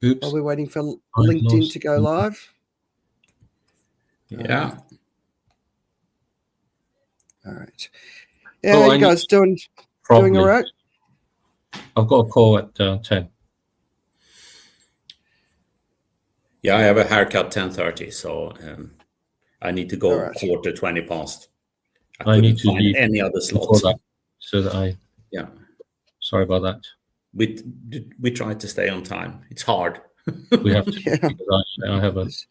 Oops. While we're waiting for LinkedIn to go live. Yeah. All right. Yeah, how you guys doing? Doing all right? I've got a call at 10. Yeah, I have a haircut 10:30, so I need to go quarter 20 past. I couldn't find any other slots. So that yeah. Sorry about that. We try to stay on time. It's hard. We have to. Yeah. Because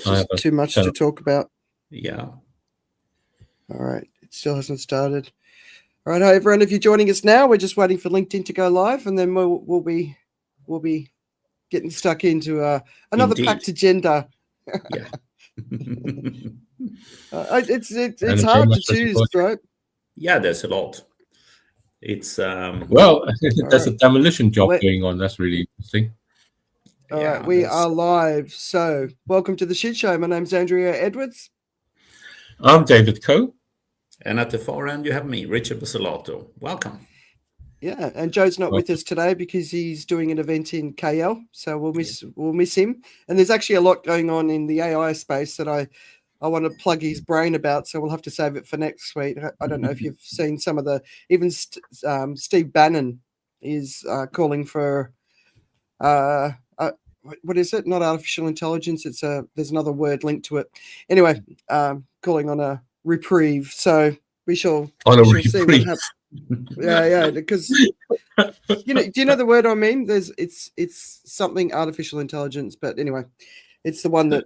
I have too much to talk about. Yeah. All right. It still hasn't started. All right, hi everyone. If you're joining us now, we're just waiting for LinkedIn to go live, and then we'll be getting stuck into another packed agenda. Yeah. It's hard to choose, right? Yeah, there's a lot. It's well, there's a demolition job going on. That's really interesting. All right, we are live. So, welcome to the Shit Show. My name's Andrea Edwards. I'm David Coe. And at the far end, you have me, Richard Basolato. Welcome. Yeah, and Joe's not with us today because he's doing an event in KL, so we'll miss him. And there's actually a lot going on in the AI space that I want to plug his brain about, so we'll have to save it for next week. I don't know if you've seen some of the even Steve Bannon is calling for what is it? Not artificial intelligence. It's there's another word linked to it. Anyway, calling on a reprieve. So we shall see what happens. Yeah, because do you know the word I mean? It's something artificial intelligence, but anyway, it's the one that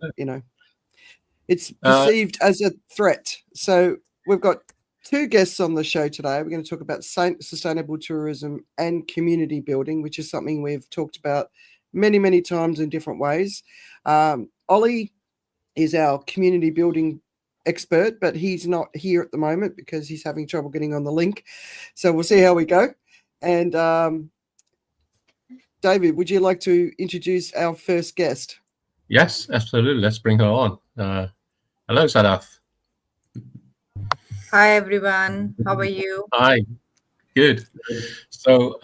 it's perceived as a threat. So we've got two guests on the show today. We're going to talk about sustainable tourism and community building, which is something we've talked about many times in different ways. Ollie is our community building expert, but he's not here at the moment because he's having trouble getting on the link. So we'll see how we go. And David, would you like to introduce our first guest? Yes, absolutely. Let's bring her on. Hello, Sadaf. Hi, everyone. How are you? Hi. Good. So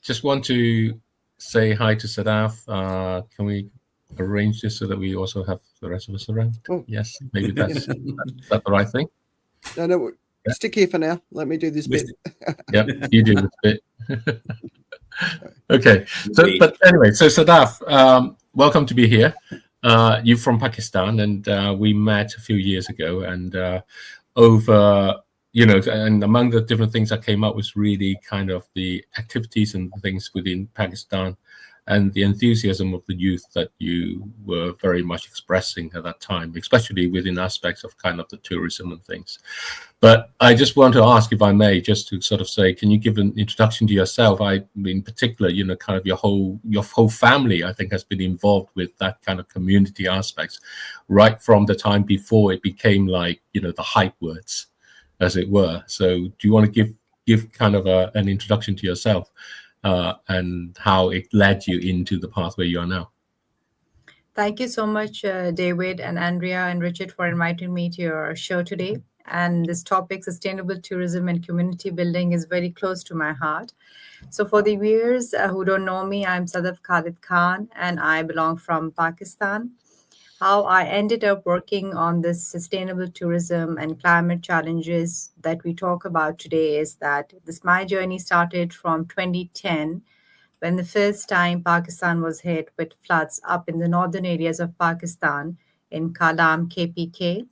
just want to say hi to Sadaf. Can we arrange this so that we also have the rest of us around? Oh. Yes, maybe that's the right thing. No, stick here for now. Let me do this bit. Yeah, you do this bit. Okay. But anyway, so Sadaf, welcome to be here. You're from Pakistan, and we met a few years ago, and and among the different things that came up was really kind of the activities and things within Pakistan and the enthusiasm of the youth that you were very much expressing at that time, especially within aspects of kind of the tourism and things. But I just want to ask, if I may, just to sort of say, can you give an introduction to yourself? In particular, kind of your whole family, I think, has been involved with that kind of community aspects right from the time before it became like, the hype words, as it were. So do you want to give kind of an introduction to yourself and how it led you into the path where you are now? Thank you so much, David and Andrea and Richard, for inviting me to your show today. And this topic, sustainable tourism and community building, is very close to my heart. So for the viewers who don't know me, I'm Sadaf Khalid Khan, and I belong from Pakistan. How I ended up working on this sustainable tourism and climate challenges that we talk about today is that my journey started from 2010, when the first time Pakistan was hit with floods up in the northern areas of Pakistan in Kalam, KPK,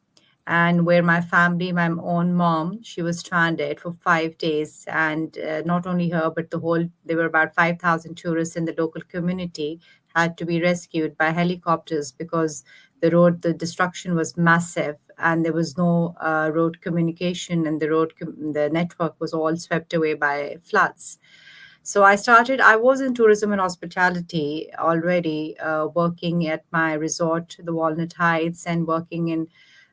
and where my family, my own mom, she was stranded for 5 days. And not only her, but there were about 5,000 tourists in the local community had to be rescued by helicopters because the destruction was massive and there was no road communication, and the network was all swept away by floods. So I was in tourism and hospitality already, working at my resort, the Walnut Heights, and working in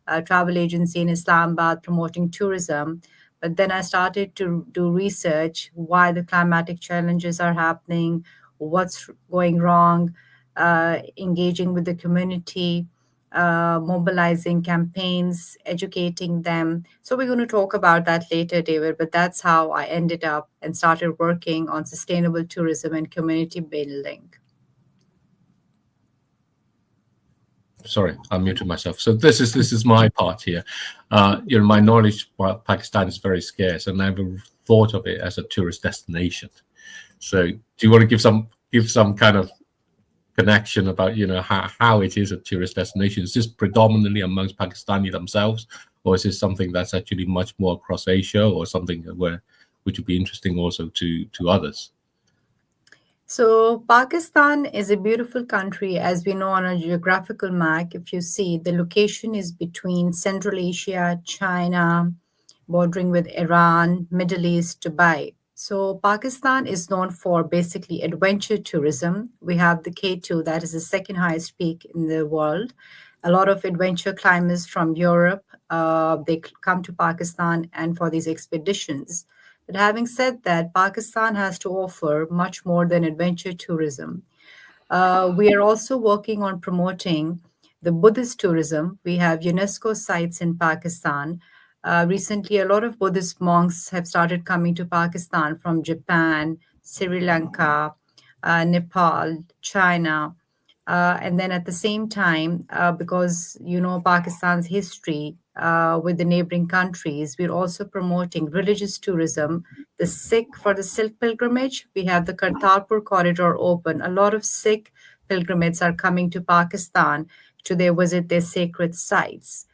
a travel agency in Islamabad promoting tourism. But then I started to do research why the climatic challenges are happening, what's going wrong, engaging with the community, mobilizing campaigns, educating them. So we're going to talk about that later, David, but that's how I ended up and started working on sustainable tourism and community building. Sorry, I muted myself. So this is my part here. My knowledge about Pakistan is very scarce, and I never thought of it as a tourist destination. So, do you want to give some kind of connection about how it is a tourist destination? Is this predominantly amongst Pakistani themselves, or is this something that's actually much more across Asia, or something which would be interesting also to others? So Pakistan is a beautiful country, as we know on a geographical map. If you see, the location is between Central Asia, China, bordering with Iran, Middle East, Dubai. So Pakistan is known for basically adventure tourism. We have the K2, that is the second highest peak in the world. A lot of adventure climbers from Europe, they come to Pakistan and for these expeditions. But having said that, Pakistan has to offer much more than adventure tourism. We are also working on promoting the Buddhist tourism. We have UNESCO sites in Pakistan. Recently, a lot of Buddhist monks have started coming to Pakistan from Japan, Sri Lanka, Nepal, China. And then at the same time, because you know Pakistan's history with the neighboring countries, we're also promoting religious tourism. The Sikh for the Silk pilgrimage, we have the Kartarpur corridor open. A lot of Sikh pilgrims are coming to Pakistan to visit their sacred sites.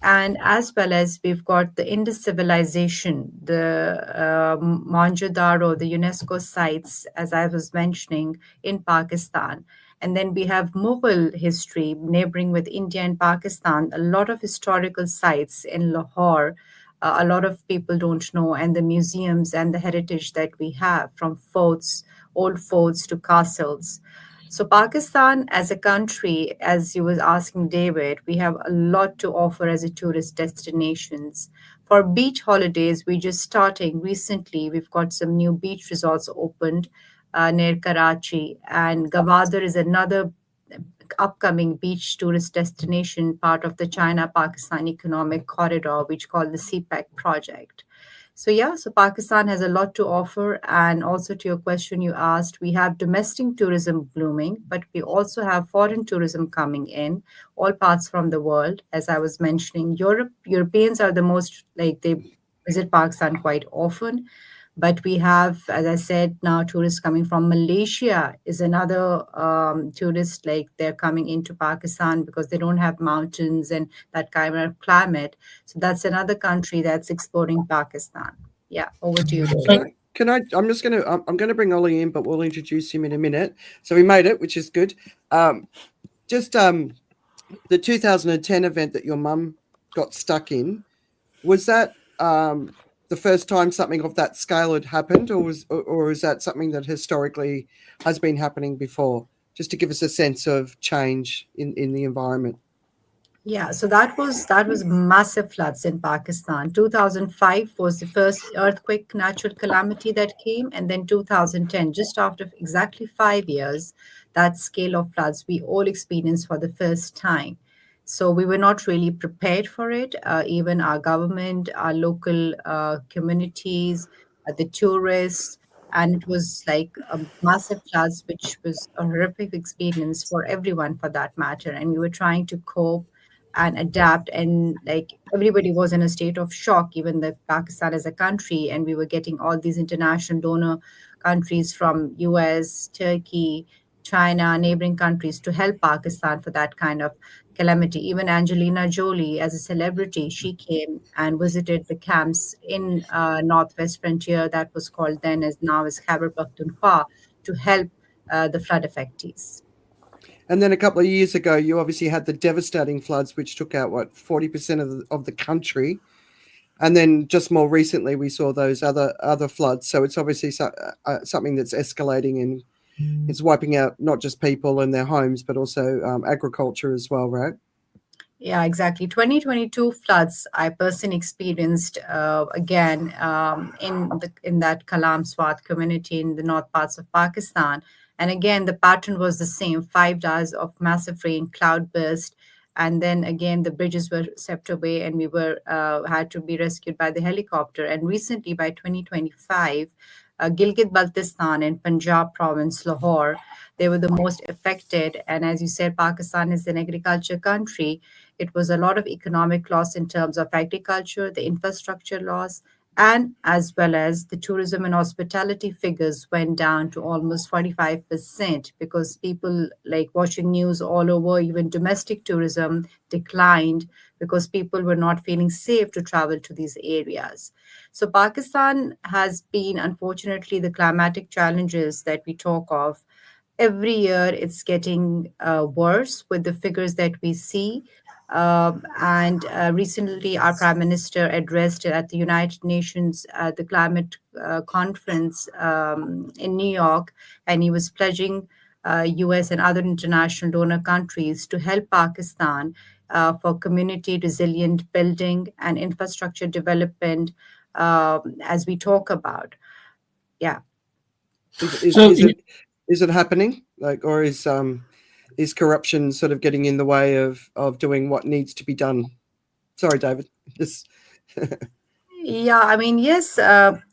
And as well as we've got the Indus civilization, the Mohenjo-daro, the UNESCO sites, as I was mentioning, in Pakistan. And then we have Mughal history neighboring with India and Pakistan, a lot of historical sites in Lahore. A lot of people don't know, and the museums and the heritage that we have, from forts, old forts to castles. So Pakistan as a country, as you was asking David, we have a lot to offer as a tourist destinations. For beach holidays, we're just starting recently. We've got some new beach resorts opened near Karachi, and Gwadar is another upcoming beach tourist destination, part of the China-Pakistan Economic Corridor, which called the CPEC project. So yeah, so Pakistan has a lot to offer. And also to your question you asked, we have domestic tourism blooming, but we also have foreign tourism coming in, all parts from the world. As I was mentioning, Europeans are the most, like, they visit Pakistan quite often. But we have, as I said, now tourists coming from Malaysia is another tourist, like they're coming into Pakistan because they don't have mountains and that kind of climate. So that's another country that's exploring Pakistan. Yeah, over to you, David. I'm going to bring Ollie in, but we'll introduce him in a minute. So we made it, which is good. The 2010 event that your mum got stuck in, was that the first time something of that scale had happened, or is that something that historically has been happening before? Just to give us a sense of change in the environment. Yeah, so that was massive floods in Pakistan. 2005 was the first earthquake natural calamity that came, and then 2010, just after exactly 5 years, that scale of floods we all experienced for the first time. So we were not really prepared for it. Even our government, our local communities, the tourists, and it was like a massive floods, which was a horrific experience for everyone, for that matter. And we were trying to cope and adapt, and like everybody was in a state of shock, even the Pakistan as a country. And we were getting all these international donor countries from US, Turkey, China, neighboring countries to help Pakistan for that kind of calamity. Even Angelina Jolie, as a celebrity, she came and visited the camps in Northwest Frontier, that was called then as now as Khyber Pakhtunkhwa, to help the flood affectees. And then a couple of years ago, you obviously had the devastating floods, which took out 40% of the country. And then just more recently, we saw those other floods. So it's obviously something that's escalating, and it's wiping out not just people and their homes, but also agriculture as well, right? Yeah, exactly. 2022 floods I personally experienced again in that Kalam Swat community in the north parts of Pakistan. And again, the pattern was the same: 5 days of massive rain, cloudburst, and then again the bridges were swept away, and we were had to be rescued by the helicopter. And recently, by 2025, Gilgit-Baltistan and Punjab province, Lahore, they were the most affected. And as you said, Pakistan is an agriculture country. It was a lot of economic loss in terms of agriculture, the infrastructure loss, and as well as the tourism and hospitality figures went down to almost 45% because people like watching news all over, even domestic tourism declined because people were not feeling safe to travel to these areas. So Pakistan has been, unfortunately, the climatic challenges that we talk of. Every year it's getting worse with the figures that we see. And recently, our Prime Minister addressed at the United Nations the climate conference in New York, and he was pledging US and other international donor countries to help Pakistan for community resilient building and infrastructure development, as we talk about. Yeah. Is it happening? Like, or is corruption sort of getting in the way of doing what needs to be done? Sorry, David. Yeah, I mean, yes,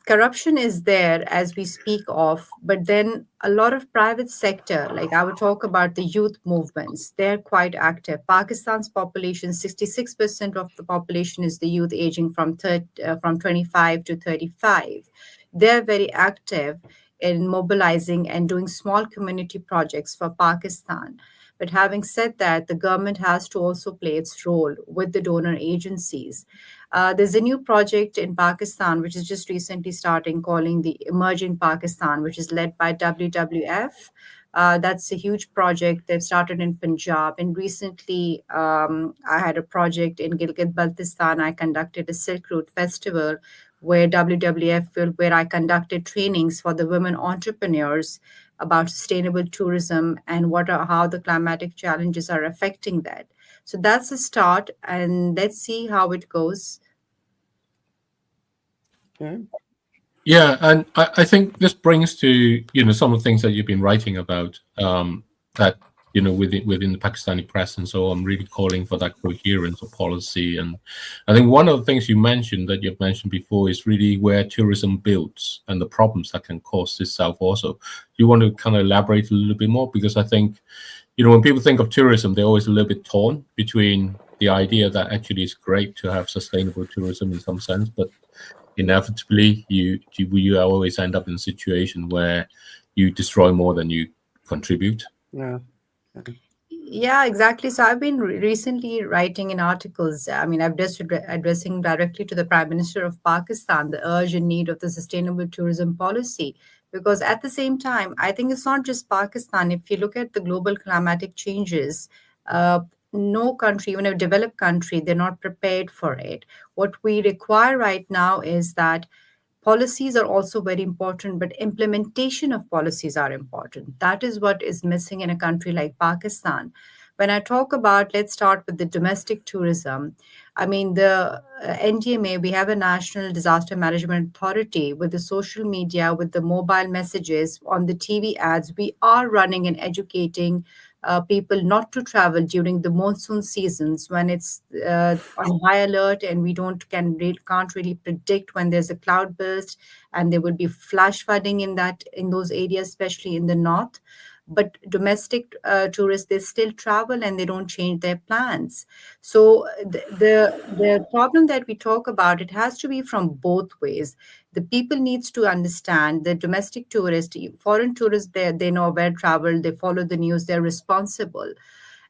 corruption is there as we speak of, but then a lot of private sector, like I would talk about the youth movements, they're quite active. Pakistan's population, 66% of the population is the youth aging from 25 to 35. They're very active in mobilizing and doing small community projects for Pakistan. But having said that, the government has to also play its role with the donor agencies. There's a new project in Pakistan, which is just recently starting, calling the Emerging Pakistan, which is led by WWF. That's a huge project that started in Punjab. And recently, I had a project in Gilgit-Baltistan. I conducted a Silk Route Festival where where I conducted trainings for the women entrepreneurs about sustainable tourism and how the climatic challenges are affecting that. So that's a start, and let's see how it goes. Okay. Yeah, and I think this brings to some of the things that you've been writing about, that within the Pakistani press and so on, really calling for that coherence of policy. And I think one of the things you mentioned that you've mentioned before is really where tourism builds and the problems that can cause itself also. Do you want to kind of elaborate a little bit more? Because I think, when people think of tourism, they're always a little bit torn between the idea that actually it's great to have sustainable tourism in some sense, but inevitably you always end up in a situation where you destroy more than you contribute. Yeah. Yeah, exactly. So I've been recently writing in articles. I mean, I've just addressing directly to the Prime Minister of Pakistan the urgent need of the sustainable tourism policy. Because at the same time, I think it's not just Pakistan. If you look at the global climatic changes, no country, even a developed country, they're not prepared for it. What we require right now is that policies are also very important, but implementation of policies are important. That is what is missing in a country like Pakistan. When I talk about, let's start with the domestic tourism. I mean, the NDMA, we have a National Disaster Management Authority. With the social media, with the mobile messages, on the TV ads, we are running and educating people not to travel during the monsoon seasons when it's on high alert, and we can't really predict when there's a cloud burst, and there will be flash flooding in those areas, especially in the north. But domestic tourists, they still travel and they don't change their plans. So the problem that we talk about, it has to be from both ways. The people needs to understand the domestic tourists, foreign tourists, they know where travel, they follow the news, they're responsible.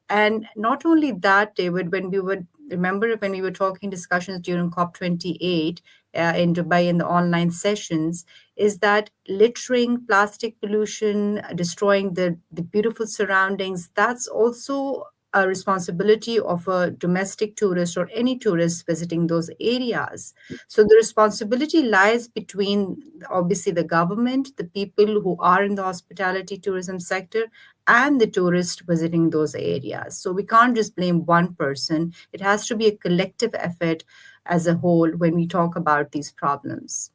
And not only that, David, when we were talking discussions during COP28 in Dubai in the online sessions, is that littering, plastic pollution, destroying the beautiful surroundings, that's also a responsibility of a domestic tourist or any tourist visiting those areas. So the responsibility lies between, obviously, the government, the people who are in the hospitality tourism sector, and the tourist visiting those areas. So we can't just blame one person. It has to be a collective effort as a whole when we talk about these problems.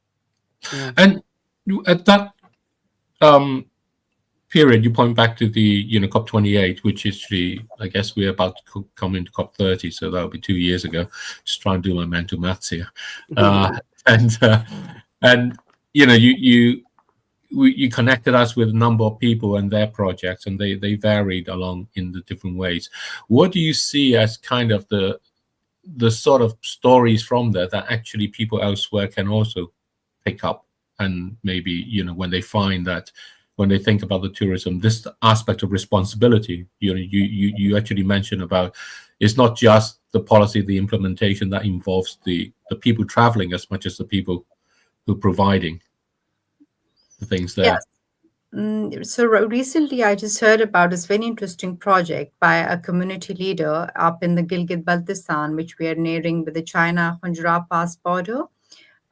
Yeah. And at that period, you point back to the COP28, which is I guess we're about to come into COP30, so that'll be 2 years ago. Just trying to do my mental maths here. And you you connected us with a number of people and their projects, and they varied along in the different ways. What do you see as kind of the sort of stories from there that actually people elsewhere can also pick up, and maybe, you know, when they find that, when they think about the tourism, this aspect of responsibility, you know, you actually mentioned about, it's not just the policy, the implementation that involves the people traveling as much as the people who are providing the things there. Yes. So recently, I just heard about this very interesting project by a community leader up in the Gilgit-Baltistan, which we are nearing with the China-Punjab Pass border.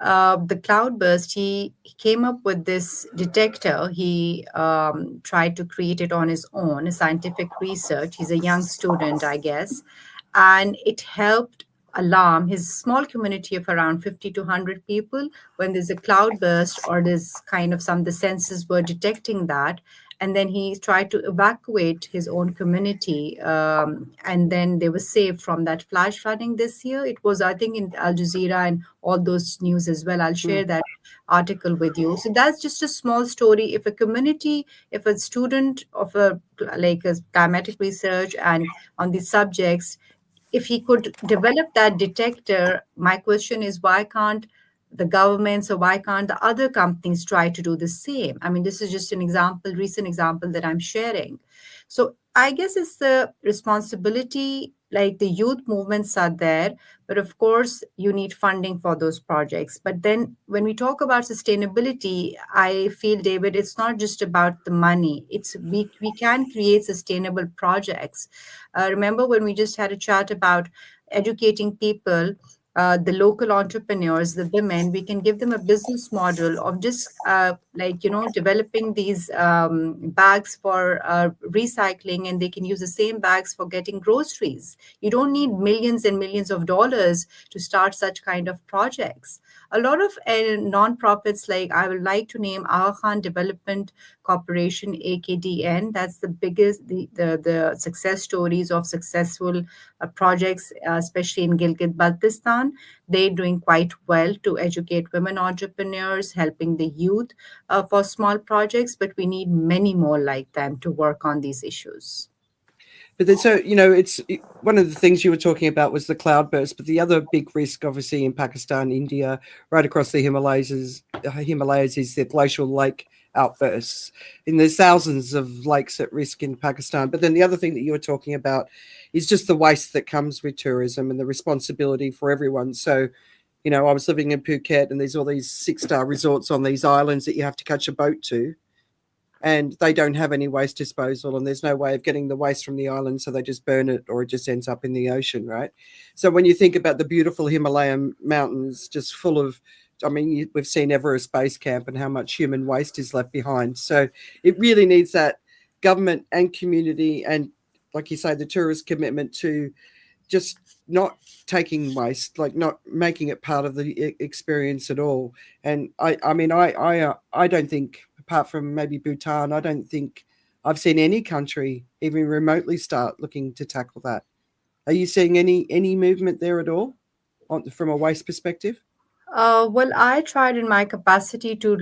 The cloudburst, he came up with this detector. He tried to create it on his own, scientific research. He's a young student, I guess. And it helped alarm his small community of around 50 to 100 people when there's a cloudburst or there's kind of the sensors were detecting that. And then he tried to evacuate his own community, and then they were saved from that flash flooding this year. It was, I think, in Al Jazeera and all those news as well. I'll share that article with you. So that's just a small story. If a community, if a student of a climatic research and on these subjects, if he could develop that detector, my question is, why can't the governments, or why can't the other companies try to do the same? I mean, this is just an example, recent example that I'm sharing. So I guess it's the responsibility, like the youth movements are there, but of course you need funding for those projects. But then when we talk about sustainability, I feel, David, it's not just about the money. It's we can create sustainable projects. Remember when we just had a chat about educating people, the local entrepreneurs, the women, we can give them a business model of just developing these bags for recycling, and they can use the same bags for getting groceries. You don't need millions and millions of dollars to start such kind of projects. A lot of non-profits, like I would like to name Aga Khan Development Corporation, AKDN. That's the biggest, the success stories of successful projects, especially in Gilgit-Baltistan. They're doing quite well to educate women entrepreneurs, helping the youth for small projects, but we need many more like them to work on these issues. But then, so, you know, one of the things you were talking about was the cloudburst, but the other big risk, obviously, in Pakistan, India, right across the Himalayas is the glacial lake outbursts. And there's thousands of lakes at risk in Pakistan. But then the other thing that you were talking about is just the waste that comes with tourism and the responsibility for everyone. So, you know, I was living in Phuket, and there's all these 6-star resorts on these islands that you have to catch a boat to. And they don't have any waste disposal, and there's no way of getting the waste from the island, so they just burn it, or it just ends up in the ocean, right? So when you think about the beautiful Himalayan mountains just full of, I mean, we've seen Everest Base Camp and how much human waste is left behind. So it really needs that government and community and, like you say, the tourist commitment to just not taking waste, like not making it part of the experience at all. And I don't think, apart from maybe Bhutan, I don't think I've seen any country even remotely start looking to tackle that. Are you seeing any movement there at all from a waste perspective? Well, I tried in my capacity to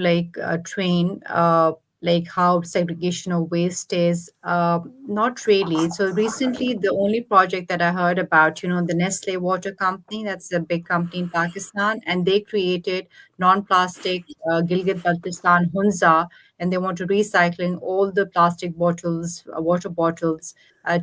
train how segregation of waste is. Not really. So recently, the only project that I heard about, you know, the Nestle Water Company, that's a big company in Pakistan, and they created non-plastic Gilgit-Baltistan Hunza, and they want to recycling all the plastic bottles, water bottles,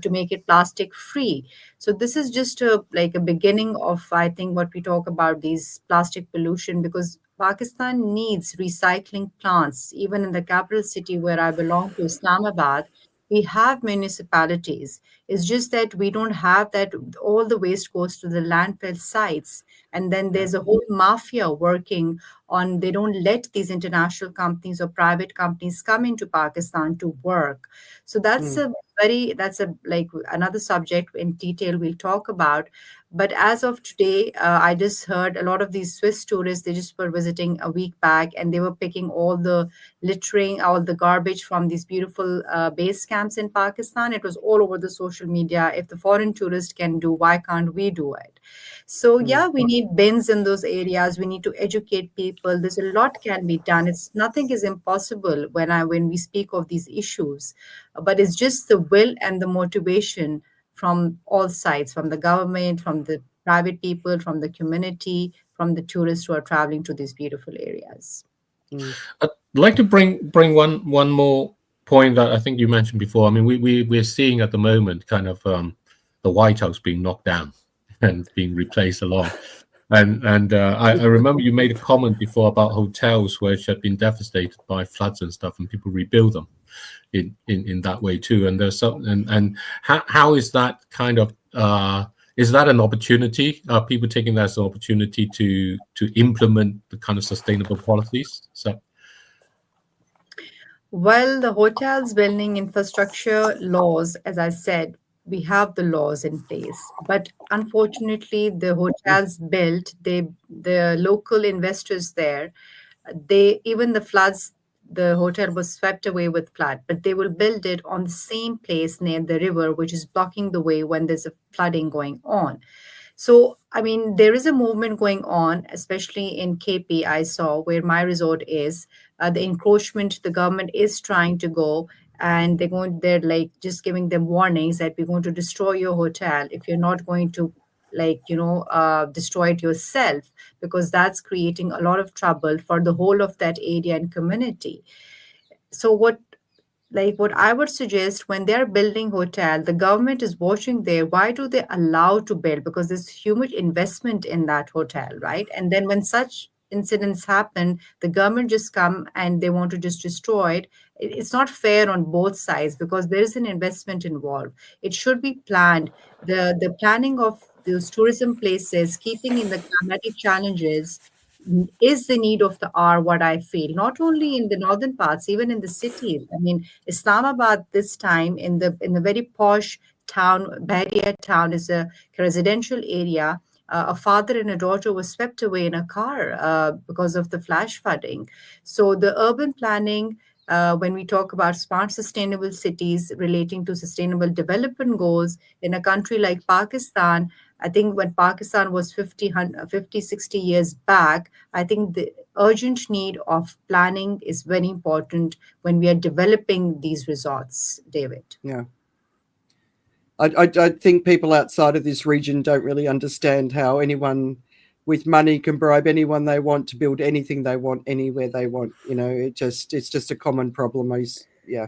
to make it plastic free. So this is just a beginning of, I think, what we talk about, these plastic pollution, because Pakistan needs recycling plants. Even in the capital city where I belong to, Islamabad, we have municipalities. It's just that we don't have that. All the waste goes to the landfill sites. And then there's a whole mafia working on, they don't let these international companies or private companies come into Pakistan to work. So that's another subject in detail we'll talk about. But as of today, I just heard a lot of these Swiss tourists, they just were visiting a week back, and they were picking all the littering, all the garbage from these beautiful base camps in Pakistan. It was all over the social media. If the foreign tourist can do, why can't we do it? So yeah, we need bins in those areas. We need to educate people. people, there's a lot can be done. Nothing is impossible when we speak of these issues, but it's just the will and the motivation from all sides, from the government, from the private people, from the community, from the tourists who are traveling to these beautiful areas. I'd like to bring one more point that I think you mentioned before. I mean, we're seeing at the moment kind of the White House being knocked down and being replaced along. And I remember you made a comment before about hotels which had been devastated by floods and stuff, and people rebuild them in that way too. And there's some and how is that kind of is that an opportunity? Are people taking that as an opportunity to implement the kind of sustainable policies? So, well, the hotels building infrastructure laws, as I said, we have the laws in place, but unfortunately, the hotels built, the local investors there, even the floods, the hotel was swept away with flood, but they will build it on the same place near the river, which is blocking the way when there's a flooding going on. So, I mean, there is a movement going on, especially in KP, I saw where my resort is. The encroachment, the government is trying to go, and they're like just giving them warnings that we're going to destroy your hotel if you're not going to destroy it yourself, because that's creating a lot of trouble for the whole of that area and community. So what I would suggest, when they're building hotel, the government is watching there. Why do they allow to build? Because there's huge investment in that hotel, right? And then when such incidents happen, the government just come and they want to just destroy it. It's not fair on both sides because there is an investment involved. It should be planned. The planning of those tourism places, keeping in the climatic challenges, is the need of the hour, what I feel, not only in the northern parts, even in the cities. I mean, Islamabad this time in the very posh town, Bahria town, is a residential area. A father and a daughter were swept away in a car because of the flash flooding. So the urban planning, when we talk about smart sustainable cities relating to sustainable development goals in a country like Pakistan, I think when Pakistan was 50, 60 years back, I think the urgent need of planning is very important when we are developing these resorts, David. Yeah. I think people outside of this region don't really understand how anyone with money can bribe anyone they want to build anything they want anywhere they want. You know, it's just a common problem. In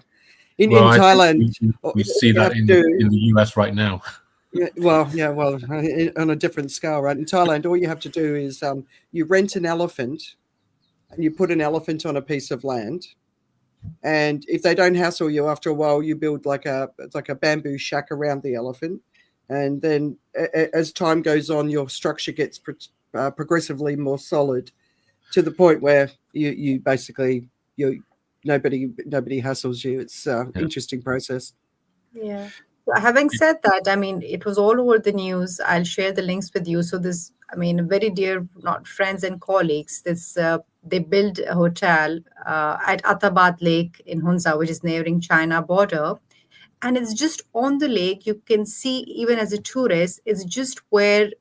Thailand, we see that in the US right now. Well, on a different scale, right? In Thailand, all you have to do is you rent an elephant and you put an elephant on a piece of land. And if they don't hassle you, after a while, you build like a bamboo shack around the elephant. And then as time goes on, your structure gets progressively more solid to the point where you basically, nobody hassles you. It's an interesting process. Yeah. Having said that, I mean, it was all over the news. I'll share the links with you. So this, I mean, very dear, not friends and colleagues, they built a hotel at Athabad Lake in Hunza, which is neighboring China border. And it's just on the lake. You can see, even as a tourist, it's just where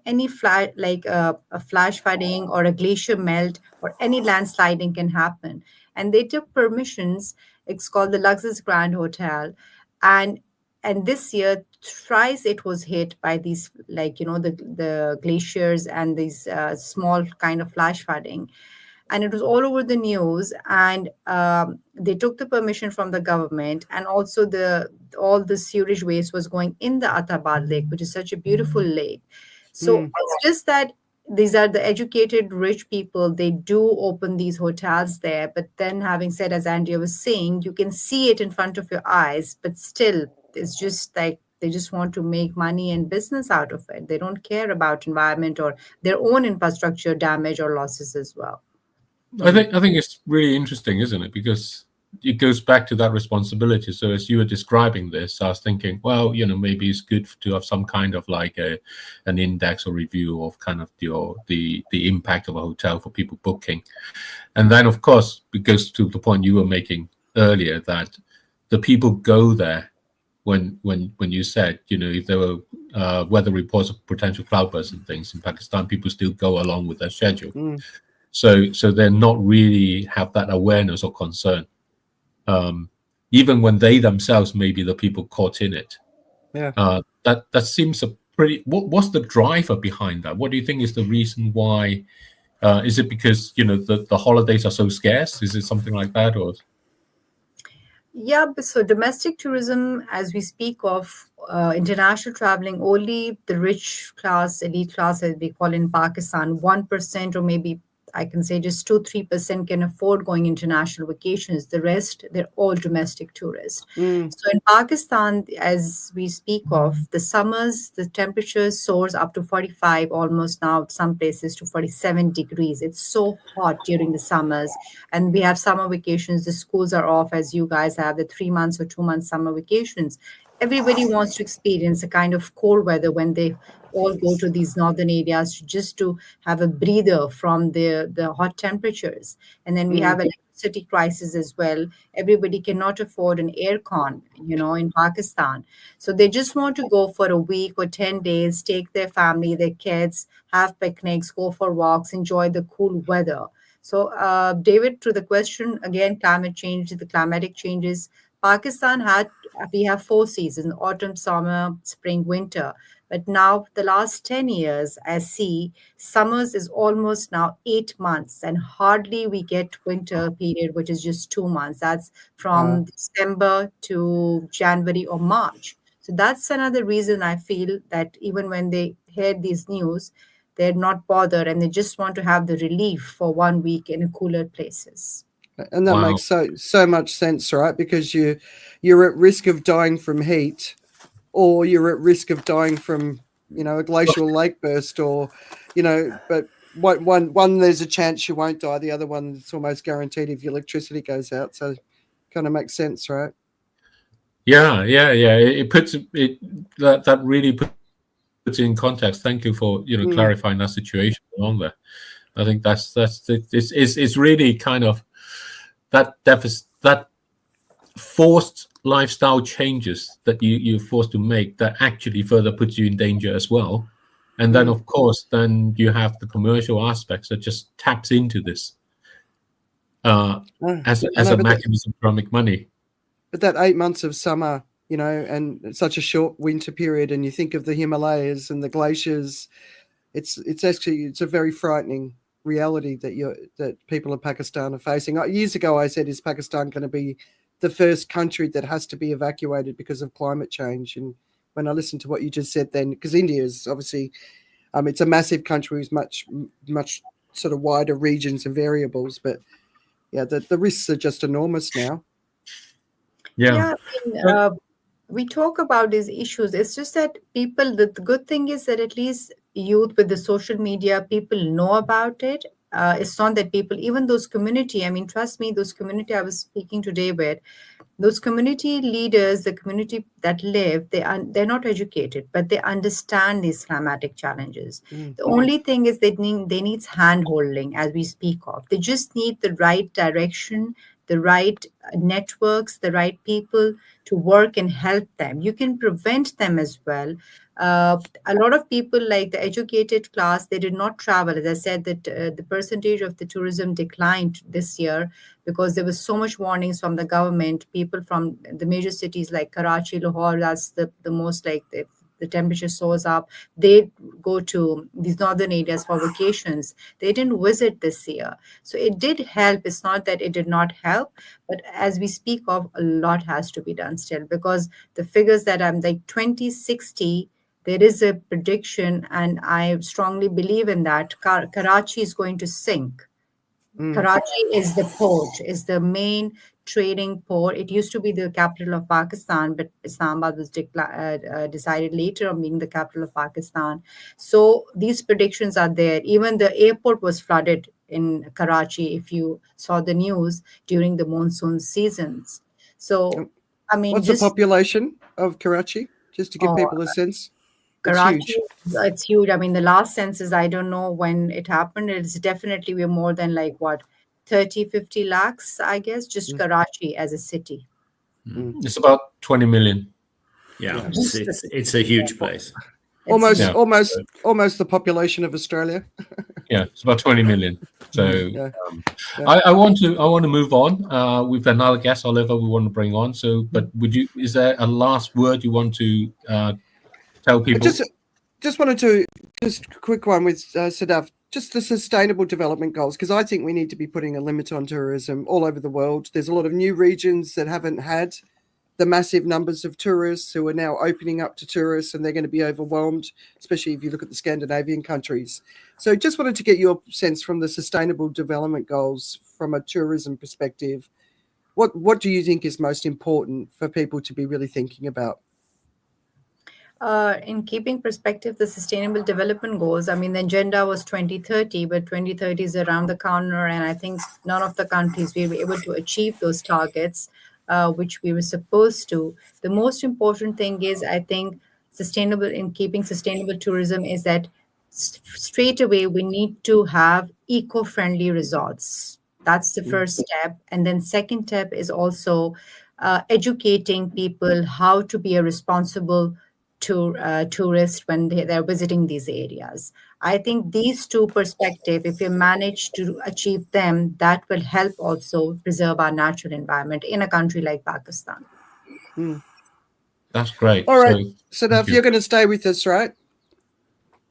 any a flash flooding or a glacier melt or any landsliding can happen. And they took permissions. It's called the Luxus Grand Hotel. And this year, thrice it was hit by these, the glaciers and these small kind of flash flooding. And it was all over the news. And they took the permission from the government. And also all the sewage waste was going in the Athabad Lake, which is such a beautiful lake. So it's just that these are the educated, rich people. They do open these hotels there. But then, having said, as Andrea was saying, you can see it in front of your eyes, but still, it's just like they just want to make money and business out of it. They don't care about environment or their own infrastructure damage or losses as well. I think it's really interesting, isn't it? Because it goes back to that responsibility. So as you were describing this, I was thinking, well, maybe it's good to have some kind of like an index or review of kind of the impact of a hotel for people booking. And then, of course, it goes to the point you were making earlier that the people go there when you said, if there were weather reports of potential cloudbursts and things in Pakistan, people still go along with their schedule. So they're not really have that awareness or concern, even when they themselves may be the people caught in it. Yeah. That seems a pretty. What's the driver behind that? What do you think is the reason why? Is it because the holidays are so scarce? Is it something like that, or? Yeah, so domestic tourism, as we speak of international traveling, only the rich class, elite class, as we call in Pakistan, 1% or maybe I can say just 2-3% can afford going international vacations. The rest, they're all domestic tourists. So in Pakistan, as we speak of, the summers, the temperature soars up to 45, almost now some places to 47 degrees. It's so hot during the summers. And we have summer vacations. The schools are off, as you guys have the 3 months or 2 months summer vacations. Everybody wants to experience a kind of cold weather when they all go to these northern areas just to have a breather from the hot temperatures. And then we have electricity crisis as well. Everybody cannot afford an air con, in Pakistan. So they just want to go for a week or 10 days, take their family, their kids, have picnics, go for walks, enjoy the cool weather. So, David, to the question again, climate change, the climatic changes. We have 4 seasons: autumn, summer, spring, winter. But now, the last 10 years, I see summers is almost now 8 months, and hardly we get winter period, which is just 2 months. That's from December to January or March. So that's another reason I feel that even when they hear these news, they're not bothered and they just want to have the relief for 1 week in cooler places. And that makes so much sense, right? Because you're at risk of dying from heat, or you're at risk of dying from a glacial lake burst, or but one there's a chance you won't die. The other one, it's almost guaranteed if your electricity goes out. So kind of makes sense, right? Yeah. It puts it that really puts it in context. Thank you for clarifying that situation along there. I think it's really kind of that forced lifestyle changes that you're forced to make that actually further puts you in danger as well. And then of course then you have the commercial aspects that just taps into this as a mechanism to make money. But that 8 months of summer, and such a short winter period, and you think of the Himalayas and the glaciers, it's a very frightening reality that people in Pakistan are facing. Years ago, I said, is Pakistan going to be the first country that has to be evacuated because of climate change? And when I listened to what you just said then, because India is obviously, it's a massive country with much sort of wider regions and variables, but yeah, the risks are just enormous now. Yeah, we talk about these issues. It's just that the good thing is that at least youth with the social media, people know about it. It's not that people, even those community, trust me, those community I was speaking today with, those community leaders, the community that live, they're not educated, but they understand these climatic challenges. The only thing is they need hand-holding, as we speak of. They just need the right direction, the right networks, the right people to work and help them. You can prevent them as well. A lot of people, like the educated class, they did not travel. As I said, that the percentage of the tourism declined this year because there was so much warnings from the government. People from the major cities like Karachi, Lahore, that's the most like the temperature soars up. They go to these northern areas for vacations. They didn't visit this year. So it did help. It's not that it did not help, but as we speak of, a lot has to be done still, because the figures that I'm like 2060, there is a prediction, and I strongly believe in that. Karachi is going to sink. Karachi is the port, is the main trading port. It used to be the capital of Pakistan, but Islamabad was decided later on being the capital of Pakistan. So these predictions are there. Even the airport was flooded in Karachi, if you saw the news, during the monsoon seasons. So, what's the population of Karachi, just to give people a sense? Karachi, it's huge. The last census, I don't know when it happened. It's definitely, we're more than 30-50 lakhs, I guess, just Karachi as a city. It's about 20 million. Yeah, it's a huge place. Almost the population of Australia. Yeah, it's about 20 million. So yeah. I want to move on with another guest, Oliver, we want to bring on. So, but is there a last word you want to tell people? Just wanted to a quick one with Sadaf, just the sustainable development goals, because I think we need to be putting a limit on tourism all over the world. There's a lot of new regions that haven't had the massive numbers of tourists who are now opening up to tourists, and they're going to be overwhelmed, especially if you look at the Scandinavian countries. So just wanted to get your sense from the sustainable development goals from a tourism perspective. What do you think is most important for people to be really thinking about? In keeping perspective, the Sustainable Development Goals, I mean, the agenda was 2030, but 2030 is around the corner, and I think none of the countries we were able to achieve those targets, which we were supposed to. The most important thing is, I think, keeping sustainable tourism is that straight away we need to have eco-friendly resorts. That's the first step. And then second step is also educating people how to be a responsible tourist when they're visiting these areas. I think these two perspectives, if we manage to achieve them, that will help also preserve our natural environment in a country like Pakistan. That's great. All right. So now if you're going to stay with us, right?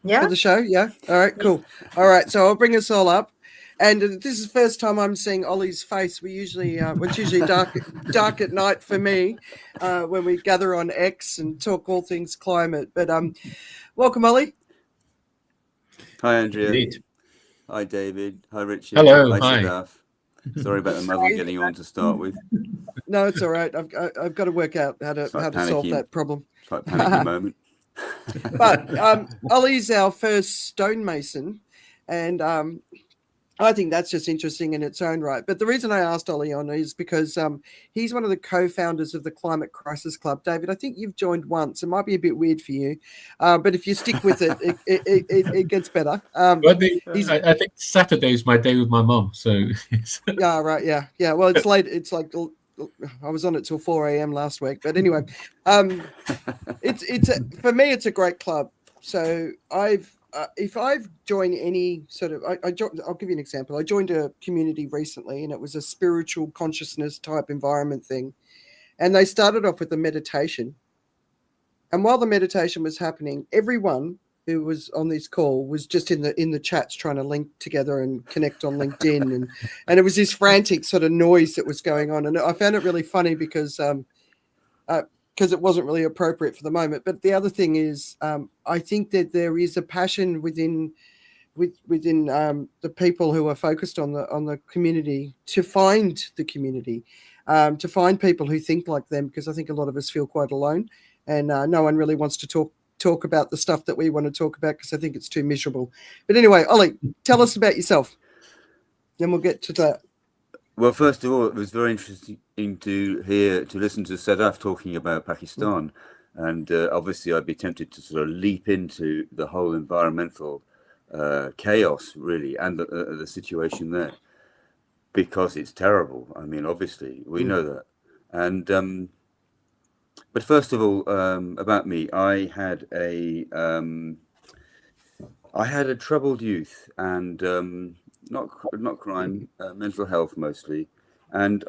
Yeah. For the show? Yeah. All right, cool. All right. So I'll bring us all up. And this is the first time I'm seeing Ollie's face. We usually, it's usually dark at night for me when we gather on X and talk all things climate. But welcome, Ollie. Hi, Andrea. Indeed. Hi, David. Hi, Richard. Hello. Hi, Hi. Sadaf. Sorry about the muzzle getting on to start with. No, it's all right. I've got to work out how to solve that problem. It's like a panicky moment. But Ollie's our first stonemason, and I think that's just interesting in its own right. But the reason I asked Ollie on is because he's one of the co-founders of the Climate Crisis Club. David, I think you've joined once. It might be a bit weird for you, but if you stick with it, it gets better. I think Saturday is my day with my mum. So yeah, right, yeah. Well, it's late. It's like I was on it till 4 a.m. last week. But anyway, for me, it's a great club. So if I've joined any sort of, I'll give you an example. I joined a community recently, and it was a spiritual consciousness type environment thing. And they started off with a meditation. And while the meditation was happening, everyone who was on this call was just in the chats trying to link together and connect on LinkedIn. And it was this frantic sort of noise that was going on. And I found it really funny because it wasn't really appropriate for the moment. But the other thing is, I think that there is a passion within the people who are focused on the community to find the community, to find people who think like them, because I think a lot of us feel quite alone, and no one really wants to talk about the stuff that we want to talk about because I think it's too miserable. But anyway, Ollie, tell us about yourself, then we'll get to that. Well, first of all, it was very interesting to listen to Sadaf talking about Pakistan. And obviously, I'd be tempted to sort of leap into the whole environmental chaos, really, and the situation there, because it's terrible. I mean, obviously, we know that. And but first of all, about me, I had a troubled youth, and not crime, mental health mostly. And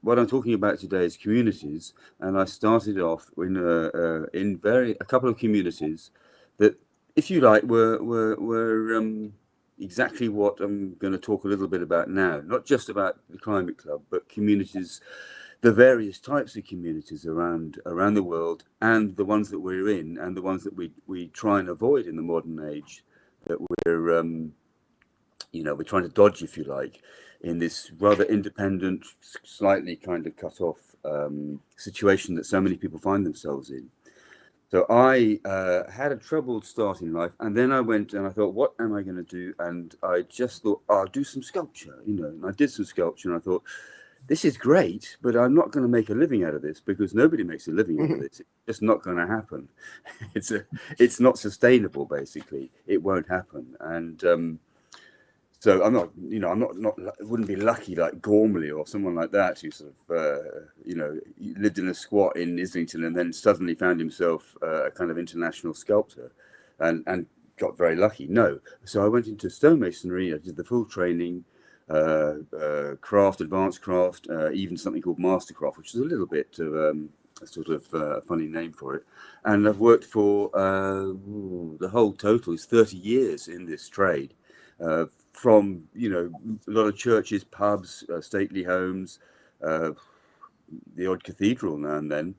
what I'm talking about today is communities. And I started off in a couple of communities that, if you like, were exactly what I'm going to talk a little bit about now. Not just about the Climate Club, but communities, the various types of communities around the world, and the ones that we're in, and the ones that we try and avoid in the modern age, that we're trying to dodge, if you like, in this rather independent, slightly kind of cut off situation that so many people find themselves in. So I had a troubled start in life, and then I went and I thought, what am I going to do? And I just thought, I'll do some sculpture, and I did some sculpture, and I thought, this is great, but I'm not going to make a living out of this, because nobody makes a living out of this. It's just not going to happen. It's not sustainable, basically. It won't happen. And so I'm not, it wouldn't be lucky like Gormley or someone like that, who sort of, lived in a squat in Islington and then suddenly found himself a kind of international sculptor. and got very lucky. No, so I went into stonemasonry. I did the full training, craft, advanced craft, even something called mastercraft, which is a little bit of a sort of a funny name for it. And I've worked for the whole total is 30 years in this trade, from a lot of churches, pubs, stately homes, the odd cathedral now and then.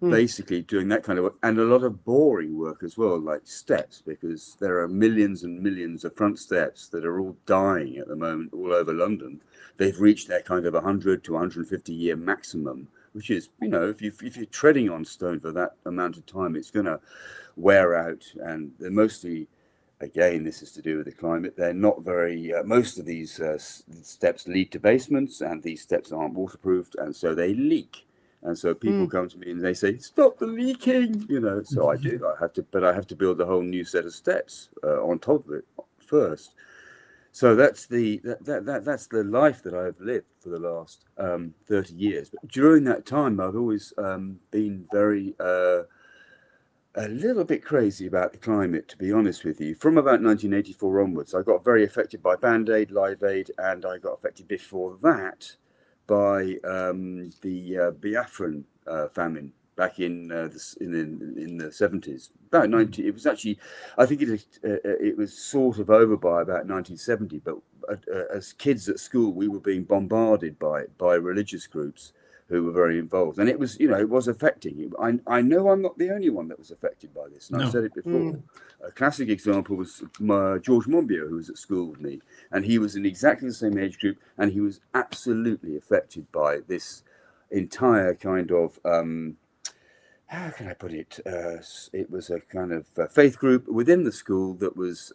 Basically doing that kind of work, and a lot of boring work as well, like steps, because there are millions and millions of front steps that are all dying at the moment all over London. They've reached their kind of 100 to 150 year maximum, which is, if you're treading on stone for that amount of time, it's going to wear out. And they're mostly, again, this is to do with the climate, they're not very, most of these steps lead to basements, and these steps aren't waterproofed, and so they leak. And so people come to me and they say, "Stop the leaking," So I do. I have to build a whole new set of steps on top of it first. So that's the life that I've lived for the last 30 years. But during that time, I've always been very a little bit crazy about the climate, to be honest with you. From about 1984 onwards, I got very affected by Band-Aid, Live Aid, and I got affected before that by the Biafran famine back in the 70s. About 90, it was actually, I think it was sort of over by about 1970. But as kids at school, we were being bombarded by religious groups who were very involved, and it was, it was affecting. I know I'm not the only one that was affected by this, and I've said it before. A classic example was George Monbiot, who was at school with me, and he was in exactly the same age group, and he was absolutely affected by this entire kind of how can I put it? It was a kind of faith group within the school that was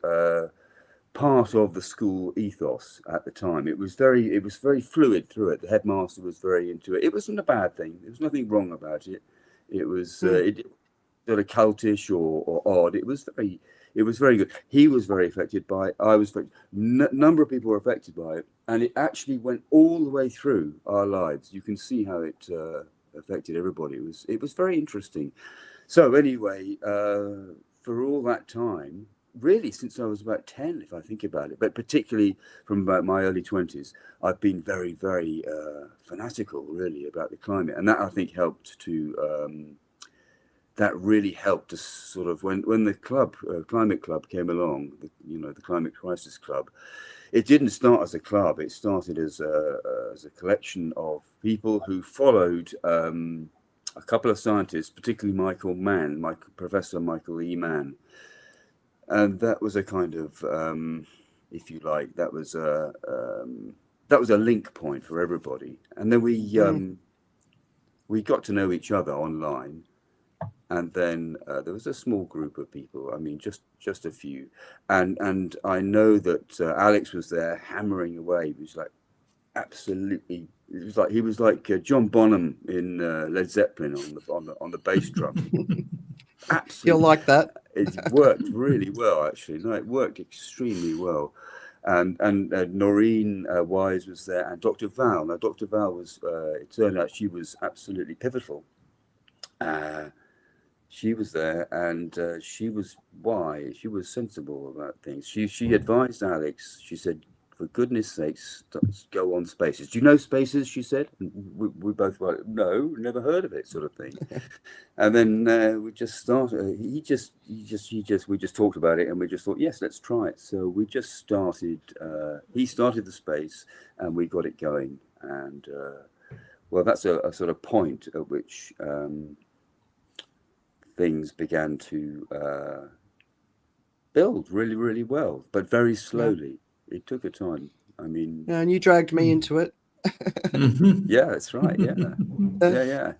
part of the school ethos at the time. It was very fluid through it. The headmaster was very into it. It wasn't a bad thing. There was nothing wrong about it. It was sort of cultish or odd. It was very good. He was very affected by it. I was affected. Number of people were affected by it, and it actually went all the way through our lives. You can see how it affected everybody. It was very interesting. So anyway, for all that time, really since I was about 10, if I think about it, but particularly from about my early 20s, I've been very, very fanatical, really, about the climate. And that, I think, helped to, that really helped to sort of, when the club, Climate Club came along, the Climate Crisis Club, it didn't start as a club. It started as a collection of people who followed a couple of scientists, particularly Professor Michael E. Mann. And that was a kind of, if you like, that was a link point for everybody. And then we got to know each other online, and then there was a small group of people. I mean, just a few, and I know that Alex was there hammering away. He was like absolutely. He was like John Bonham in Led Zeppelin on the bass drum. Absolutely. You'll like that. It worked really well, actually. No, it worked extremely well. And Noreen Wise was there, and Dr. Val. Now, Dr. Val was, it turned out she was absolutely pivotal. She was there, and she was wise. She was sensible about things. She advised Alex. She said, "For goodness sakes, go on Spaces." "Do you know Spaces?" she said. And we both were like, "No, never heard of it," sort of thing. And then we just started. We just talked about it, and we just thought, yes, let's try it. So we just started. He started the space, and we got it going. And well, that's a sort of point at which things began to build really, really well, but very slowly. Yeah. It took a time. I mean, yeah, and you dragged me into it. Yeah, that's right. Yeah, yeah.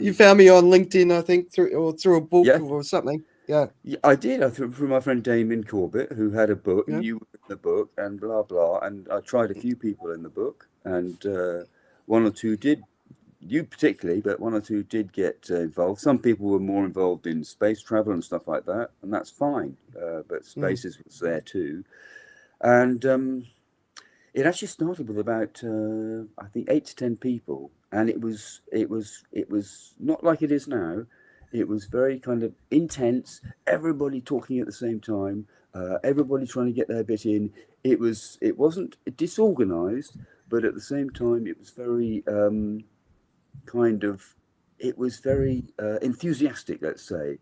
You found me on LinkedIn, I think, through a book or something. Yeah, I did. Through my friend Damien Corbett, who had a book. Yeah. You were in the book, and blah blah. And I tried a few people in the book, and one or two did. You particularly, but one or two did get involved. Some people were more involved in space travel and stuff like that, and that's fine. But Spaces was there too, and it actually started with about I think 8 to 10 people, and it was not like it is now. It was very kind of intense. Everybody talking at the same time. Everybody trying to get their bit in. It wasn't disorganized, but at the same time, it was very it was very enthusiastic, let's say.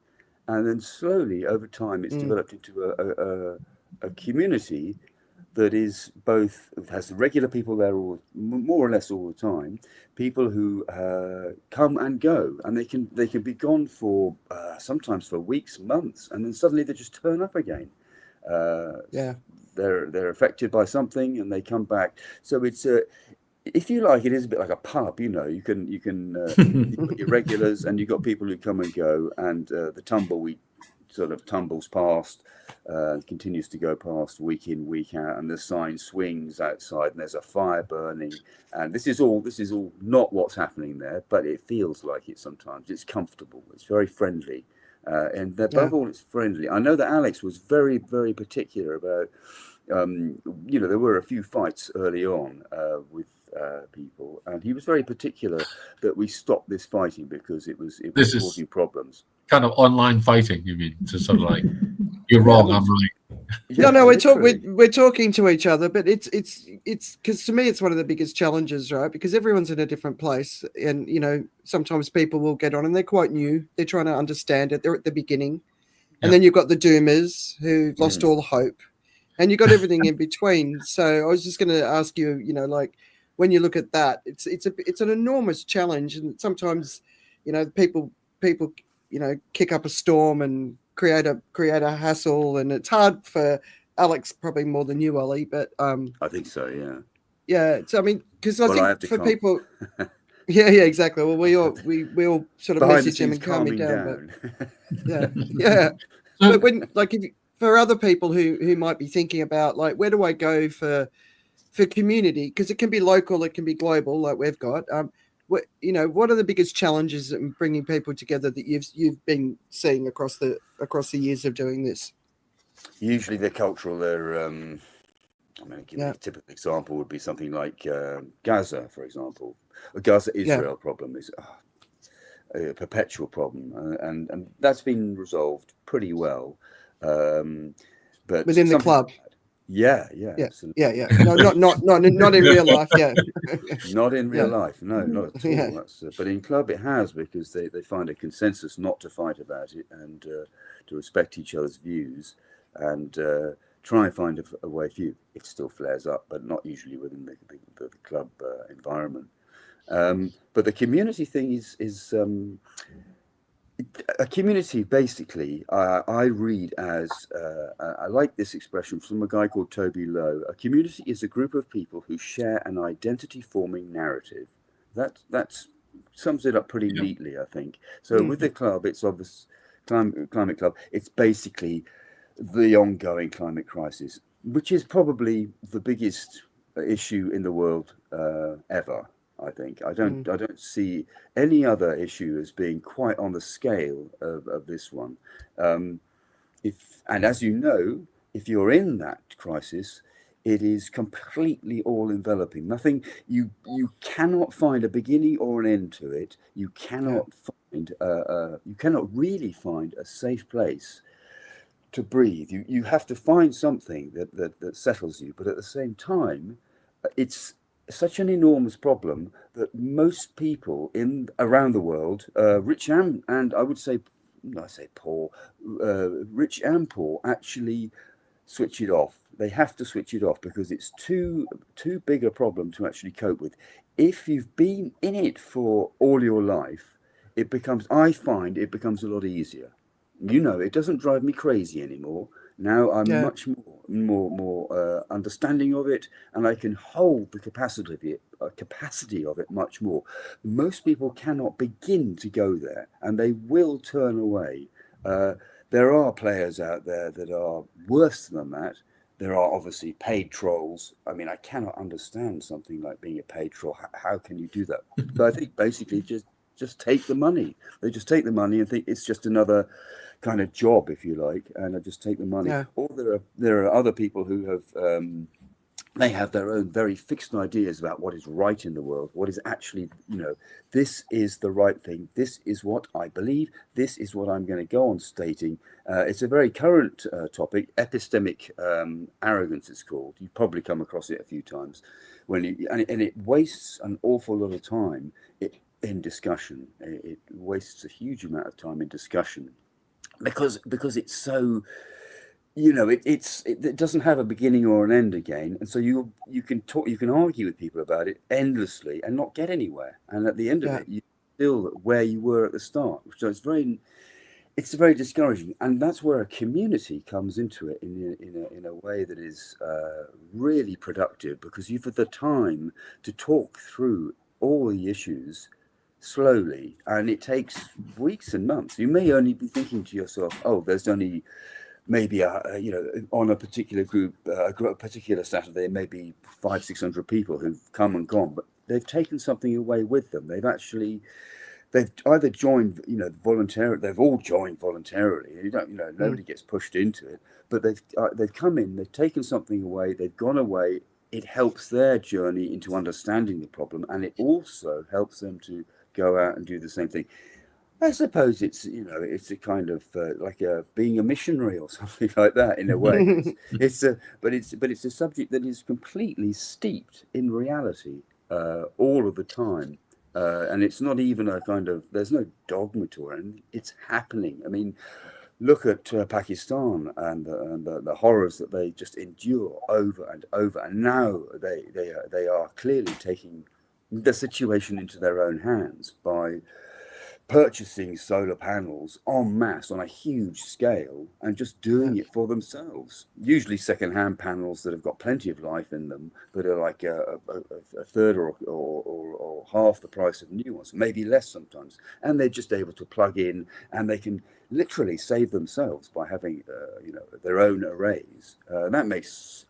And then slowly over time, it's developed into a community that is both has regular people there more or less all the time, people who come and go, and they can be gone for sometimes for weeks, months, and then suddenly they just turn up again. They're affected by something and they come back. So it's if you like, it is a bit like a pub. You know, you can you've got your regulars and you've got people who come and go, and the tumbleweed sort of tumbles past, continues to go past week in, week out, and the sign swings outside and there's a fire burning, and this is all not what's happening there, but it feels like it sometimes. It's comfortable, it's very friendly, and above all, it's friendly. I know that Alex was very, very particular about there were a few fights early on with people, and he was very particular that we stop this fighting because it was causing problems. Kind of online fighting, you mean? To sort of like, you're wrong, I'm right. No, we're talking to each other, but it's because to me it's one of the biggest challenges, right? Because everyone's in a different place, and sometimes people will get on and they're quite new, they're trying to understand it, they're at the beginning, and then you've got the doomers who lost all hope, and you've got everything in between. So I was just going to ask you, like, when you look at that, it's an enormous challenge, and sometimes people kick up a storm and create a hassle, and it's hard for Alex probably more than you, Ollie, but I think so, so I mean, because I think for people exactly, well, we all sort of message him and calm him down. But but when, like, for other people who might be thinking about, like, where do I go for community, because it can be local, it can be global, like we've got, what are the biggest challenges in bringing people together that you've been seeing across the years of doing this? Usually they're cultural. A typical example would be something like Gaza, for example. A Gaza-Israel problem is a perpetual problem, and that's been resolved pretty well. But within the club. Yeah, absolutely. No, not in real life. Not in real life. No, not at all. That's, but in club it has, because they find a consensus not to fight about it, and to respect each other's views, and try and find a way for you. It still flares up, but not usually within the club environment. But the community thing is a community, basically, I read as, I like this expression from a guy called Toby Lowe. A community is a group of people who share an identity-forming narrative. That sums it up pretty neatly, I think. So with the club, it's obvious, Climate Club, it's basically the ongoing climate crisis, which is probably the biggest issue in the world ever. I think I don't see any other issue as being quite on the scale of this one. And as you know, if you're in that crisis, it is completely all enveloping. Nothing, you cannot find a beginning or an end to it. You cannot find you cannot really find a safe place to breathe. You have to find something that settles you, but at the same time, it's such an enormous problem that most people around the world, rich and I would say, I say poor, rich and poor, actually switch it off. They have to switch it off because it's too big a problem to actually cope with. If you've been in it for all your life, I find it becomes a lot easier. It doesn't drive me crazy anymore. Now I'm much more understanding of it, and I can hold the capacity of it much more. Most people cannot begin to go there, and they will turn away. There are players out there that are worse than that. There are obviously paid trolls. I mean, I cannot understand something like being a paid troll. How can you do that? But I think basically just take the money. They just take the money and think it's just another kind of job, if you like, and I just take the money. Or there are other people who have they have their own very fixed ideas about what is right in the world, what is actually, this is the right thing. This is what I believe. This is what I'm going to go on stating. It's a very current topic, epistemic arrogance it's called. You've probably come across it a few times. And it wastes an awful lot of time in discussion. It wastes a huge amount of time in discussion because it's so... it doesn't have a beginning or an end again, and so you can argue with people about it endlessly and not get anywhere. And at the end of it, you're still where you were at the start. So it's very discouraging, and that's where a community comes into it in a way that is really productive, because you've had the time to talk through all the issues slowly, and it takes weeks and months. You may only be thinking to yourself, "Oh, there's only." Maybe on a particular group, a particular Saturday, maybe 500-600 people who've come and gone, but they've taken something away with them. They've either joined, voluntarily. They've all joined voluntarily. Nobody gets pushed into it, but they've come in. They've taken something away. They've gone away. It helps their journey into understanding the problem, and it also helps them to go out and do the same thing. I suppose it's a kind of like being a missionary or something like that in a way. But it's a subject that is completely steeped in reality all of the time, and it's not even a kind of, there's no dogma to it, and it's happening. I mean, look at Pakistan and the horrors that they just endure over and over, and now they are clearly taking the situation into their own hands by purchasing solar panels en masse on a huge scale and just doing it for themselves. Usually second-hand panels that have got plenty of life in them, but are like a third or half the price of new ones, maybe less sometimes. And they're just able to plug in, and they can literally save themselves by having their own arrays. That makes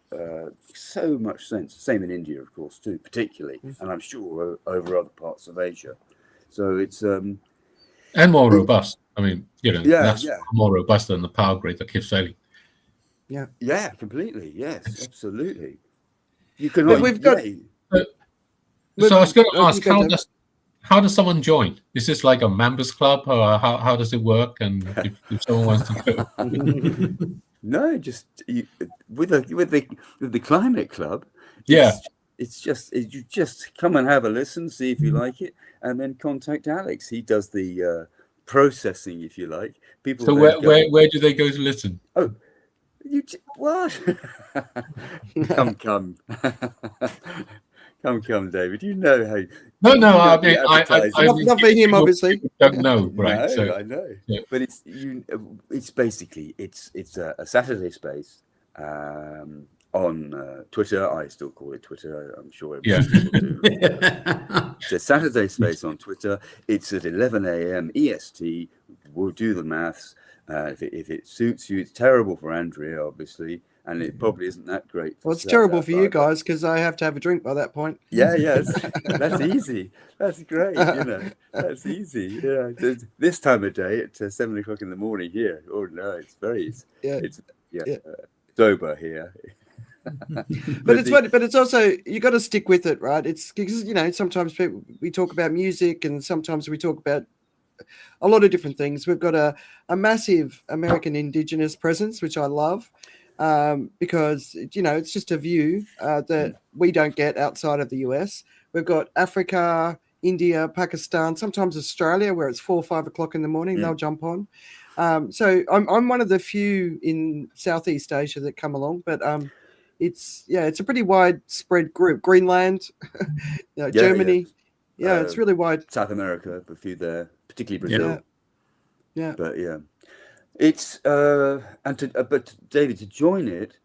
so much sense. Same in India, of course, too, particularly, and I'm sure over other parts of Asia. So it's and more robust. I mean, that's more robust than the power grid that keeps failing. Yeah, completely. Yes, absolutely. You can. We've got. So I was going to ask, how does someone join? Is this like a members club, or how does it work? And if someone wants to go, no, just with the climate club. It's just you just come and have a listen, see if you like it, and then contact Alex. He does the processing, if you like. People. So where do they go to listen? Oh, what? Come, David. You know how. No. I mean, I'm not being him, obviously. Don't know, right? No, so, I know. Yeah. But it's basically it's a Saturday space. On Twitter, I still call it Twitter. I'm sure people do. It's a Saturday space on Twitter. It's at 11 a.m. EST. We'll do the maths. If it suits you, it's terrible for Andrea, obviously, and it probably isn't that great. Well, it's terrible for you guys because I have to have a drink by that point. Yeah, that's easy. That's great. That's easy. Yeah, this time of day at 7 o'clock in the morning here. Oh no, it's sober here. but it's also, you got to stick with it, right? It's because sometimes we talk about music, and sometimes we talk about a lot of different things. We've got a massive American Indigenous presence, which I love, because it's just a view that we don't get outside of the US. We've got Africa, India, Pakistan, sometimes Australia, where it's 4 or 5 o'clock in the morning. They'll jump on. So I'm one of the few in Southeast Asia that come along, but it's a pretty widespread group. Greenland, Germany, it's really wide. South America, a few there, particularly Brazil. Yeah. But it's but David, to join it,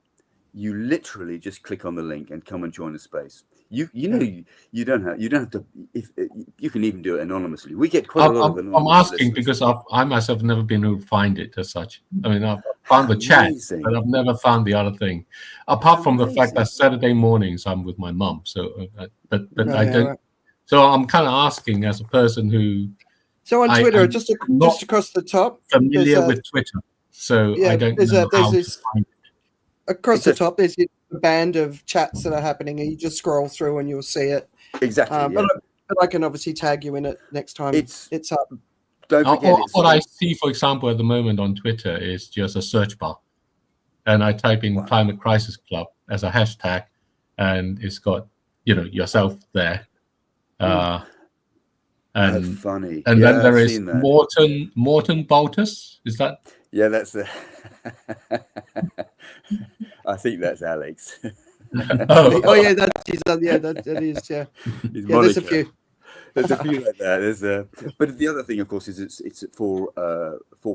you literally just click on the link and come and join the space. You don't have to. If you can even do it anonymously. We get quite a lot of anonymous. I'm asking because I myself have never been able to find it as such. I mean, I've found the chat, but I've never found the other thing. Apart from the fact that Saturday mornings I'm with my mum, so but I don't. Right. So I'm kind of asking as a person who. So on Twitter, just across the top, familiar with Twitter, so I don't know how to find it. across the top, there's a band of chats that are happening, and you just scroll through and you'll see it. Exactly. But I can obviously tag you in it next time it's up. Don't forget what I see, for example, at the moment on Twitter is just a search bar, and I type in Climate Crisis Club as a hashtag, and it's got yourself there. That's funny. And then there is Morton Baltus. Is that? Yeah, that's I think that's Alex. Yeah, that is. Yeah, there's a few. There's a few like that. But the other thing, of course, is it's at 4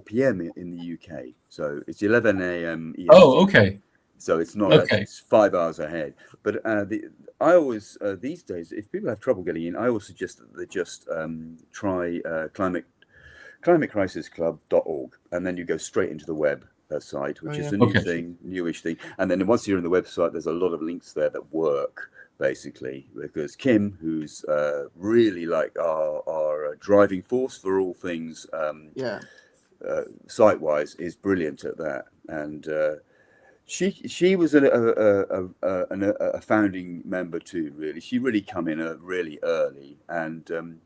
p.m. in the UK, so it's 11 a.m. EST. Oh, okay. So it's not it's 5 hours ahead. But I always these days, if people have trouble getting in, I always suggest that they just try climatecrisisclub.org, and then you go straight into the web site, which is a newish thing. And then once you're in the website, there's a lot of links there that work, basically, because Kim, who's really like our driving force for all things site-wise, is brilliant at that. And she was a founding member too, really. She really come in really early, and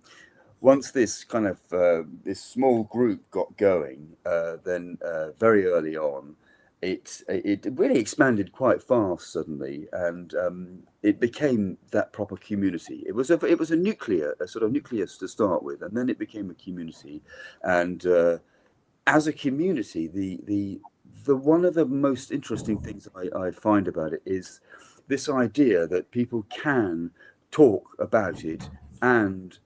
once this kind of this small group got going, then very early on, it really expanded quite fast suddenly, and it became that proper community. It was a sort of nucleus to start with, and then it became a community. And as a community, the one of the most interesting things I find about it is this idea that people can talk about it and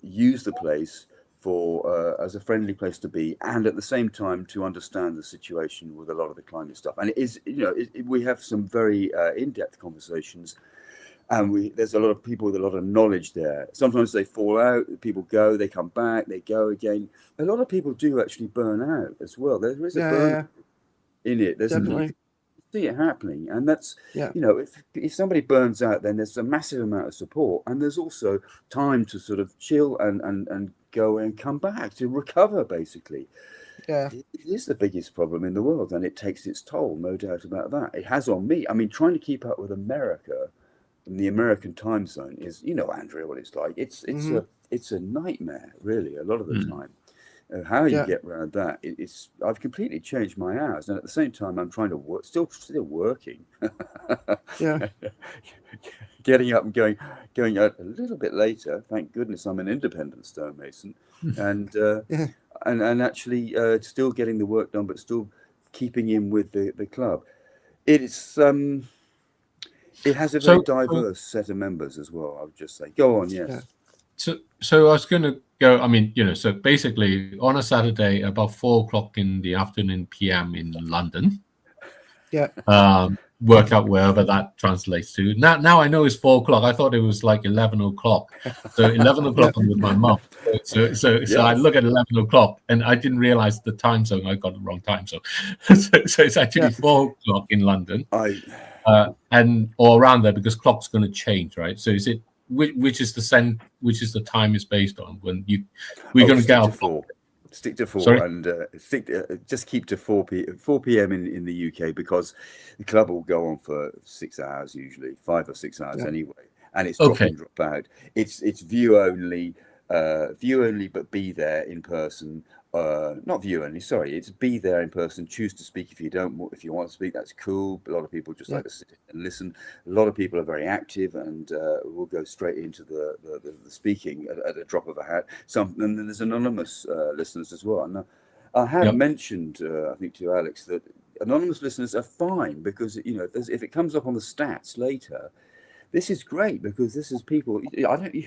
use the place for as a friendly place to be, and at the same time to understand the situation with a lot of the climate stuff. And it is, we have some very in-depth conversations, and there's a lot of people with a lot of knowledge there. Sometimes they fall out, people go, they come back, they go again. A lot of people do actually burn out as well. There is a burn in it. There's definitely. See it happening, and that's if somebody burns out, then there's a massive amount of support, and there's also time to sort of chill and go and come back to recover, basically. It is the biggest problem in the world, and it takes its toll, no doubt about that. It has on me. I mean, trying to keep up with America and the American time zone is, Andrea, what it's like. It's a nightmare, really, a lot of the time. How you get around that? I've completely changed my hours, and at the same time, I'm trying to work, still working. Getting up and going out a little bit later. Thank goodness I'm an independent stonemason, and actually still getting the work done, but still keeping in with the club. It has a very diverse set of members as well. I would just say, go on, yes. So I was going to go. I mean, so basically on a Saturday about 4 o'clock in the afternoon PM in London. Work out wherever that translates to. Now I know it's 4 o'clock. I thought it was like 11 o'clock. So 11 o'clock I'm with my mum. So I look at 11 o'clock, and I didn't realize the time zone. I got the wrong time zone. So it's actually 4 o'clock in London, or around there, because clock's going to change, right? So is it? Which is the time is based on when we're going to get out 4. Stick to 4. Sorry? And just keep to 4 p.m. in the UK, because the club will go on for 6 hours, usually 5 or 6 hours anyway, and it's drop in, drop out. It's view only, but be there in person. Not view only, sorry. It's be there in person. Choose to speak if you want to speak. That's cool. A lot of people just like to sit and listen. A lot of people are very active, and will go straight into the speaking at a drop of a hat. And then there's anonymous listeners as well. And I have mentioned, I think, to Alex, that anonymous listeners are fine, because if it comes up on the stats later. This is great, because this is people.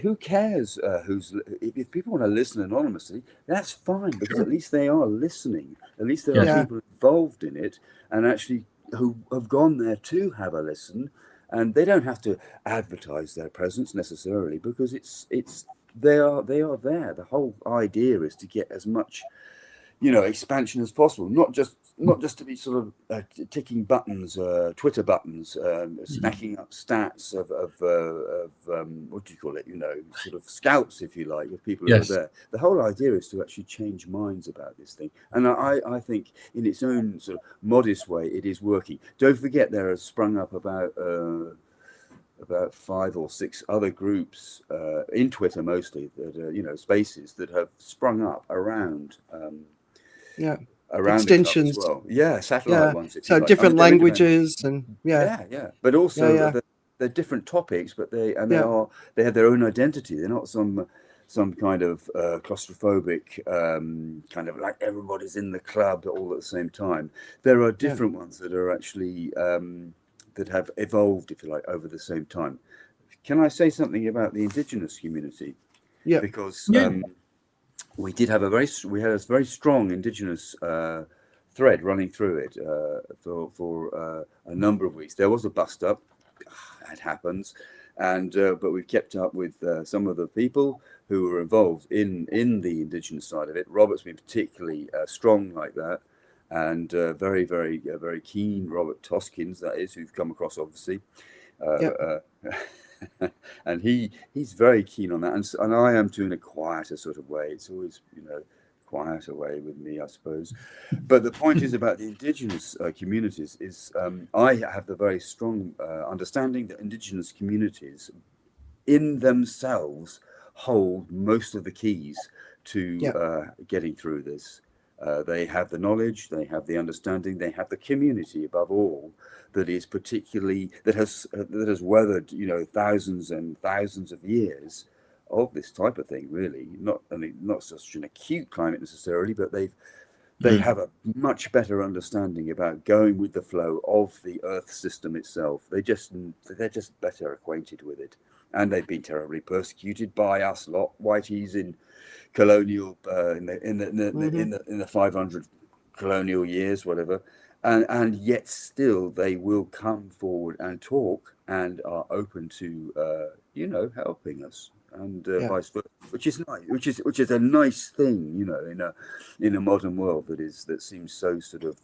Who cares if people want to listen anonymously? That's fine, because at least they are listening. At least there are people involved in it, and actually who have gone there to have a listen, and they don't have to advertise their presence necessarily, because they are there. The whole idea is to get as much expansion as possible, not just to be sort of ticking buttons, Twitter buttons, snacking up stats of what do you call it, sort of scalps, if you like, of people who are there. The whole idea is to actually change minds about this thing, and I think in its own sort of modest way it is working. Don't forget there has sprung up about 5 or 6 other groups in Twitter mostly that spaces that have sprung up around around extensions as well. Satellite ones. So different languages and but also they're different topics, but they have their own identity. They're not some kind of claustrophobic kind of like everybody's in the club all at the same time. There are different ones that are actually that have evolved, if you like, over the same time. Can I say something about the indigenous community? Yeah, because we had a very strong indigenous thread running through it for a number of weeks. There was a bust up, it happens, and but we've kept up with some of the people who were involved in the indigenous side of it. Robert's been particularly strong like that, and very, very, very keen. Robert Toskins, that is, who've come across obviously. And he's very keen on that, and I am too, in a quieter sort of way. It's always quieter way with me, I suppose. But the point is about the indigenous communities is I have the very strong understanding that indigenous communities in themselves hold most of the keys to getting through this. They have the knowledge, they have the understanding, they have the community above all that is particularly that has weathered thousands and thousands of years of this type of thing. Really, not such an acute climate necessarily, but they have a much better understanding about going with the flow of the Earth system itself. They're just better acquainted with it, and they've been terribly persecuted by us lot whiteys in colonial in the 500 colonial years, whatever, and yet still they will come forward and talk and are open to helping us, and vice versa, which is nice, which is a nice thing, in a modern world that seems so sort of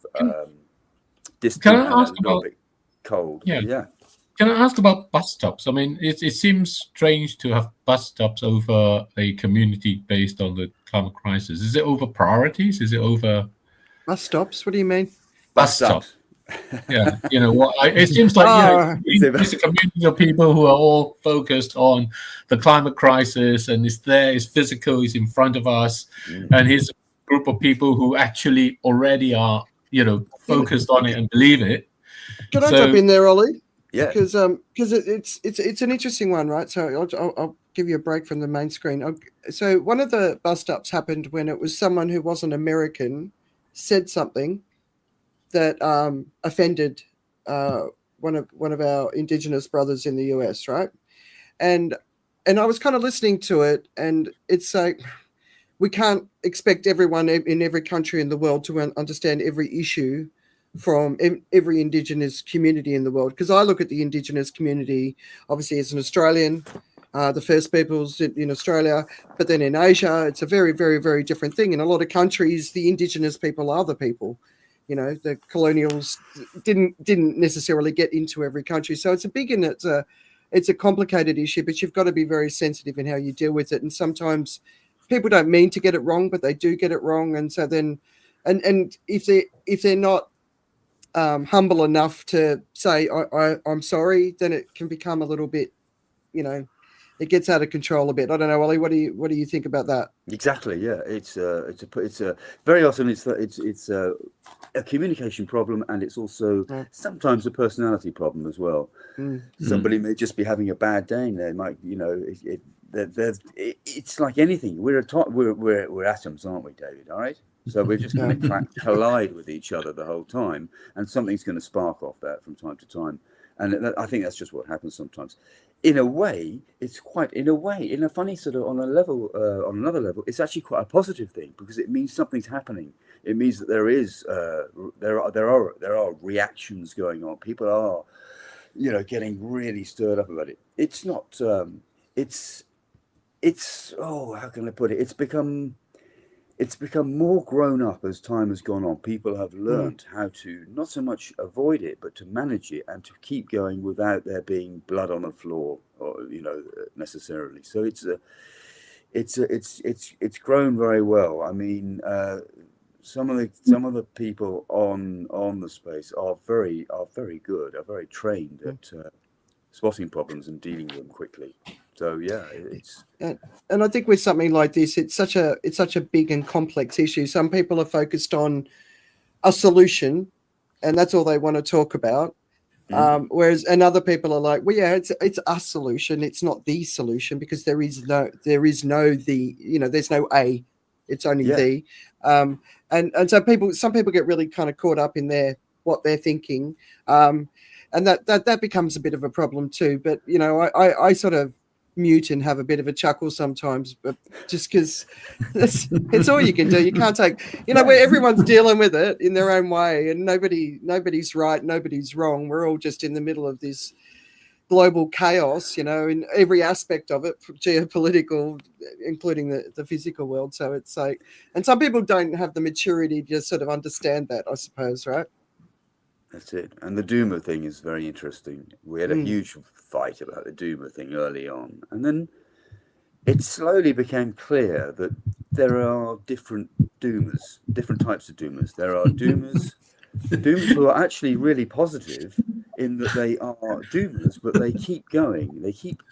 distant and a little bit cold. Can I ask about bus stops? I mean, it seems strange to have bus stops over a community based on the climate crisis. Is it over priorities? Is it over bus stops? What do you mean? Bus stops. Yeah, it seems like it's a community of people who are all focused on the climate crisis, and it's there, it's physical, it's in front of us, and here's a group of people who actually already are, focused on it and believe it. Can I jump in there, Ollie? Yeah, because it's an interesting one, right? So I'll give you a break from the main screen. So one of the bus stops happened when it was someone who wasn't American said something that offended one of our indigenous brothers in the US, right? And I was kind of listening to it, and it's like we can't expect everyone in every country in the world to understand every issue from every indigenous community in the world, because I look at the indigenous community obviously as an Australian, the First Peoples in Australia, but then in Asia it's a very, very, very different thing. In a lot of countries the indigenous people are the people, the colonials didn't necessarily get into every country, so it's a big and it's a complicated issue, but you've got to be very sensitive in how you deal with it, and sometimes people don't mean to get it wrong, but they do get it wrong, and so then and if they're not humble enough to say I'm sorry, then it can become a little bit, it gets out of control a bit. I don't know, Ollie, what do you think about that? Exactly, yeah. It's a very often it's a communication problem, and it's also sometimes a personality problem as well. Somebody may just be having a bad day, and they might, it's like anything. We're atoms, aren't we, David? All right. So we're just going to collide with each other the whole time, and something's going to spark off that from time to time. And I think that's just what happens sometimes. In a way, in a funny sort of on another level, it's actually quite a positive thing, because it means something's happening. It means that there are reactions going on. People are, getting really stirred up about it. It's not. It's how can I put it? It's become. it's become more grown up as time has gone on. People have learned how to not so much avoid it, but to manage it and to keep going without there being blood on the floor, or necessarily. So it's grown very well. I mean, some of the people on the space are very good, are very trained at spotting problems and dealing with them quickly. So yeah, it's and I think with something like this, it's such a big and complex issue. Some people are focused on a solution, and that's all they want to talk about. Whereas other people are like, well, yeah, it's a solution. It's not the solution, because there's no A, it's only the. And so some people get really kind of caught up in what they're thinking, and that becomes a bit of a problem too. But I sort of mute and have a bit of a chuckle sometimes, but just because it's all you can do. You can't take, where everyone's dealing with it in their own way, and nobody's right, nobody's wrong. We're all just in the middle of this global chaos, in every aspect of it, geopolitical, including the physical world. So it's like, and some people don't have the maturity to sort of understand that, I suppose, right? That's it. And the Duma thing is very interesting. We had a huge fight about the Duma thing early on. And then it slowly became clear that there are different Dumas, different types of Dumas. There are Dumas who are actually really positive in that they are Dumas, but they keep going. They keep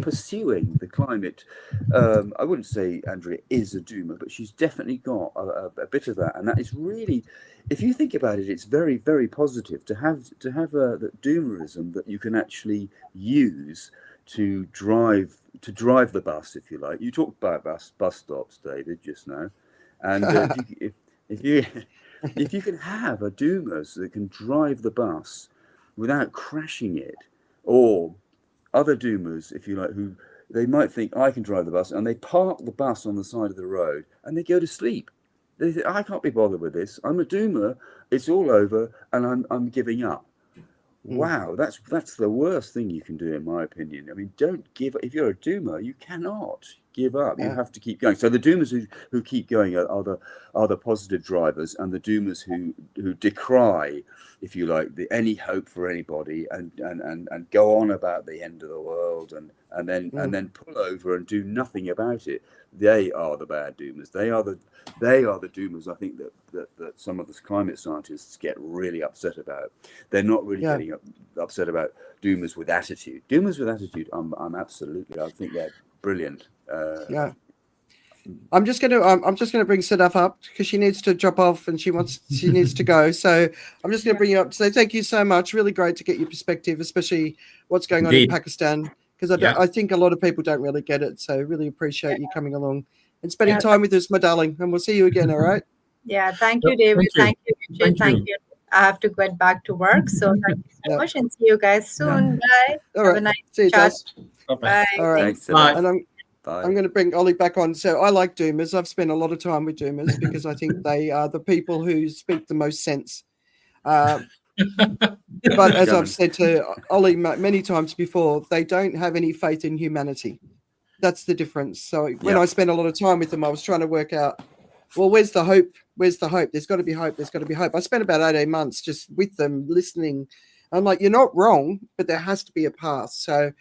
pursuing the climate. I wouldn't say Andrea is a Duma, but she's definitely got a bit of that, and that is really, if you think about it, it's very, very positive to have the Dumaism that you can actually use to drive the bus, if you like. You talked about bus stops, David, just now, and if you can have a Dumas that can drive the bus without crashing it, or other Dumas, if you like, who they might think, I can drive the bus, and they park the bus on the side of the road and they go to sleep. They think, I can't be bothered with this. I'm a Duma. It's all over, and I'm giving up. Wow, that's the worst thing you can do, in my opinion. I mean, don't give up. If you're a Duma, you cannot give up. You have to keep going. So the Dumas who keep going are the positive drivers, and the Dumas who decry, if you like, any hope for anybody, and go on about the end of the world, and then pull over and do nothing about it. They are the bad Dumas. They are the Dumas, I think, that some of the climate scientists get really upset about. They're not really getting upset about Dumas with attitude. Dumas with attitude, I think they're brilliant. I'm just gonna bring Sadaf up because she needs to drop off and she needs to go. So I'm just gonna bring you up to say thank you so much. Really great to get your perspective, especially what's going on in Pakistan, because I think a lot of people don't really get it. So really appreciate you coming along and spending time with us, my darling. And we'll see you again. All right. Yeah. Thank you, David. Thank you, Richard. Thank you. I have to get back to work. So thank you so much, and see you guys soon. Bye. All right. Have a nice see you, chat. Bye. All right. Thanks, bye. And I'm going to bring Ollie back on. So I like Dumas. I've spent a lot of time with Dumas because I think they are the people who speak the most sense. But as I've said to Ollie many times before, they don't have any faith in humanity. That's the difference. So when I spent a lot of time with them, I was trying to work out, well, where's the hope? Where's the hope? There's got to be hope. There's got to be hope. I spent about 18 months just with them, listening. I'm like, you're not wrong, but there has to be a path. So,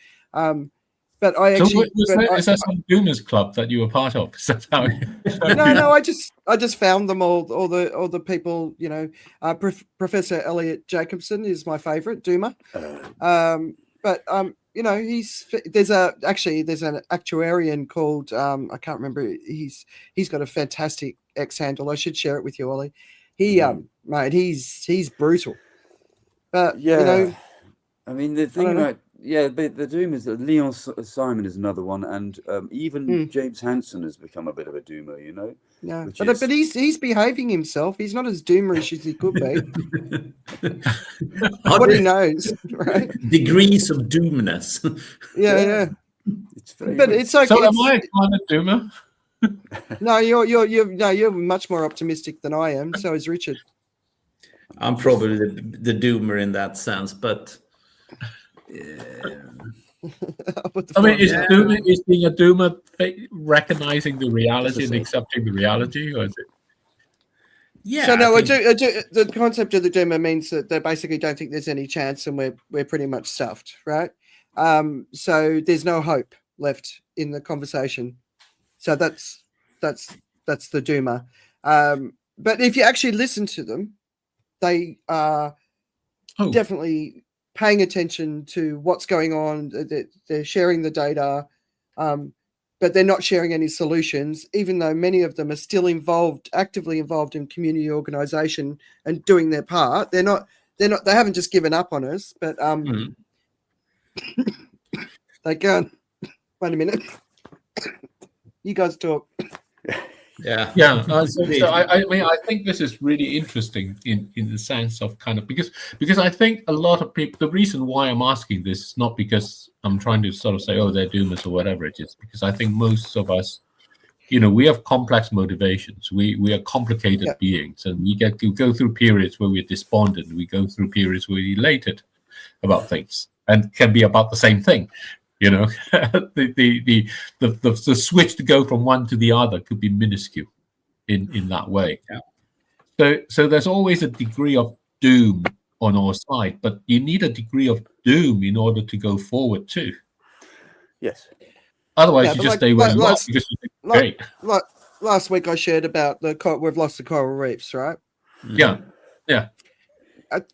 but I actually is that some Dumas club that you were part of? Is that how no, I just found them all the people, Professor Elliot Jacobson is my favorite Duma. But there's an actuarian called I can't remember. He's got a fantastic X handle. I should share it with you, Ollie. Mate, he's brutal. But I mean, the thing about the Dumas, Leon Simon is another one, and even James Hansen has become a bit of a Duma, Yeah, but he's behaving himself. He's not as Duma-ish as he could be. What he knows, right? Degrees of Duminess. Yeah. It's okay. So am I kind of Duma? No, you're much more optimistic than I am. So is Richard. I'm probably the Doomer in that sense, but I mean, is being a doomer recognizing the reality and accepting the reality, or is it? Yeah. So no, the concept of the doomer means that they basically don't think there's any chance, and we're pretty much stuffed, right? So there's no hope left in the conversation. So that's the doomer. But if you actually listen to them, they are definitely paying attention to what's going on. They're sharing the data, but they're not sharing any solutions, even though many of them are still actively involved in community organisation and doing their part. They haven't just given up on us, but they can't. Wait a minute. You guys talk. Yeah. So I mean, I think this is really interesting in the sense of kind of because I think a lot of people. The reason why I'm asking this is not because I'm trying to sort of say, oh, they're doomers or whatever it is, because I think most of us, we have complex motivations. We are complicated beings, and we go through periods where we're despondent. We go through periods where we're elated about things, and can be about the same thing. The switch to go from one to the other could be minuscule in that way. So there's always a degree of doom on our side, but you need a degree of doom in order to go forward too. Yes. Otherwise, you just stay where you are because you think, great. Last week I shared about we've lost the coral reefs, right? Yeah.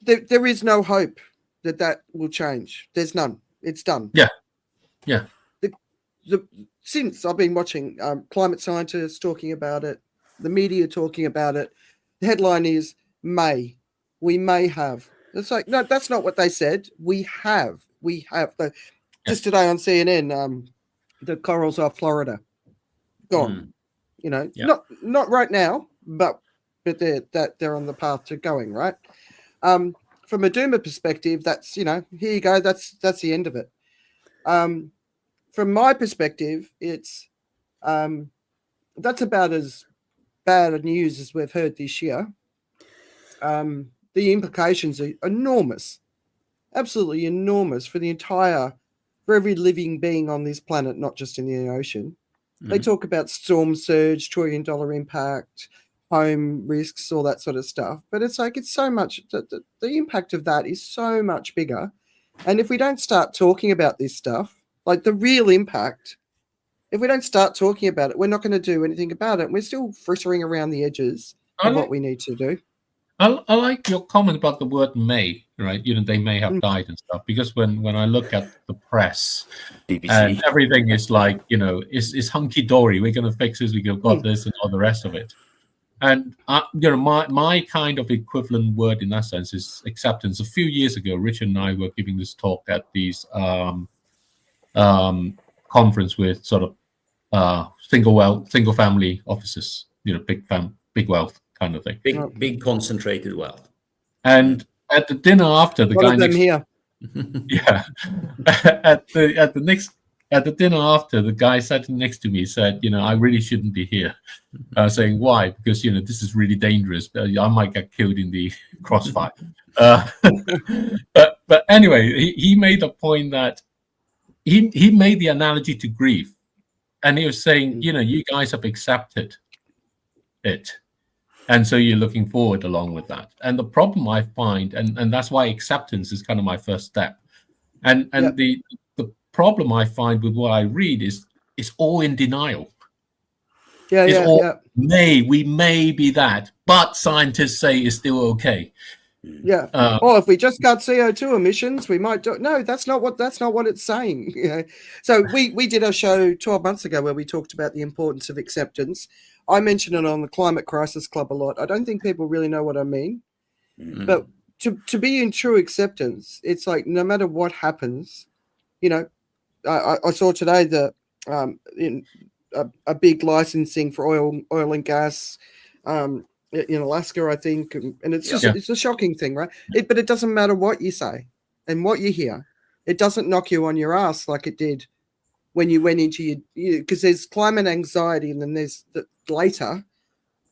There is no hope that will change. There's none. It's done. Yeah. Since I've been watching climate scientists talking about it, the media talking about it, the headline is we may have. It's like, no, that's not what they said. We have. Just today on CNN, the corals off Florida gone. Not right now, but they're on the path to going right. From a doomer perspective, that's here you go. That's the end of it. From my perspective, it's that's about as bad news as we've heard this year. The implications are enormous, absolutely enormous for every living being on this planet, not just in the ocean. They talk about storm surge, $1 trillion impact, home risks, all that sort of stuff. But it's so much, the impact of that is so much bigger. And if we don't start talking about this stuff, like the real impact, if we don't start talking about it, we're not going to do anything about it. We're still frittering around the edges of what we need to do. I like your comment about the word may, right? They may have died and stuff, because when I look at the press, BBC, and everything is like, it's hunky-dory. We're going to fix this. We've got this and all the rest of it. And, my kind of equivalent word in that sense is acceptance. A few years ago, Richard and I were giving this talk at these conference with sort of single family offices, big wealth kind of thing. Big concentrated wealth. And at the dinner after, the guy next here. Yeah. at the dinner after, the guy sitting next to me said, I really shouldn't be here. Saying why? Because this is really dangerous. I might get killed in the crossfire. But anyway, he made a point that he made the analogy to grief, and he was saying, you guys have accepted it, and so you're looking forward along with that. And the problem I find, and that's why acceptance is kind of my first step, and the problem I find with what I read is it's all in denial. We may be that, but scientists say it's still okay. Yeah. If we just cut CO2 emissions, we might do. No, that's not what it's saying. So we did a show 12 months ago where we talked about the importance of acceptance. I mention it on the Climate Crisis Club a lot. I don't think people really know what I mean. But to be in true acceptance, it's like no matter what happens, I saw today that in a big licensing for oil and gas in Alaska, I think, and it's just it's a shocking thing, right? But it doesn't matter what you say and what you hear. It doesn't knock you on your ass like it did when you went into because there's climate anxiety, and then there's later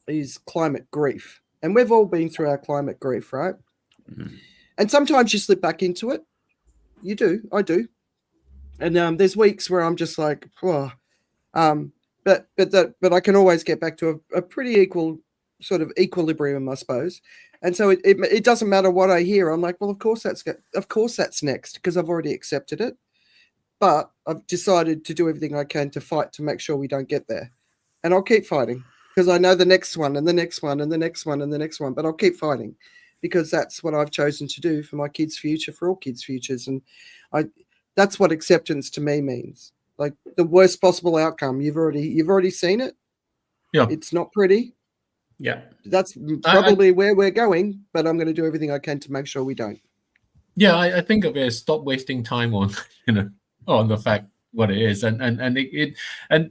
is climate grief, and we've all been through our climate grief, right? And sometimes you slip back into it. You do, I do. And there's weeks where I'm just like, oh, but I can always get back to a pretty equal sort of equilibrium, I suppose. And so it doesn't matter what I hear. I'm like, well, of course that's next, because I've already accepted it. But I've decided to do everything I can to fight to make sure we don't get there. And I'll keep fighting, because I know the next one and the next one and the next one and the next one. But I'll keep fighting, because that's what I've chosen to do for my kids' future, for all kids' futures. And that's what acceptance to me means. Like the worst possible outcome. You've already seen it. Yeah. It's not pretty. Yeah. That's probably where we're going, but I'm going to do everything I can to make sure we don't. Yeah, I think of it as stop wasting time on, on the fact what it is. And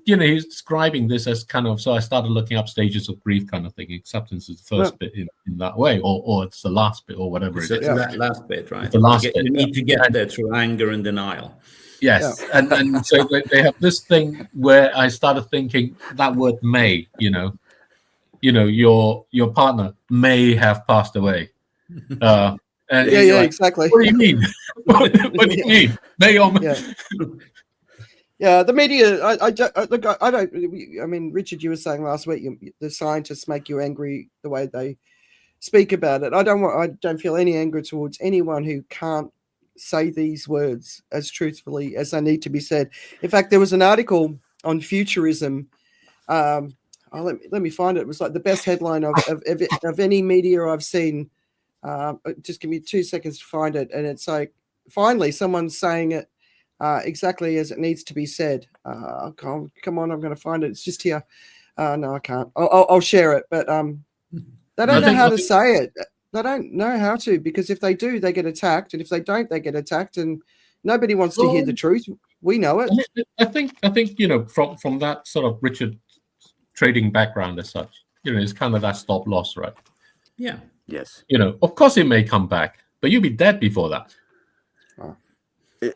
he's describing this as kind of, so I started looking up stages of grief kind of thing. Acceptance is the first bit in that way, or it's the last bit, or whatever it is. That last bit, right? It's the last bit. You need to get there through anger and denial. Yes, yeah. and so they have this thing where I started thinking that word may, your partner may have passed away. And like, exactly. What do you mean? what do you mean? May or may? Yeah, the media. I don't. I mean, Richard, you were saying last week the scientists make you angry the way they speak about it. I don't feel any anger towards anyone who can't say these words as truthfully as they need to be said. In fact, there was an article on futurism. Let me find it. It was like the best headline of any media I've seen. Just give me 2 seconds to find it, and it's like finally someone's saying it exactly as it needs to be said. Come on, I'm going to find it. It's just here. No, I can't. I'll share it, but they don't know how to say it. They don't know how to, because if they do, they get attacked, and if they don't, they get attacked, and nobody wants to hear the truth. We know it. I think from that sort of Richard trading background as such, it's kind of that stop loss, right? Yeah. Yes. Of course it may come back, but you'll be dead before that.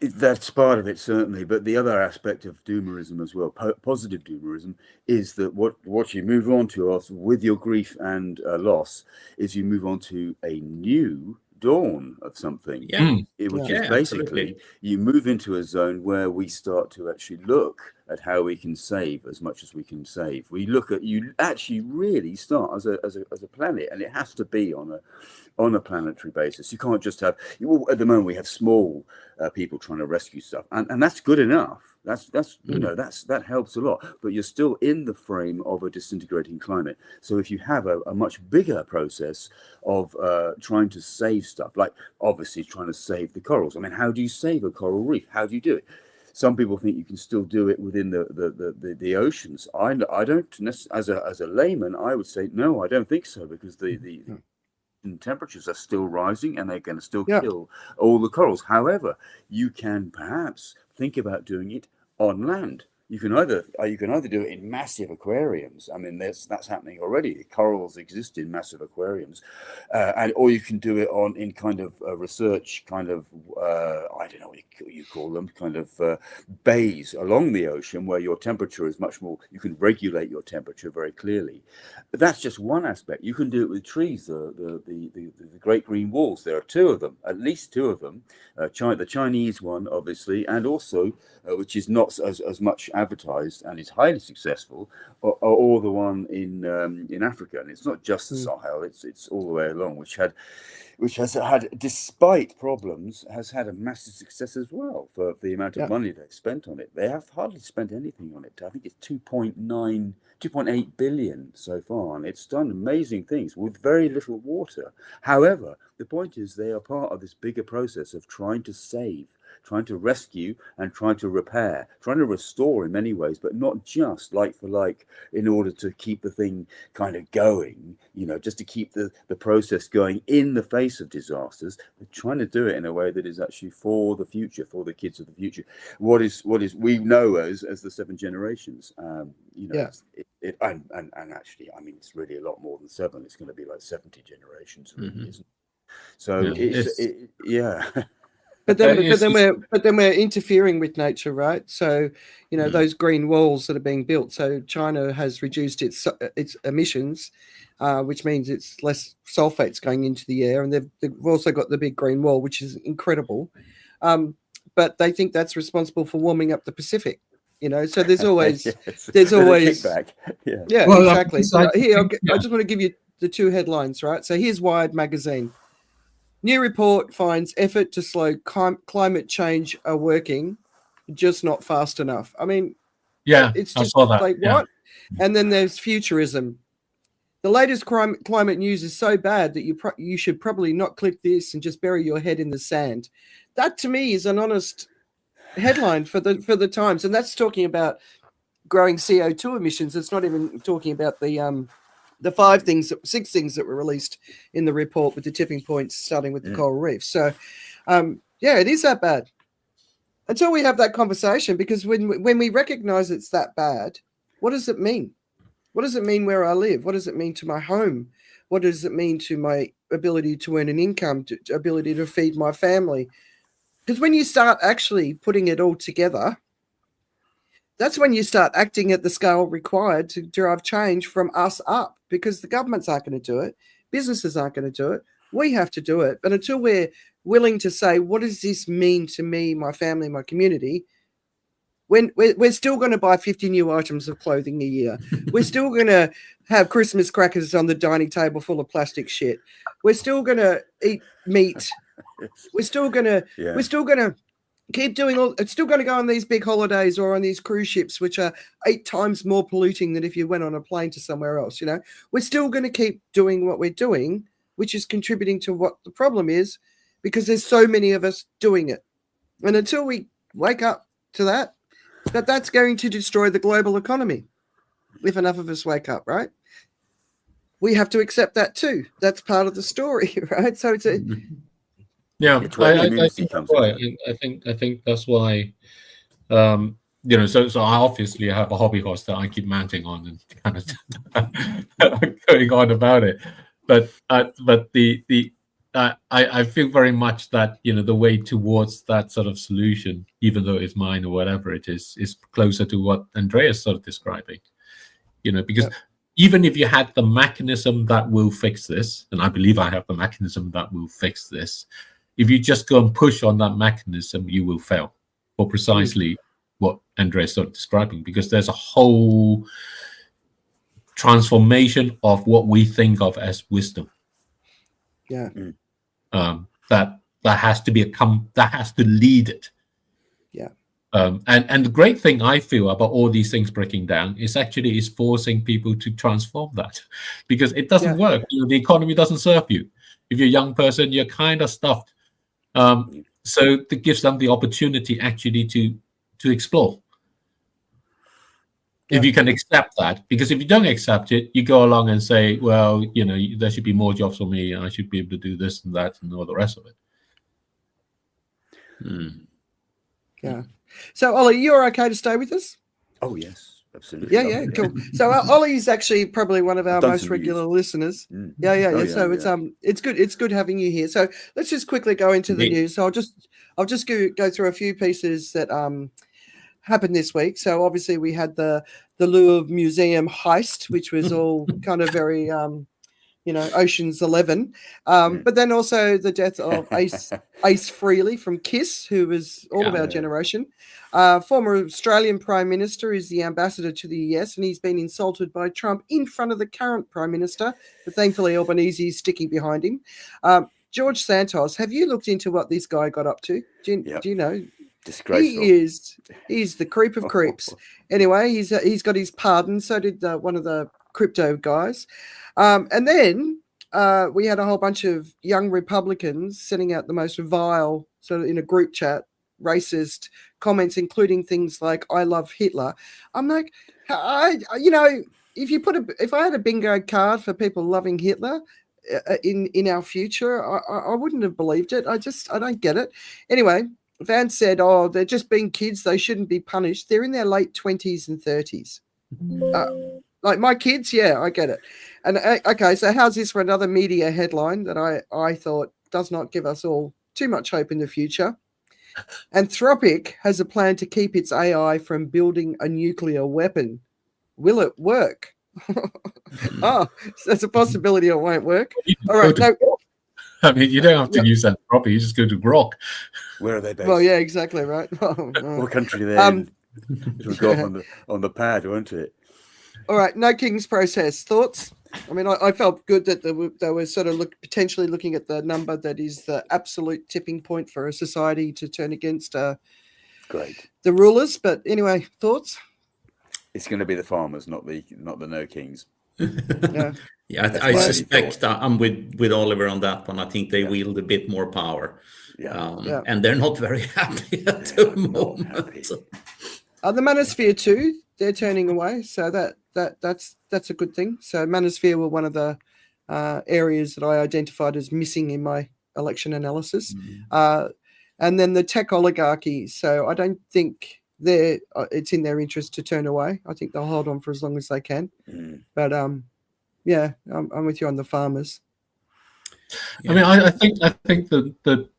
That's part of it, certainly. But the other aspect of doomerism as well, positive doomerism, is that what you move on to with your grief and loss is you move on to a new dawn of something. Yeah. Which is basically you move into a zone where we start to actually look at how we can save as much as we can save. We look at, you actually really start as a planet, and it has to be on a planetary basis. You can't just have, at the moment we have small people trying to rescue stuff, and that's good enough. That helps a lot, but you're still in the frame of a disintegrating climate. So if you have a much bigger process of trying to save stuff, like obviously trying to save the corals. I mean, how do you save a coral reef? How do you do it? Some people think you can still do it within the oceans. I don't, as a layman, I would say no, I don't think so, because the temperatures are still rising, and they're going to still kill all the corals. However, you can perhaps think about doing it on land. You can either do it in massive aquariums. I mean, that's happening already. Corals exist in massive aquariums, or you can do it in kind of research, kind of I don't know what you call them, kind of bays along the ocean where your temperature is much more. You can regulate your temperature very clearly. But that's just one aspect. You can do it with trees. The Great Green Walls. There are two of them, at least two of them. The Chinese one, obviously, and also which is not as much advertised and is highly successful, or the one in Africa. And it's not just the Sahel; it's all the way along, which has had, despite problems, has had a massive success as well for the amount of money they've spent on it. They have hardly spent anything on it. I think it's 2.8 billion so far, and it's done amazing things with very little water. However, the point is they are part of this bigger process of trying to save, trying to rescue, and trying to repair, trying to restore in many ways, but not just like for like, in order to keep the thing kind of going, just to keep the process going in the face of disasters. They're trying to do it in a way that is actually for the future, for the kids of the future. What is we know as the 7 generations. And actually, I mean, it's really a lot more than 7. It's going to be like 70 generations, really, isn't it? So But then we're interfering with nature, right? So, those green walls that are being built. So China has reduced its emissions, which means it's less sulfates going into the air, and they've also got the big green wall, which is incredible. but they think that's responsible for warming up the Pacific. So there's always yes. there's always kickback. Yeah, Well, exactly. Here, yeah. I just want to give you the two headlines, right? So here's Wired magazine. New report finds effort to slow climate change are working, just not fast enough. I mean, Yeah, it's I just saw that. like, what? And then there's futurism. The latest climate news is so bad that you should probably not click this and just bury your head in the sand. That to me is an honest headline for the Times, and that's talking about growing CO2 emissions. It's not even talking about the 6 things that were released in the report with the tipping points, starting with the coral reef. So, it is that bad. Until we have that conversation, because when we recognize it's that bad, what does it mean? What does it mean where I live? What does it mean to my home? What does it mean to my ability to earn an income, to ability to feed my family? Because when you start actually putting it all together, that's when you start acting at the scale required to drive change from us up, because the governments aren't going to do it. Businesses aren't going to do it. We have to do it. But until we're willing to say, what does this mean to me, my family, my community? When we're still going to buy 50 new items of clothing a year. We're still going to have Christmas crackers on the dining table full of plastic shit. We're still going to eat meat. We're still going to keep doing it's still going to go on these big holidays or on these cruise ships, which are 8 times more polluting than if you went on a plane to somewhere else. We're still going to keep doing what we're doing, which is contributing to what the problem is, because there's so many of us doing it. And until we wake up to that's going to destroy the global economy, if enough of us wake up, right? We have to accept that too. That's part of the story, right? So it's I think that's right. I think that's why, so I obviously have a hobby horse that I keep mounting on and kind of going on about it, but I feel very much that the way towards that sort of solution, even though it's mine or whatever it is closer to what Andrea is sort of describing. Because even if you had the mechanism that will fix this, and I believe I have the mechanism that will fix this, if you just go and push on that mechanism, you will fail for precisely what Andrea started describing, because there's a whole transformation of what we think of as wisdom. Yeah. That has to that has to lead it. Yeah. And the great thing I feel about all these things breaking down is forcing people to transform that, because it doesn't work. The economy doesn't serve you. If you're a young person, you're kind of stuffed. So it gives them the opportunity actually to explore. If you can accept that, because if you don't accept it, you go along and say, well, there should be more jobs for me, and I should be able to do this and that and all the rest of it. Yeah. So, Ollie, you're okay to stay with us? Oh, yes, absolutely. Yeah, cool. So, Ollie's actually probably one of our most regular listeners. Yeah. So it's good. It's good having you here. So let's just quickly go into the news. So I'll just go through a few pieces that happened this week. So obviously we had the Louvre Museum heist, which was all kind of very Ocean's 11, but then also the death of Ace Frehley from Kiss, who was all of our generation. Former Australian Prime Minister is the ambassador to the US, and he's been insulted by Trump in front of the current Prime Minister, but thankfully Albanese is sticking behind him. George Santos, have you looked into what this guy got up to? Do you know? Disgraceful. He's the creep of creeps. Anyway, he's got his pardon. So did one of the crypto guys. And then we had a whole bunch of young Republicans sending out the most vile, sort of in a group chat, racist comments, including things like "I love Hitler." I'm like, if I had a bingo card for people loving Hitler in our future, I wouldn't have believed it. I don't get it. Anyway, Vance said, "Oh, they're just being kids. They shouldn't be punished. They're in their late 20s and 30s." Like my kids, yeah, I get it. And okay, so how's this for another media headline that I thought does not give us all too much hope in the future? Anthropic has a plan to keep its AI from building a nuclear weapon. Will it work? Oh, so there's a possibility it won't work. All right, I mean, you don't have to use that properly. You just go to Grok. Where are they based? Well, yeah, exactly, right. What country are they in? It'll go up on the pad, won't it? All right, no King's process. Thoughts? I mean, I felt good that they were sort of potentially looking at the number that is the absolute tipping point for a society to turn against Great. the rulers. But anyway, thoughts? It's going to be the farmers, not the no Kings. Yeah. Yeah, I suspect I'm with Oliver on that one. I think they wield a bit more power. And they're not very happy at the moment. The Manosphere too, they're turning away, so that's a good thing. So Manosphere were one of the areas that I identified as missing in my election analysis. And then the tech oligarchy. So I don't think it's in their interest to turn away. I think they'll hold on for as long as they can. But yeah, I'm with you on the farmers. I mean, I think that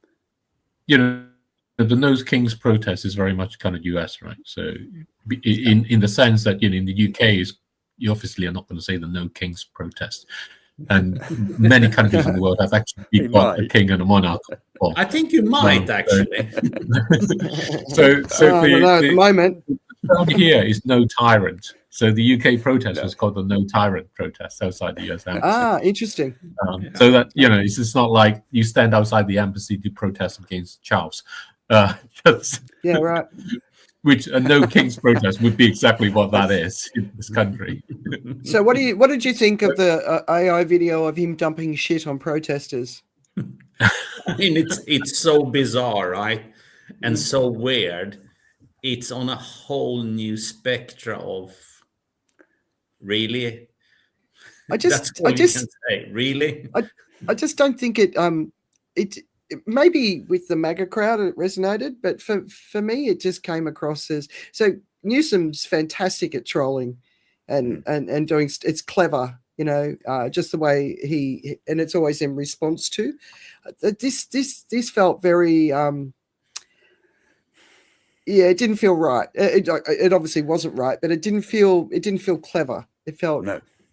you know, the No Kings protest is very much kind of US, right? So in the sense that, you know, in the UK you obviously are not going to say the No Kings protest, and many countries in the world have actually got a king and a monarch. I think you might actually. so at the moment, the sound here is no tyrant. So the UK protest was called the No Tyrant protest outside the US embassy. Interesting. So that, you know, it's just not like you stand outside the embassy to protest against Charles. Yeah, right. Which a No Kings protest would be exactly what that is in this country. So what did you think of the AI video of him dumping shit on protesters? I mean, it's so bizarre, right? And so weird. It's on a whole new spectra of really. I just say. Really. I just don't think it maybe with the MAGA crowd it resonated, but for me it just came across as, so Newsom's fantastic at trolling and doing, it's clever, you know, just the way and it's always in response to this felt very it didn't feel right. It obviously wasn't right, but it didn't feel clever. It felt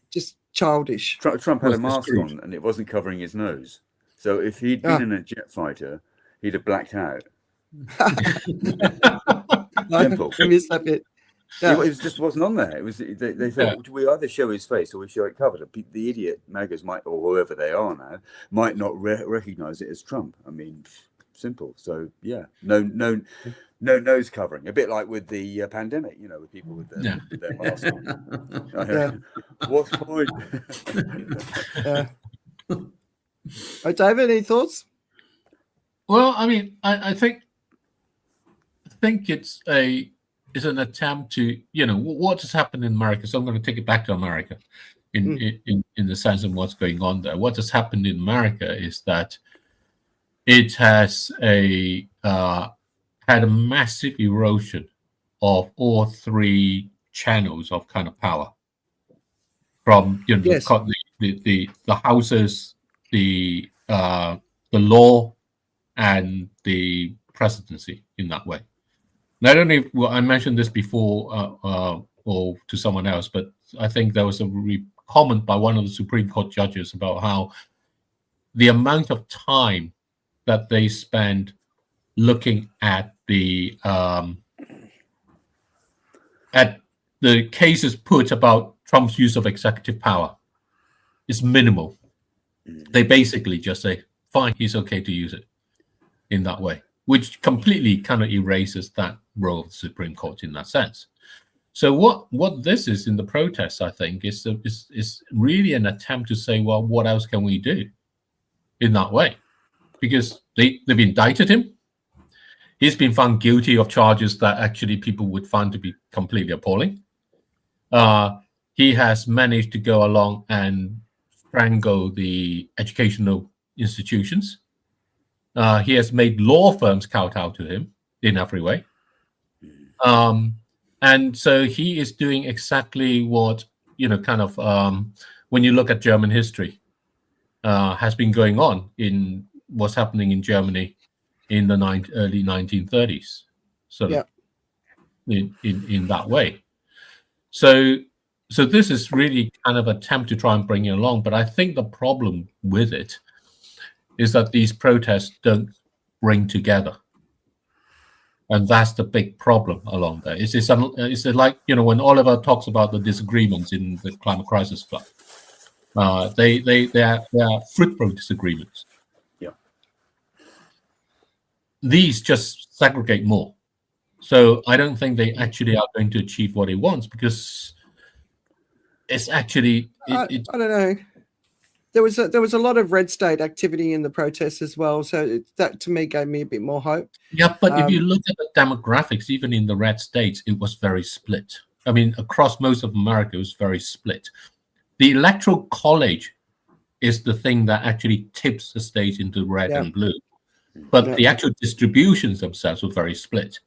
just childish. Trump had a mask on and it wasn't covering his nose. So if he'd been in a jet fighter, he'd have blacked out. Simple. I missed that bit. Yeah. It just wasn't on there. It was they thought we either show his face or we show it covered. The idiot MAGAs might, or whoever they are now, might not recognize it as Trump. I mean, simple. So yeah, no nose covering. A bit like with the pandemic, you know, with people with their masks on. What's the point? David, any thoughts? Well, I mean, I think it's an attempt to, you know, what has happened in America. So I'm going to take it back to America in the sense of what's going on there. What has happened in America is that it has had a massive erosion of all three channels of kind of power, from, you know, the houses, the law, and the presidency in that way. And I don't know if I mentioned this before or to someone else, but I think there was a comment by one of the Supreme Court judges about how the amount of time that they spend looking at the cases put about Trump's use of executive power is minimal. They basically just say, fine, he's okay to use it in that way, which completely kind of erases that role of the Supreme Court in that sense. So what this is in the protests, I think, is really an attempt to say, well, what else can we do in that way? Because they've indicted him. He's been found guilty of charges that actually people would find to be completely appalling. He has managed to go along and strangle the educational institutions. He has made law firms kowtow to him in every way. And so he is doing exactly what, you know, kind of, when you look at German history, has been going on in what's happening in Germany in the early 1930s. So in that way. So this is really kind of an attempt to try and bring it along. But I think the problem with it is that these protests don't bring together. And that's the big problem along there. Is it like, when Oliver talks about the disagreements in the Climate Crisis Club, they are fruitful disagreements. Yeah. These just segregate more. So I don't think they actually are going to achieve what he wants, because it's actually... I don't know. There was a lot of red state activity in the protests as well, so that to me gave me a bit more hope. Yeah, but if you look at the demographics, even in the red states, it was very split. I mean, across most of America, it was very split. The electoral college is the thing that actually tips the state into red and blue, but the actual distributions themselves were very split.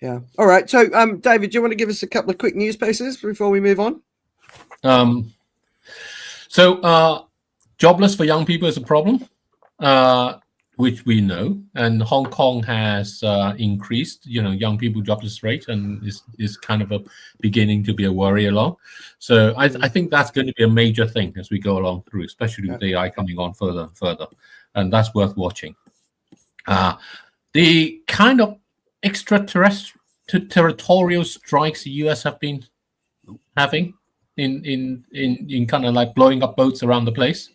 Yeah. All right. So, David, do you want to give us a couple of quick news pieces before we move on? So jobless for young people is a problem, which we know, and Hong Kong has increased, young people jobless rate, and is kind of beginning to be a worry along. So I think that's going to be a major thing as we go along through, especially with AI coming on further and further, and that's worth watching. The kind of extraterritorial strikes the US have been having in kind of like blowing up boats around the place,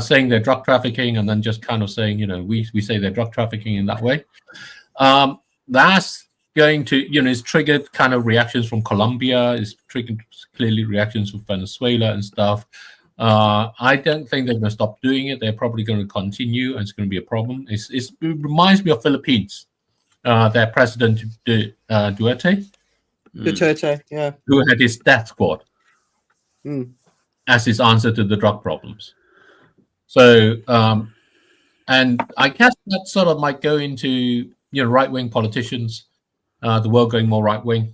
saying they're drug trafficking, and then just kind of saying, we say they're drug trafficking in that way. That's going to, it's triggered kind of reactions from Colombia, it's triggered clearly reactions from Venezuela and stuff. I don't think they're going to stop doing it. They're probably going to continue, and it's going to be a problem. It reminds me of Philippines. Their president, Duterte, yeah, who had his death squad as his answer to the drug problems. So, and I guess that sort of might go into, right-wing politicians, the world going more right-wing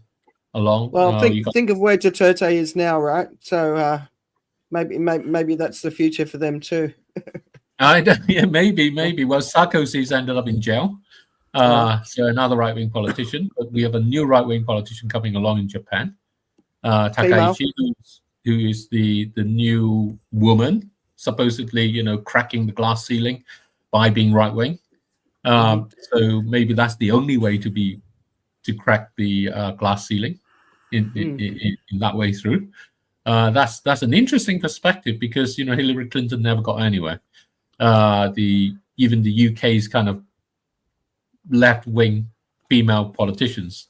along. Well, think of where Duterte is now, right? So maybe that's the future for them too. Maybe. Well, Sarkozy's ended up in jail. So another right-wing politician, but we have a new right-wing politician coming along in Japan, Takaichi, who is the new woman, supposedly, cracking the glass ceiling by being right-wing. So maybe that's the only way to crack the glass ceiling in that way through. That's an interesting perspective, because Hillary Clinton never got anywhere. Even the UK's kind of left-wing female politicians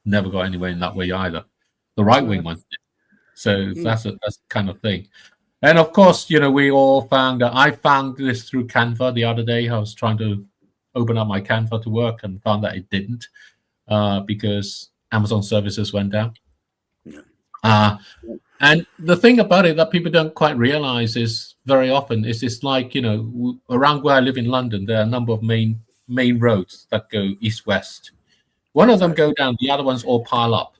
never got anywhere in that way either. The right-wing ones did. So that's the kind of thing. And of course, we all found that I found this through Canva the other day. I was trying to open up my Canva to work and found that it didn't, because Amazon services went down. And the thing about it that people don't quite realize is very often is it's like, around where I live in London, there are a number of main roads that go east-west. One of them go down, the other ones all pile up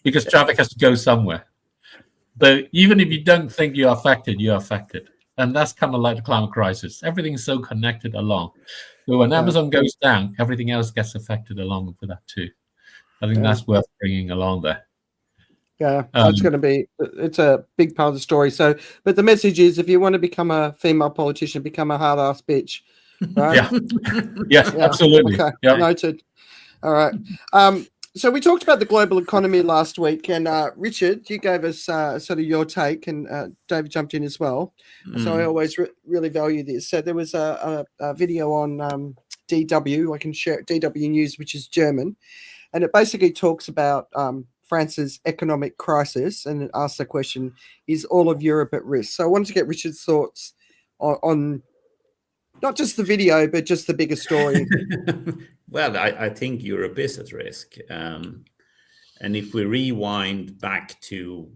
because traffic has to go somewhere. So even if you don't think you're affected, you're affected. And that's kind of like the climate crisis. Everything's so connected along. So when Amazon goes down, everything else gets affected along with that too. I think that's worth bringing along there. Yeah, that's going to be, it's a big part of the story. So, but the message is, if you want to become a female politician, become a hard-ass bitch. Right? Yeah, absolutely. Okay, noted. All right. So we talked about the global economy last week, and Richard, you gave us sort of your take, and David jumped in as well. So I always really value this. So there was a video on DW. I can share it, DW News, which is German, and it basically talks about France's economic crisis, and it asks the question: is all of Europe at risk? So I wanted to get Richard's thoughts on not just the video, but just the bigger story. Well, I think Europe is at risk. And if we rewind back to,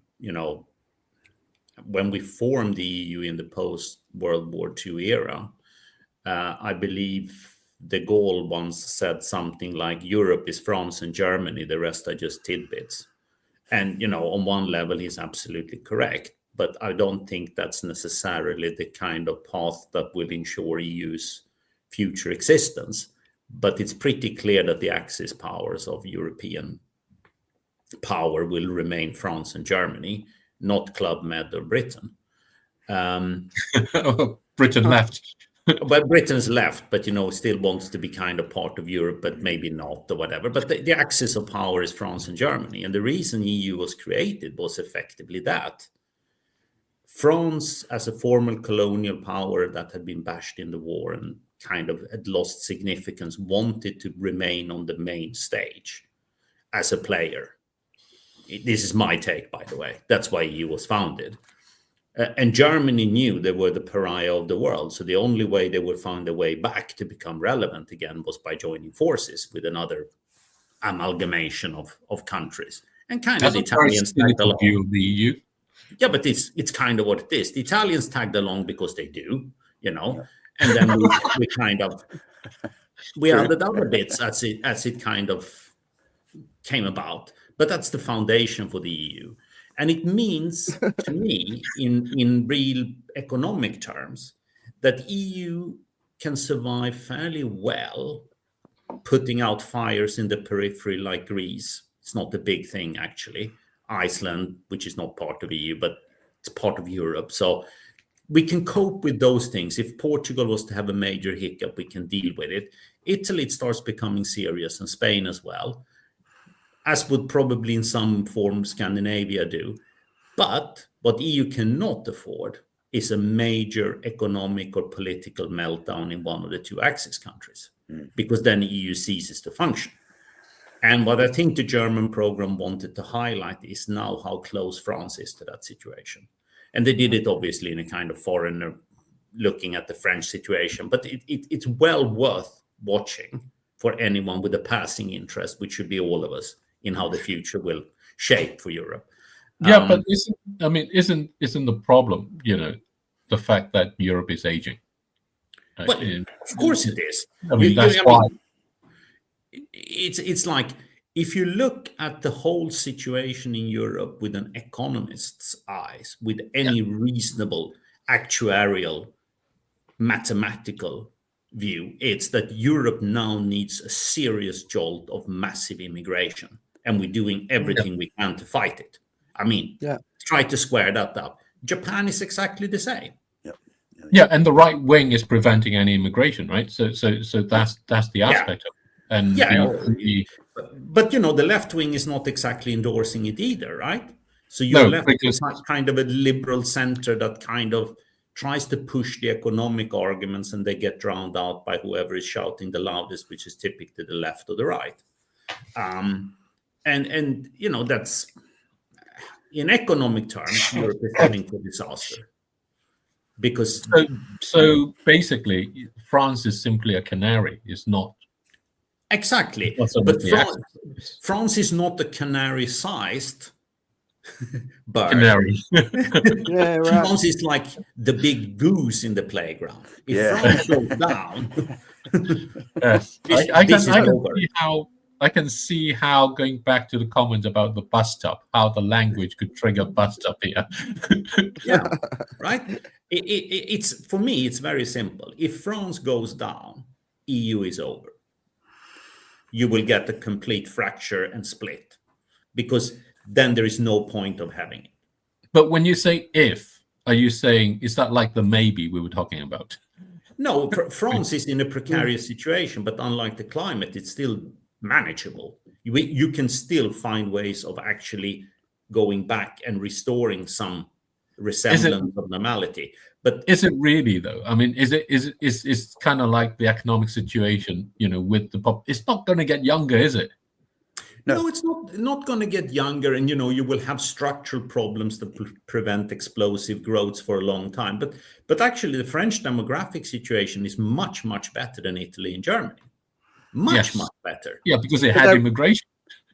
when we formed the EU in the post-World War II era, I believe de Gaulle once said something like, Europe is France and Germany, the rest are just tidbits. And, on one level, he's absolutely correct. But I don't think that's necessarily the kind of path that will ensure EU's future existence. But it's pretty clear that the Axis powers of European power will remain France and Germany, not Club Med or Britain. Britain left. But Britain's left, but still wants to be kind of part of Europe, but maybe not or whatever. But the axis of power is France and Germany, and the reason EU was created was effectively that France, as a former colonial power that had been bashed in the war and kind of had lost significance, wanted to remain on the main stage as a player. This is my take, by the way. That's why EU was founded. And Germany knew they were the pariah of the world. So the only way they would find a way back to become relevant again was by joining forces with another amalgamation of countries. And kind of the Italians tagged along. The EU. Yeah, but it's kind of what it is. The Italians tagged along because they do, and then we kind of added other bits as it kind of came about. But that's the foundation for the EU. And it means to me, in real economic terms, that EU can survive fairly well putting out fires in the periphery like Greece. It's not a big thing, actually. Iceland, which is not part of EU, but it's part of Europe. So we can cope with those things. If Portugal was to have a major hiccup, we can deal with it. Italy, it starts becoming serious, and Spain as well, as would probably in some form Scandinavia do. But what EU cannot afford is a major economic or political meltdown in one of the two Axis countries, because then EU ceases to function. And what I think the German program wanted to highlight is now how close France is to that situation. And they did it obviously in a kind of foreigner looking at the French situation, but it's well worth watching for anyone with a passing interest, which should be all of us, in how the future will shape for Europe. Yeah, but isn't the problem, the fact that Europe is aging? Well, of course it is. That's why. It's like, if you look at the whole situation in Europe with an economist's eyes, with any reasonable actuarial mathematical view, it's that Europe now needs a serious jolt of massive immigration, and we're doing everything we can to fight it. Try to square that up. Japan is exactly the same. Yeah, and the right wing is preventing any immigration, right? So that's the aspect of it. And but the left wing is not exactly endorsing it either, right? So you're left with kind of a liberal center that kind of tries to push the economic arguments, and they get drowned out by whoever is shouting the loudest, which is typically the left or the right. And that's, in economic terms, Europe is heading for disaster. Because so basically, France is simply a canary. It's not. Exactly. But France is not a canary-sized bird. Canary. Yeah, right. France is like the big goose in the playground. If France goes down, yes. I can see how, going back to the comment about the bus stop, how the language could trigger bus stop here. Yeah, right? It's for me, it's very simple. If France goes down, EU is over. You will get a complete fracture and split, because then there is no point of having it. But when you say if, are you saying, is that like the maybe we were talking about? No, France is in a precarious situation, but unlike the climate, it's still manageable. You can still find ways of actually going back and restoring some resemblance of normality. But is it really though? Is kind of like the economic situation, with the pop? It's not going to get younger, is it? No, it's not going to get younger, and you will have structural problems that prevent explosive growth for a long time. But actually, the French demographic situation is much, much better than Italy and Germany. Much better. Yeah, because it had immigration.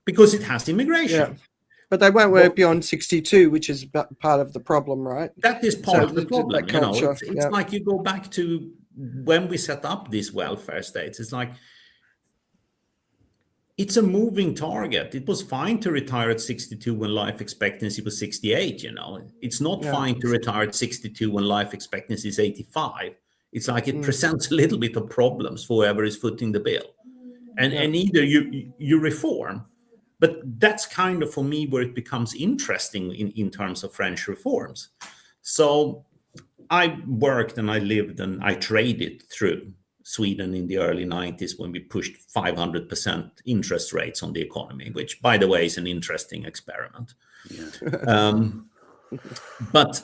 Because it has immigration. Yeah. But they won't work beyond 62, which is part of the problem, right? That is part of the problem. It's like you go back to when we set up these welfare states. It's like, it's a moving target. It was fine to retire at 62 when life expectancy was 68, It's not fine to retire at 62 when life expectancy is 85. It's like it presents a little bit of problems for whoever is footing the bill. And either you reform, but that's kind of, for me, where it becomes interesting in terms of French reforms. So I worked and I lived and I traded through Sweden in the early 90s when we pushed 500% interest rates on the economy, which, by the way, is an interesting experiment. Yeah. But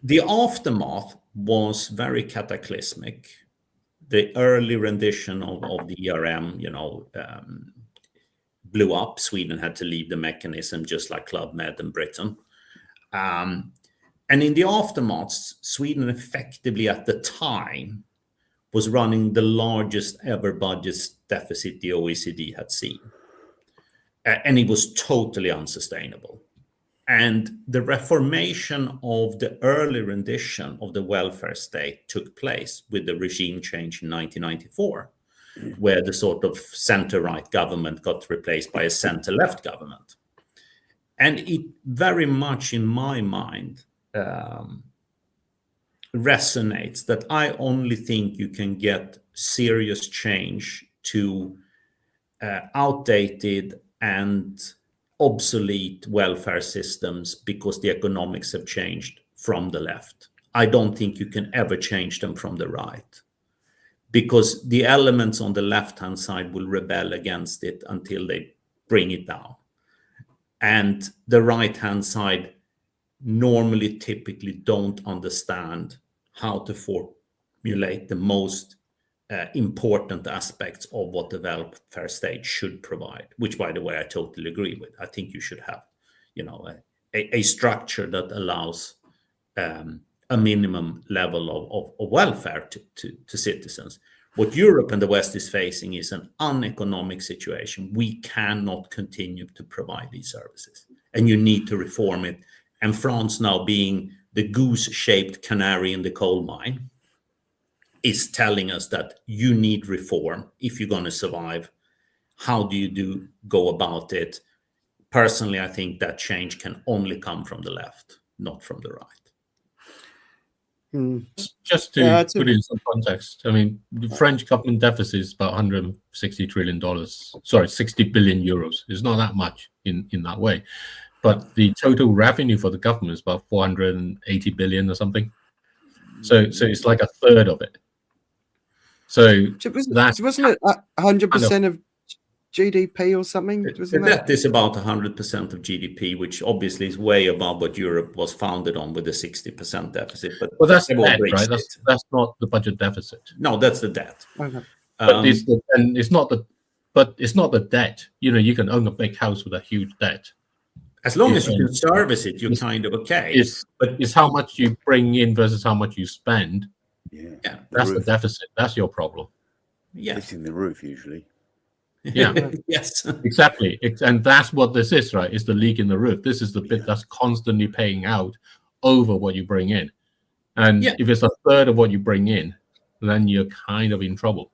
the aftermath was very cataclysmic. The early rendition of the ERM, blew up. Sweden had to leave the mechanism, just like Club Med and Britain. And in the aftermath, Sweden effectively at the time was running the largest ever budget deficit the OECD had seen. And it was totally unsustainable. And the reformation of the early rendition of the welfare state took place with the regime change in 1994, where the sort of center-right government got replaced by a center-left government. And it very much, in my mind, resonates that I only think you can get serious change to outdated and obsolete welfare systems because the economics have changed from the left. I don't think you can ever change them from the right, because the elements on the left-hand side will rebel against it until they bring it down. And the right-hand side normally typically don't understand how to formulate the most important aspects of what the welfare state should provide, which, by the way, I totally agree with. I think you should have, a structure that allows a minimum level of welfare to citizens. What Europe and the West is facing is an uneconomic situation. We cannot continue to provide these services, and you need to reform it. And France, now being the goose-shaped canary in the coal mine, is telling us that you need reform if you're going to survive. How do you go about it? Personally, I think that change can only come from the left, not from the right. Just to put it in some context, I mean, the French government deficit is about $160 trillion. Sorry, 60 billion euros. It's not that much in that way. But the total revenue for the government is about 480 billion or something. So it's like a third of it. So wasn't it 100% of GDP or something? That is about 100% of GDP, which obviously is way above what Europe was founded on with a 60% deficit. But that's debt, right? That's not the budget deficit. No, that's the debt. Okay. But it's not the debt. You can own a big house with a huge debt. As long as you can service it, you're kind of okay. But it's how much you bring in versus how much you spend. Yeah. That's the deficit. That's your problem. Yeah. It's in the roof usually. Yeah. Yes. Exactly. And that's what this is, right? It's the leak in the roof. This is the bit that's constantly paying out over what you bring in. And if it's a third of what you bring in, then you're kind of in trouble.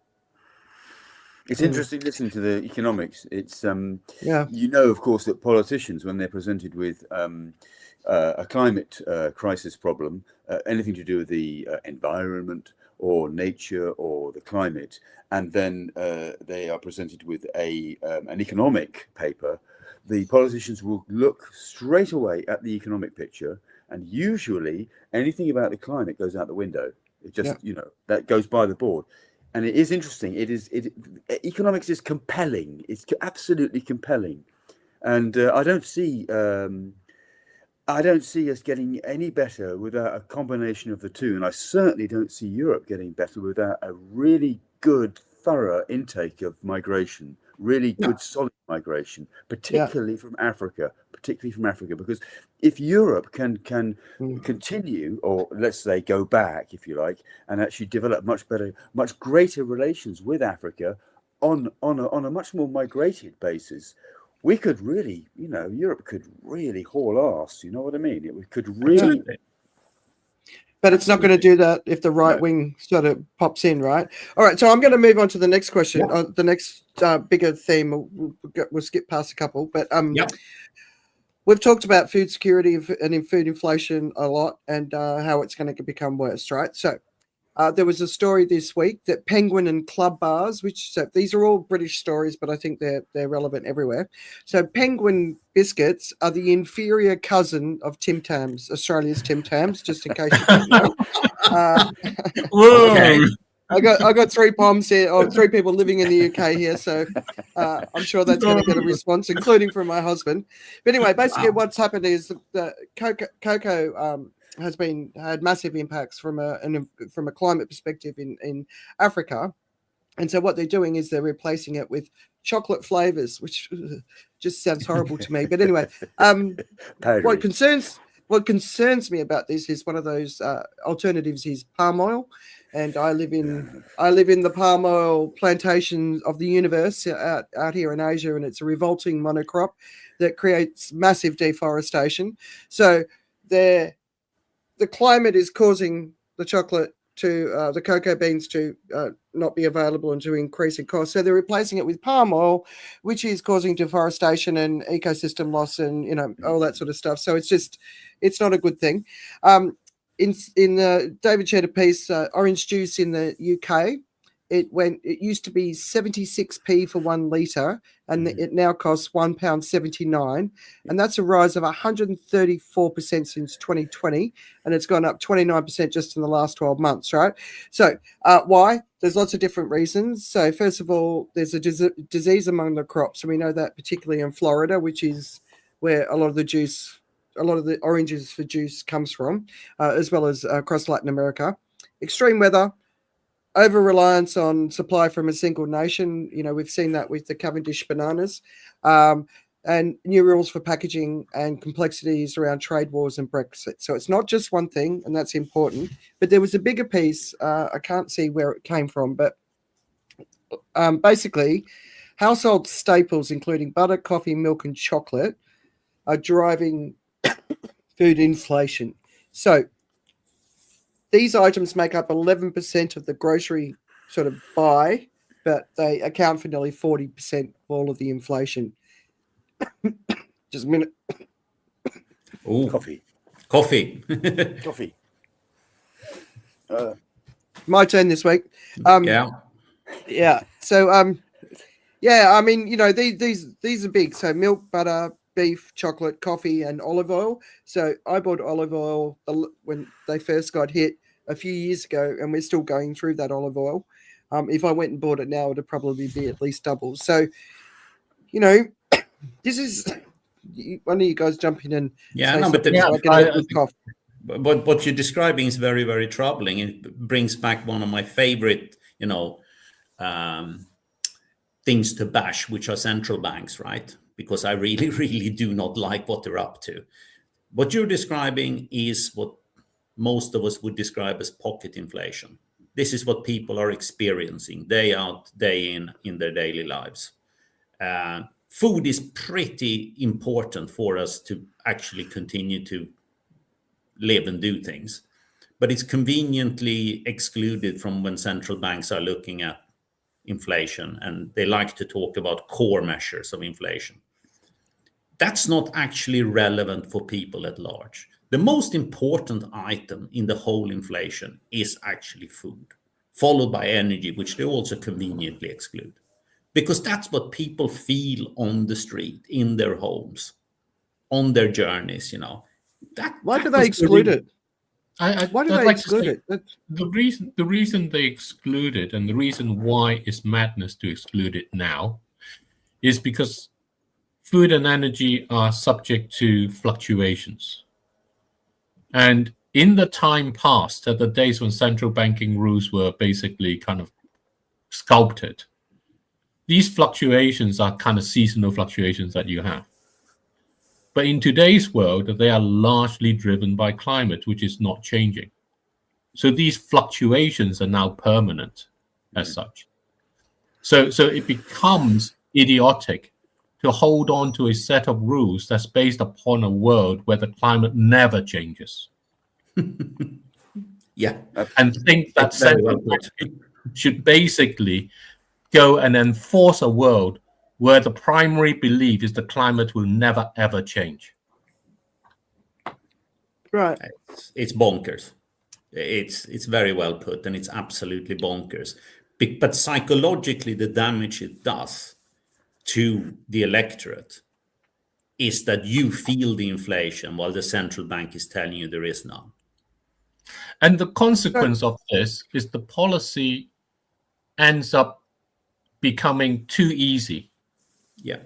It's interesting listening to the economics. It's of course, that politicians, when they're presented with a climate crisis problem, anything to do with the environment or nature or the climate, and then they are presented with an economic paper, the politicians will look straight away at the economic picture, and usually anything about the climate goes out the window. It just that goes by the board. And it is interesting. Economics is compelling. It's absolutely compelling, and I don't see us getting any better without a combination of the two. And I certainly don't see Europe getting better without a really good, thorough intake of migration. Really good, solid migration, particularly from Africa. Because if Europe can continue, or let's say go back, if you like, and actually develop much better, much greater relations with Africa on a much more migrated basis, we could really, Europe could really haul ass. You know what I mean? It could really. But it's not going to do that if the right wing sort of pops in, right? All right, so I'm going to move on to the next question. The next bigger theme. We'll skip past a couple, but we've talked about food security and food inflation a lot, and how it's going to become worse, right? So There was a story this week that Penguin and Club bars, so these are all British stories, but I think they're relevant everywhere. So Penguin biscuits are the inferior cousin of Tim Tams, Australia's Tim Tams, just in case you didn't know. Whoa! I got 3 POMs here, or 3 people living in the UK here, so I'm sure that's going to get a response, including from my husband. But anyway, basically, what's happened is the cocoa has had massive impacts from a climate perspective in Africa, and so what they're doing is they're replacing it with chocolate flavors, which just sounds horrible to me. But anyway, what concerns me about this is one of those alternatives is palm oil. And I live in the palm oil plantation of the universe out here in Asia, and it's a revolting monocrop that creates massive deforestation. So the climate is causing the chocolate to the cocoa beans to not be available and to increase in cost. So they're replacing it with palm oil, which is causing deforestation and ecosystem loss and all that sort of stuff. So it's not a good thing. In David shared a piece, orange juice in the UK, it used to be 76p for 1 litre, and it now costs £1.79, and that's a rise of 134% since 2020, and it's gone up 29% just in the last 12 months, right? So why? There's lots of different reasons. So first of all, there's a disease among the crops, and we know that particularly in Florida, which is where a lot of the oranges for juice comes from, as well as across Latin America. Extreme weather, over-reliance on supply from a single nation. We've seen that with the Cavendish bananas, and new rules for packaging and complexities around trade wars and Brexit. So it's not just one thing, and that's important. But there was a bigger piece. I can't see where it came from, but basically, household staples, including butter, coffee, milk, and chocolate, are driving food inflation. So these items make up 11% of the grocery sort of buy, but they account for nearly 40% of all of the inflation. Just a minute. Oh, Coffee. Coffee. My turn this week. Yeah. Yeah. So yeah, I mean, these are big. So milk, butter, beef, chocolate, coffee, and olive oil. So I bought olive oil when they first got hit a few years ago, and we're still going through that olive oil. If I went and bought it now, it'd probably be at least double. So, this is one of you guys jump in and but what you're describing is very, very troubling. It brings back one of my favorite, things to bash, which are central banks, right? Because I really, really do not like what they're up to. What you're describing is what most of us would describe as pocket inflation. This is what people are experiencing day out, day in their daily lives. Food is pretty important for us to actually continue to live and do things, but it's conveniently excluded from when central banks are looking at inflation, and they like to talk about core measures of inflation. That's not actually relevant for people at large. The most important item in the whole inflation is actually food, followed by energy, which they also conveniently exclude. Because that's what people feel on the street, in their homes, on their journeys, Why do they exclude it? Why do they exclude it? The reason they exclude it, and the reason why it's madness to exclude it now, is because food and energy are subject to fluctuations. And in the time past, at the days when central banking rules were basically kind of sculpted, these fluctuations are kind of seasonal fluctuations that you have. But in today's world, they are largely driven by climate, which is not changing. So these fluctuations are now permanent as such. So it becomes idiotic to hold on to a set of rules that's based upon a world where the climate never changes. Yeah. And think that central banks should basically go and enforce a world where the primary belief is the climate will never, ever change. Right. It's bonkers. It's very well put, and it's absolutely bonkers. But psychologically, the damage it does to the electorate is that you feel the inflation while the central bank is telling you there is none. And the consequence of this is the policy ends up becoming too easy. Yeah.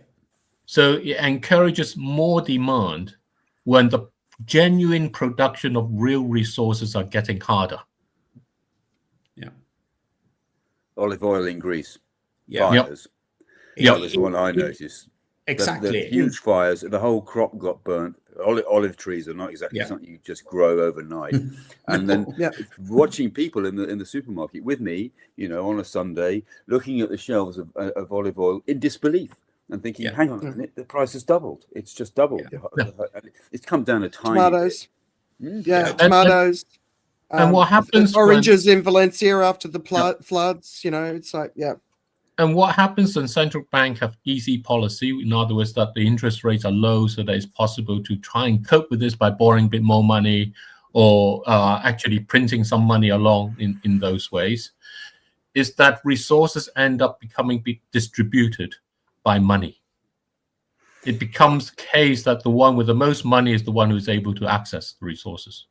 So it encourages more demand when the genuine production of real resources are getting harder. Yeah. Olive oil in Greece. Yeah. Fires. Yep. That was the one I noticed. Exactly. The huge fires, the whole crop got burnt. Olive trees are not exactly something you just grow overnight. And then watching people in the supermarket with me, on a Sunday, looking at the shelves of olive oil in disbelief and thinking, hang on a minute, the price has doubled. It's just doubled. Yeah. It's come down a tiny tomatoes. bit. Tomatoes. And what happens oranges in Valencia after the floods, it's like, And what happens when central bank have easy policy? In other words, that the interest rates are low, so that it's possible to try and cope with this by borrowing a bit more money or actually printing some money along in those ways, is that resources end up becoming distributed by money. It becomes the case that the one with the most money is the one who's able to access the resources.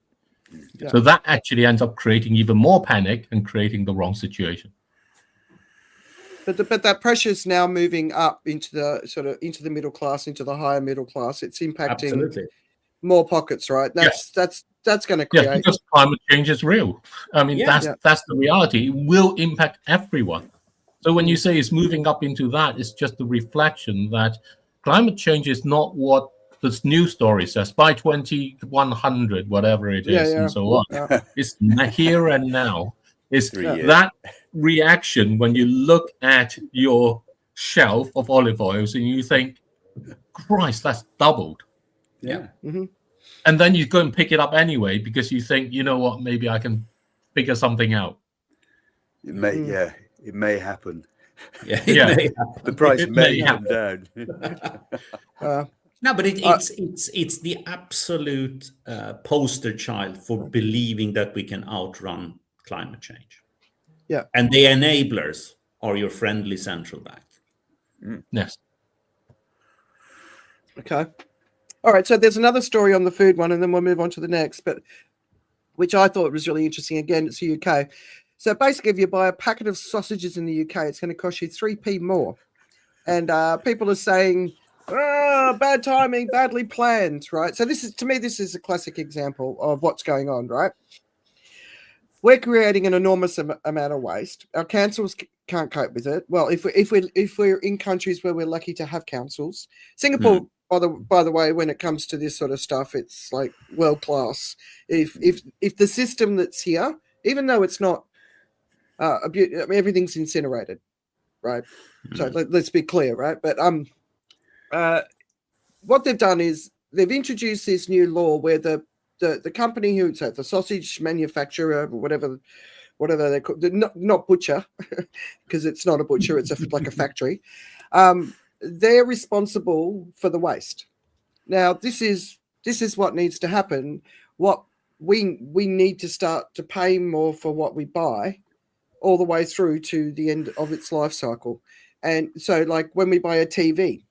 Yeah. So that actually ends up creating even more panic and creating the wrong situation. But that pressure is now moving up into the middle class, into the higher middle class. It's impacting more pockets, right? That's going to create. Yeah, because climate change is real. I mean, that's the reality. It will impact everyone. So when you say it's moving up into that, it's just a reflection that climate change is not what this news story says by 2100, whatever it is, and so on. Yeah. It's here and now. It's that reaction when you look at your shelf of olive oils and you think, Christ, that's doubled. Yeah. Mm-hmm. And then you go and pick it up anyway because you think, you know what, maybe I can figure something out. It may, it may happen. Yeah, it may happen. The price may come down. No, but it's the absolute poster child for believing that we can outrun climate change. Yeah. And the enablers are your friendly central bank. Yes. Okay. All right. So there's another story on the food one, and then we'll move on to the next, but which I thought was really interesting. Again, it's the UK. So basically, if you buy a packet of sausages in the UK, it's going to cost you 3p more. And people are saying, bad timing, badly planned, right? So this is a classic example of what's going on, right? We're creating an enormous amount of waste. Our councils can't cope with it. Well, if we're in countries where we're lucky to have councils, Singapore, by the way, when it comes to this sort of stuff, it's like world class. If the system that's here, even though it's not, everything's incinerated, right? So let's be clear, right? But what they've done is they've introduced this new law where the company the sausage manufacturer, whatever they call, not butcher, because it's not a butcher, it's like a factory. They're responsible for the waste. Now, this is what needs to happen. What we need to start to pay more for what we buy, all the way through to the end of its life cycle. And so, like when we buy a TV,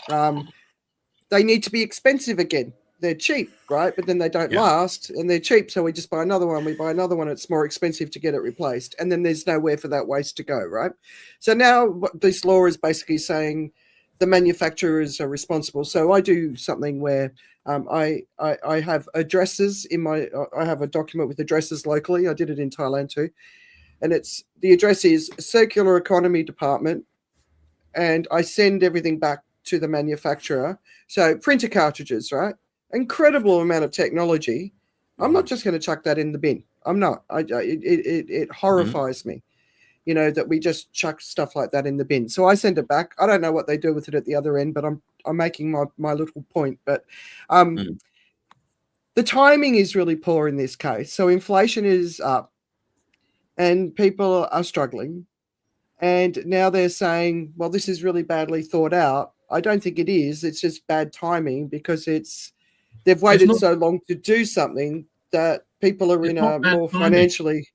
they need to be expensive again. They're cheap, right? But then they don't last, and they're cheap. So we just buy another one. We buy another one. It's more expensive to get it replaced. And then there's nowhere for that waste to go, right? So now what this law is basically saying the manufacturers are responsible. So I do something where I have addresses I have a document with addresses locally. I did it in Thailand too. And the address is Circular Economy Department. And I send everything back to the manufacturer. So printer cartridges, right? Incredible amount of technology. I'm not just going to chuck that in the bin. I'm not. It horrifies me, that we just chuck stuff like that in the bin. So I send it back. I don't know what they do with it at the other end, but I'm making my little point. But the timing is really poor in this case. So inflation is up, and people are struggling. And now they're saying, well, this is really badly thought out. I don't think it is. It's just bad timing because they've waited so long to do something that people are in a more financially,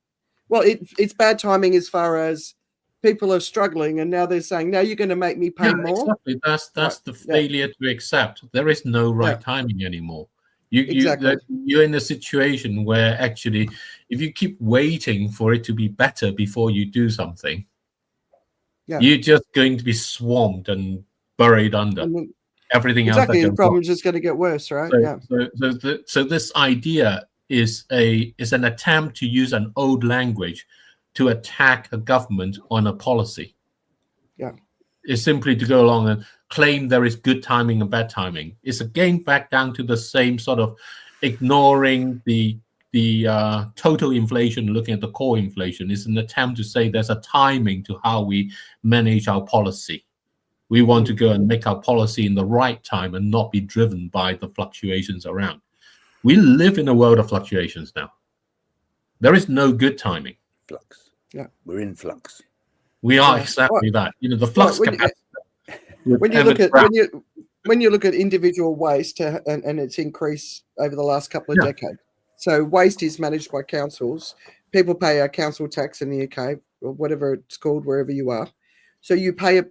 well, it's bad timing as far as people are struggling, and now they're saying, now you're going to make me pay more. Exactly. That's the failure to accept. There is no right timing anymore. You're in a situation where actually, if you keep waiting for it to be better before you do something, you're just going to be swamped and buried under everything else. Exactly, the problem's just going to get worse, right? So this idea is an attempt to use an old language to attack a government on a policy. It's simply to go along and claim there is good timing and bad timing. It's again back down to the same sort of ignoring the total inflation, looking at the core inflation. It's an attempt to say there's a timing to how we manage our policy. We want to go and make our policy in the right time and not be driven by the fluctuations around. We live in a world of fluctuations now. There is no good timing. Flux. Yeah, we're in flux. We are exactly that. The flux capacity. When you look at individual waste and its increase over the last couple of decades. So waste is managed by councils. People pay a council tax in the UK or whatever it's called, wherever you are. So you pay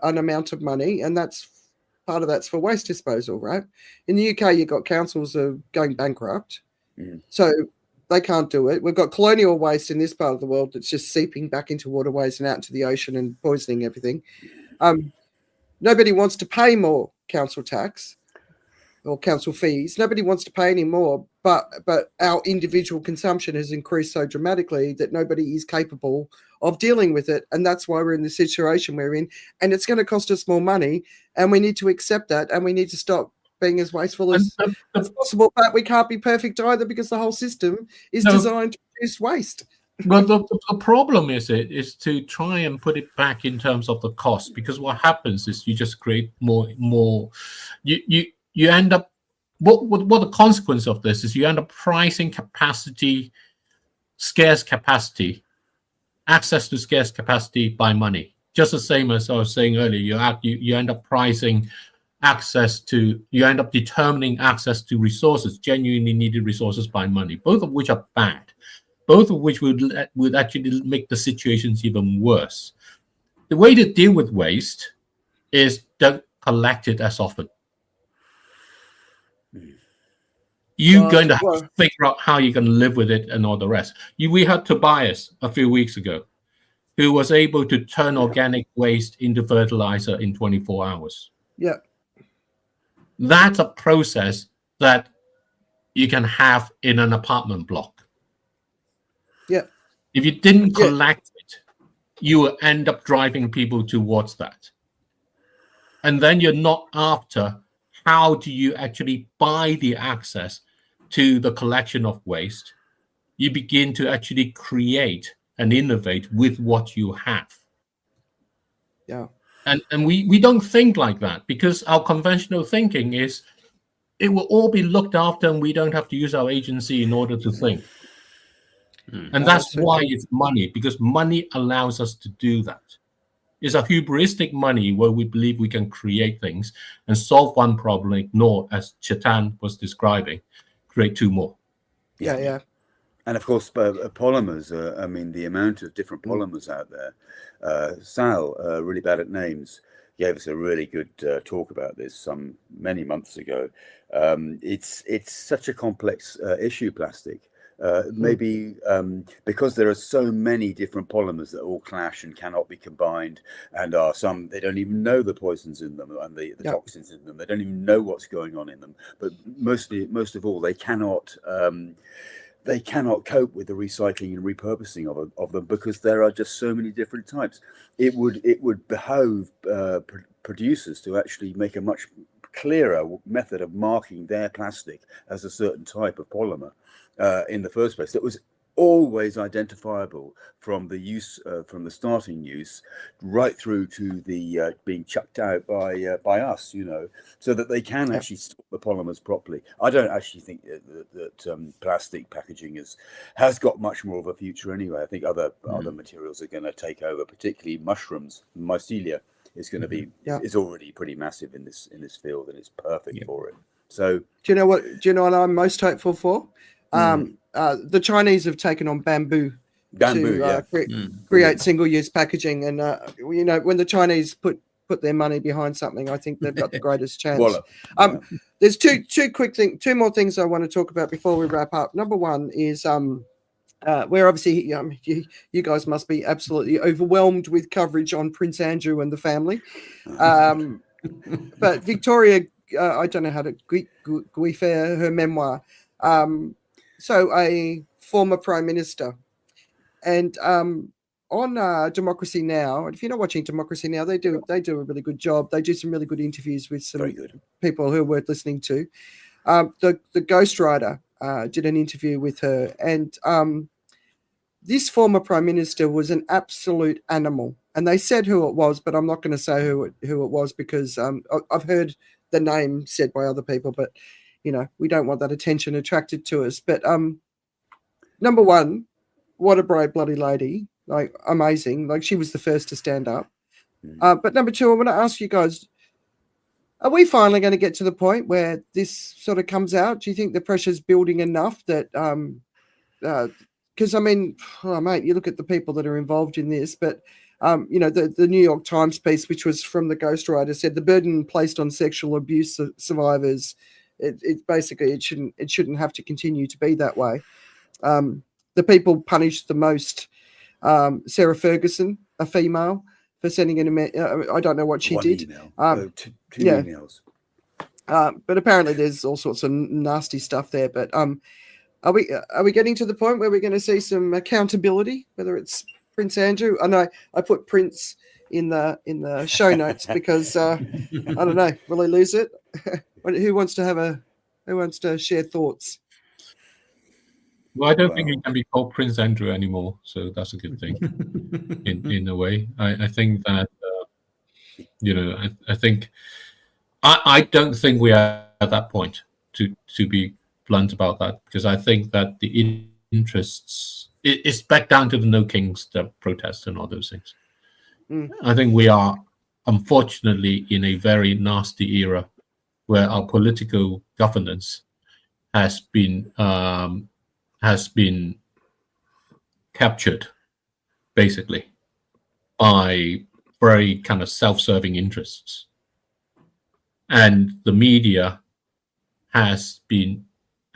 an amount of money, and that's part of that's for waste disposal, right? In the UK, you've got councils are going bankrupt, so they can't do it. We've got colonial waste in this part of the world that's just seeping back into waterways and out into the ocean and poisoning everything. Nobody wants to pay more council tax or council fees. Nobody wants to pay any more, but our individual consumption has increased so dramatically that nobody is capable of dealing with it. And that's why we're in the situation we're in. And it's going to cost us more money, and we need to accept that, and we need to stop being as wasteful as possible. But we can't be perfect either, because the whole system is designed to produce waste. But the problem is to try and put it back in terms of the cost, because what happens is you just create more. You end up what the consequence of this is, you end up pricing scarce capacity, access to scarce capacity by money. Just the same as I was saying earlier, you end up pricing you end up determining access to resources, genuinely needed resources, by money, both of which are bad, both of which would actually make the situations even worse. The way to deal with waste is don't collect it as often. You're going to have to figure out how you're going to live with it and all the rest. We had Tobias a few weeks ago, who was able to turn organic waste into fertilizer in 24 hours. Yeah. That's a process that you can have in an apartment block. Yeah. If you didn't collect it, you will end up driving people towards that. And then you're not after how do you actually buy the access to the collection of waste. You begin to actually create and innovate with what you have. Yeah. And we don't think like that, because our conventional thinking is it will all be looked after and we don't have to use our agency in order to think. And that's why it's money, because money allows us to do that. It's a hubristic money where we believe we can create things and solve one problem, ignore, as Chetan was describing, create two more. Yeah. And of course, polymers, the amount of different polymers out there. Sal, really bad at names, gave us a really good talk about this many months ago. It's such a complex issue, plastic. Maybe because there are so many different polymers that all clash and cannot be combined, and they don't even know the poisons in them and the toxins in them. They don't even know what's going on in them. But most of all, they cannot cope with the recycling and repurposing of them, because there are just so many different types. It would behove producers to actually make a much clearer method of marking their plastic as a certain type of polymer in the first place. That was always identifiable from the use, from the starting use, right through to the being chucked out by us, so that they can actually store the polymers properly. I don't actually think that plastic packaging has got much more of a future anyway. I think other materials are going to take over, particularly mushrooms, mycelia. Is going to be is already pretty massive in this field, and it's perfect for it. So do you know what I'm most hopeful for? the Chinese have taken on bamboo to create single-use packaging, and you know, when the Chinese put their money behind something, I think they've got the greatest chance. There's two more things I want to talk about before we wrap up. Number one is where obviously you guys must be absolutely overwhelmed with coverage on Prince Andrew and the family, but Victoria, I don't know how to guifer her memoir. So a former prime minister, and on Democracy Now, and if you're not watching Democracy Now, they do a really good job. They do some really good interviews with some people who are worth listening to. The ghostwriter did an interview with her, and this former prime minister was an absolute animal. And they said who it was, but I'm not going to say who it was, because I've heard the name said by other people, but you know, we don't want that attention attracted to us. But number one, what a brave bloody lady. Like, amazing. Like, she was the first to stand up. But number two, I want to ask you guys, are we finally going to get to the point where this sort of comes out? Do you think the pressure's building enough that, because I mean, oh, mate, you look at the people that are involved in this, but you know, the New York Times piece, which was from the ghostwriter, said the burden placed on sexual abuse survivors, it basically, it shouldn't have to continue to be that way. The people punished the most, Sarah Ferguson, a female, for sending an email. I don't know what she did. Two emails. But apparently there's all sorts of nasty stuff there. But are we getting to the point where we're going to see some accountability, whether it's Prince Andrew? I know I put Prince in the show notes because I don't know, will he lose it? Who wants to share thoughts? Well, I don't think he can be called Prince Andrew anymore, so that's a good thing in a way. I think that you know, I think I don't think we are at that point, to be blunt about that, because I think that the interests, it's back down to the No Kings, the protests and all those things. I think we are unfortunately in a very nasty era where our political governance has been captured basically by very kind of self-serving interests, and the media has,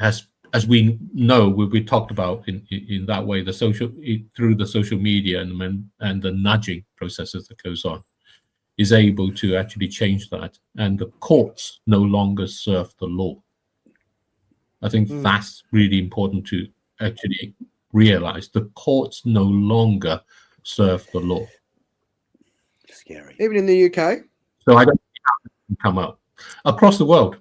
as we know, we talked about in that way, through the social media and the nudging processes that goes on, is able to actually change that, and the courts no longer serve the law. I think that's really important to actually realize. The courts no longer serve the law. Scary. Even in the UK? So I don't think how can come up across the world.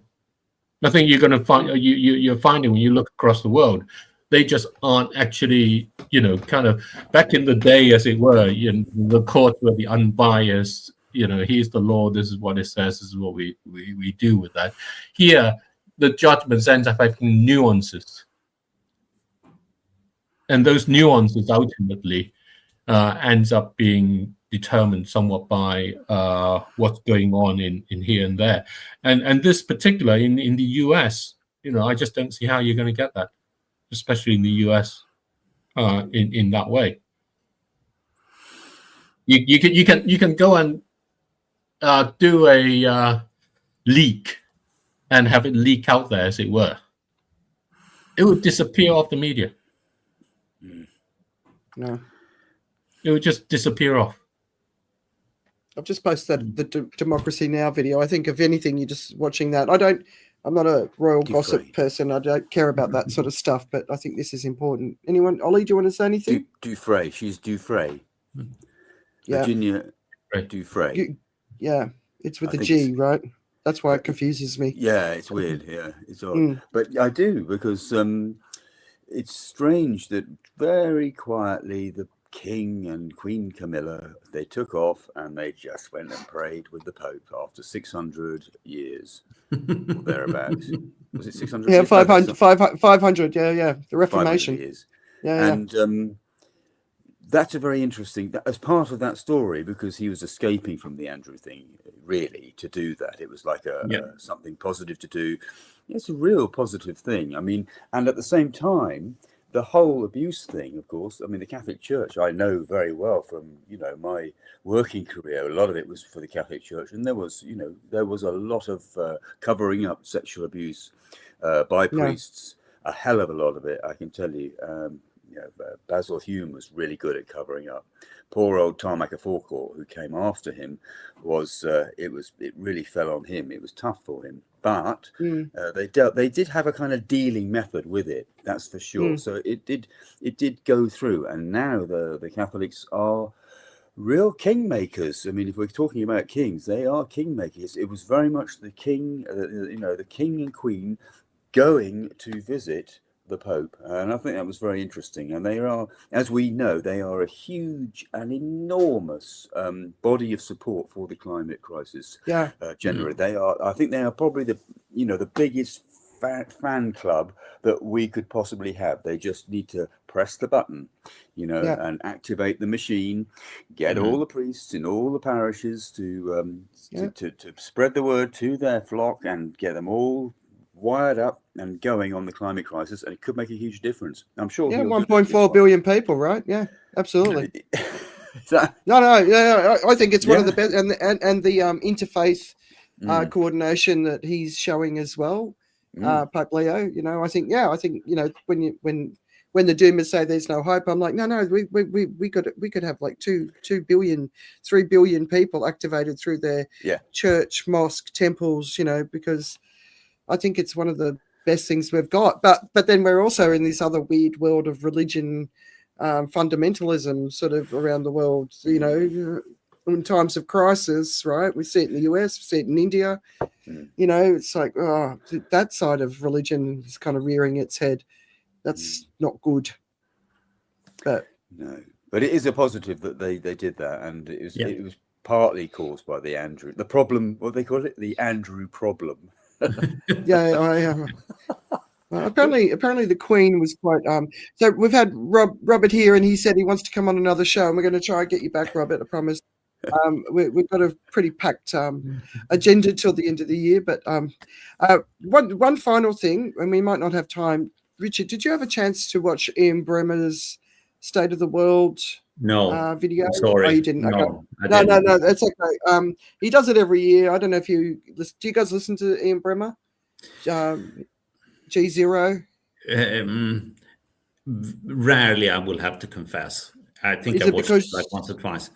I think you're going to find you're finding when you look across the world, they just aren't actually, you know, kind of back in the day, as it were. You know, the courts were the unbiased. You know, here's the law. This is what it says. This is what we do with that. Here, the judgments ends up having nuances, and those nuances ultimately ends up being determined somewhat by what's going on in here and there, and this particular in the US, you know, I just don't see how you're going to get that, especially in the US, in that way. You can go and do a leak and have it leak out there, as it were. It would disappear off the media. No, it would just disappear off. I've just posted the Democracy Now video. I think if anything, you're just watching that. I'm not a royal gossip person. I don't care about that sort of stuff, but I think this is important. Anyone? Ollie, do you want to say anything? Dufresne. She's Dufresne. Yeah. Virginia Dufresne. Yeah. It's with the G, right? That's why it confuses me. Yeah, it's weird. Yeah, it's odd. But I do, because it's strange that very quietly the King and Queen Camilla, they took off and they just went and prayed with the Pope after 600 years or thereabouts. Was it 600? Yeah, 500. Yeah. The Reformation. Years. Yeah. And that's a very interesting, as part of that story, because he was escaping from the Andrew thing, really, to do that. It was like something positive to do. It's a real positive thing. I mean, and at the same time, the whole abuse thing, of course, I mean, the Catholic Church, I know very well from, my working career, a lot of it was for the Catholic Church. And there was a lot of covering up sexual abuse by priests, a hell of a lot of it, I can tell you. Basil Hume was really good at covering up. Poor old Tarmac Forecourt, who came after him, it really fell on him. It was tough for him, but they did have a kind of dealing method with it. That's for sure. So it did go through, and now the Catholics are real kingmakers. I mean, if we're talking about kings, they are kingmakers. It was very much the king, the king and queen going to visit the Pope, and I think that was very interesting. And they are, as we know, they are a huge and enormous body of support for the climate crisis. Generally, I think they are probably the biggest fan club that we could possibly have. They just need to press the button, and activate the machine, get all the priests in all the parishes to spread the word to their flock and get them all wired up and going on the climate crisis, and it could make a huge difference. I'm sure. 1.4 billion people, right? Yeah, absolutely. I think it's one of the best, and the interfaith coordination that he's showing as well, Pope Leo. I think when the doomers say there's no hope, I'm like, no, we could have like 2 billion, 3 billion people activated through their church, mosque, temples, because I think it's one of the best things we've got. But then we're also in this other weird world of religion, fundamentalism sort of around the world, in times of crisis, right? We see it in the US, we see it in India. It's like, that side of religion is kind of rearing its head. That's not good. But it is a positive that they did that. And it was partly caused by the problem, what they call it, the Andrew problem. Apparently the Queen was quite so we've had Robert here, and he said he wants to come on another show, and we're going to try and get you back, Robert, I promise. We've got a pretty packed agenda till the end of the year, but one final thing, and we might not have time. Richard, did you have a chance to watch Ian Bremmer's State of the World video? I'm sorry. Oh, you didn't? No, no, that's okay. He does it every year. I don't know if do you guys listen to Ian Bremmer? G0? Rarely, I will have to confess. I think I watched it like once or twice.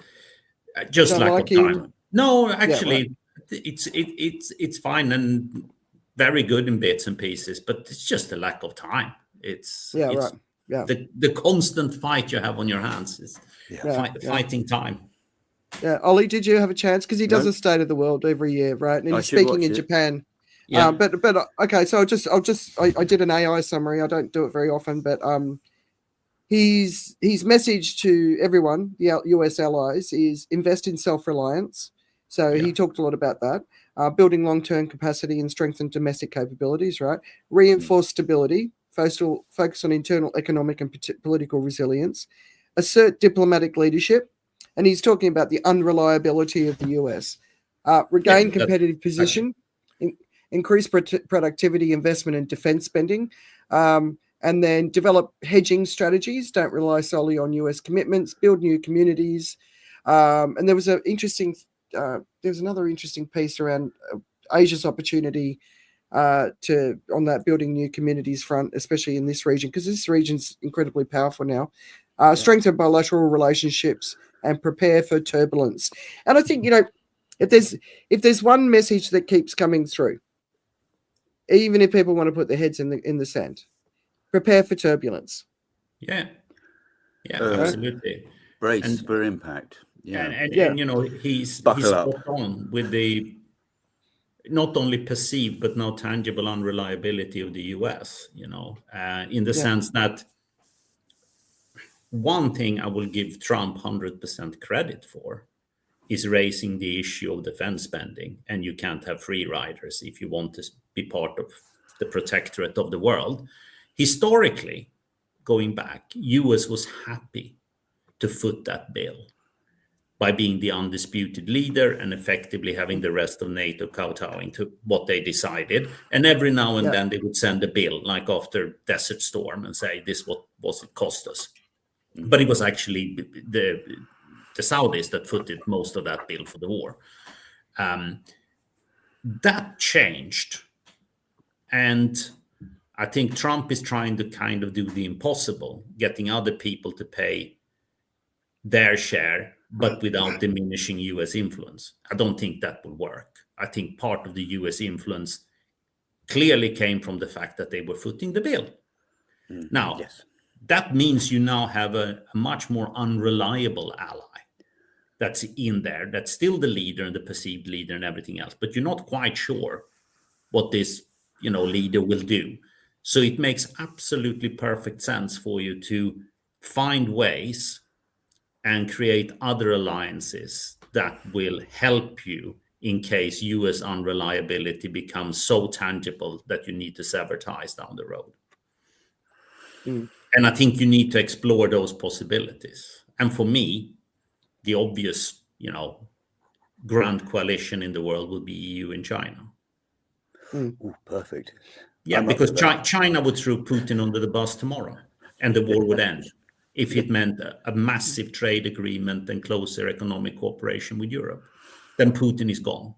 Just lack of time. No, actually, it's fine and very good in bits and pieces, but it's just a lack of time. It's the constant fight you have on your hands is fighting time. Yeah, Ollie, did you have a chance? Because he does a State of the World every year, right? And he's speaking in Japan. Yeah. But okay, so I did an AI summary. I don't do it very often, but his message to everyone, the US allies, is invest in self-reliance. So he talked a lot about that. Building long-term capacity and strengthen domestic capabilities, right? Reinforce stability, focus on internal economic and political resilience, assert diplomatic leadership, and he's talking about the unreliability of the US. Regain competitive position, increase productivity, investment and defense spending, and then develop hedging strategies. Don't rely solely on US commitments, build new communities. And there was another interesting piece around Asia's opportunity on that building new communities front, especially in this region, because this region's incredibly powerful now. Strengthen bilateral relationships and prepare for turbulence. And I think, if there's one message that keeps coming through, even if people want to put their heads in the sand, prepare for turbulence. Absolutely. Brace for impact. And he's spot on with the not only perceived but now tangible unreliability of the US, in the sense that one thing I will give Trump 100% credit for is raising the issue of defense spending, and you can't have free riders if you want to be part of the protectorate of the world. Historically, going back, US was happy to foot that bill. by being the undisputed leader and effectively having the rest of NATO kowtowing to what they decided. And every now and then they would send a bill, like after Desert Storm, and say, this what it cost us. But it was actually the Saudis that footed most of that bill for the war. That changed. And I think Trump is trying to kind of do the impossible, getting other people to pay their share, but without diminishing US influence. I don't think that will work. I think part of the US influence clearly came from the fact that they were footing the bill. Now, that means you now have a much more unreliable ally that's in there, that's still the leader and the perceived leader and everything else, but you're not quite sure what this, leader will do. So it makes absolutely perfect sense for you to find ways and create other alliances that will help you in case US unreliability becomes so tangible that you need to sever ties down the road. And I think you need to explore those possibilities. And for me, the obvious, grand coalition in the world will be EU and China. Ooh, perfect. Yeah, because China would throw Putin under the bus tomorrow and the war would end if it meant a massive trade agreement and closer economic cooperation with Europe. Then Putin is gone.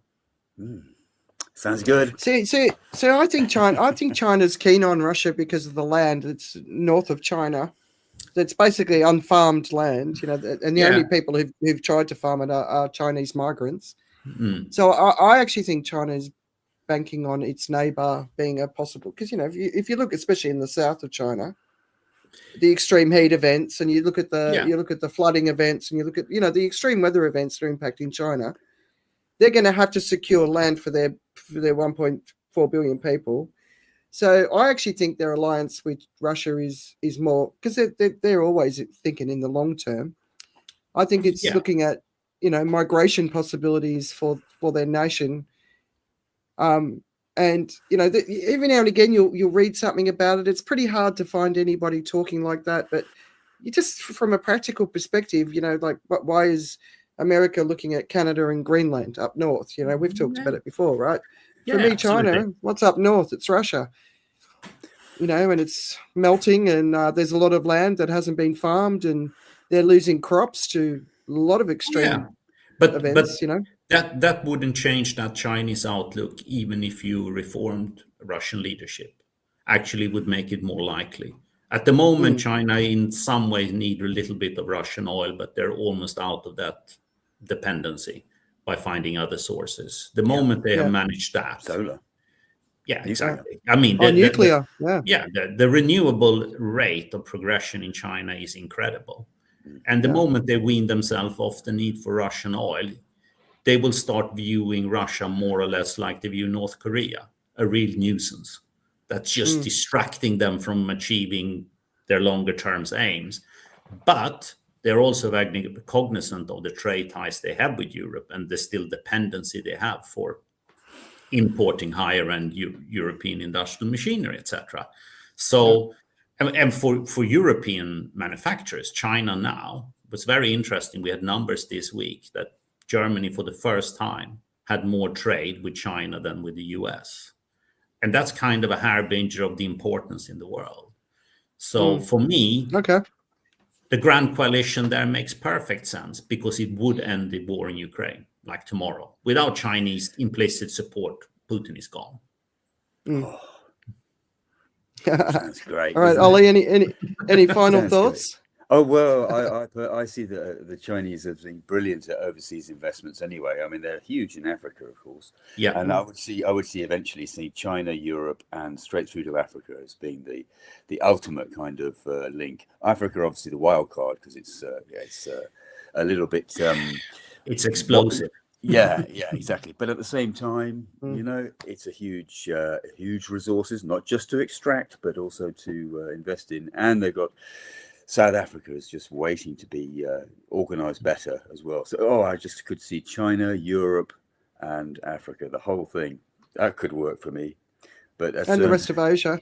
Sounds good. See, I think China's keen on Russia because of the land that's north of China. That's basically unfarmed land, and the only people who've tried to farm it are Chinese migrants. So I actually think China is banking on its neighbor being a possible, because if you look especially in the south of China, the extreme heat events, and you look at the flooding events, and you look at the extreme weather events that are impacting China, they're going to have to secure land for their 1.4 billion people. So I actually think their alliance with Russia is more, because they're always thinking in the long term. I think it's looking at migration possibilities for their nation. And every now and again you'll read something about it. It's pretty hard to find anybody talking like that, but you just, from a practical perspective, why is America looking at Canada and Greenland up north? We've talked about it before, right? For me, China, absolutely. What's up north? It's Russia. And it's melting, and there's a lot of land that hasn't been farmed, and they're losing crops to a lot of extreme events. That wouldn't change that Chinese outlook, even if you reformed Russian leadership. Actually would make it more likely. At the moment, China in some ways need a little bit of Russian oil, but they're almost out of that dependency by finding other sources. The moment they have managed that. Solar. Yeah, exactly. I mean, nuclear. The renewable rate of progression in China is incredible. And the moment they wean themselves off the need for Russian oil, they will start viewing Russia more or less like they view North Korea, a real nuisance that's just distracting them from achieving their longer term aims. But they're also very cognizant of the trade ties they have with Europe and the still dependency they have for importing higher end European industrial machinery, etc. So, and for European manufacturers, China now, was very interesting. We had numbers this week that Germany, for the first time, had more trade with China than with the US. And that's kind of a harbinger of the importance in the world. So for me, the grand coalition there makes perfect sense, because it would end the war in Ukraine, like tomorrow. Without Chinese implicit support, Putin is gone. Sounds great. All right, Ollie, any final thoughts? Great. Oh, well, I see the Chinese as being brilliant at overseas investments anyway. I mean, they're huge in Africa, of course. Yeah. And I would eventually see China, Europe, and straight through to Africa as being the ultimate kind of link. Africa, obviously, the wild card, because it's a little bit... it's explosive. Yeah, exactly. But at the same time, it's a huge resources, not just to extract, but also to invest in. And they've got... South Africa is just waiting to be organized better as well. So, I just could see China, Europe, and Africa, the whole thing. That could work for me. But and the rest of Asia.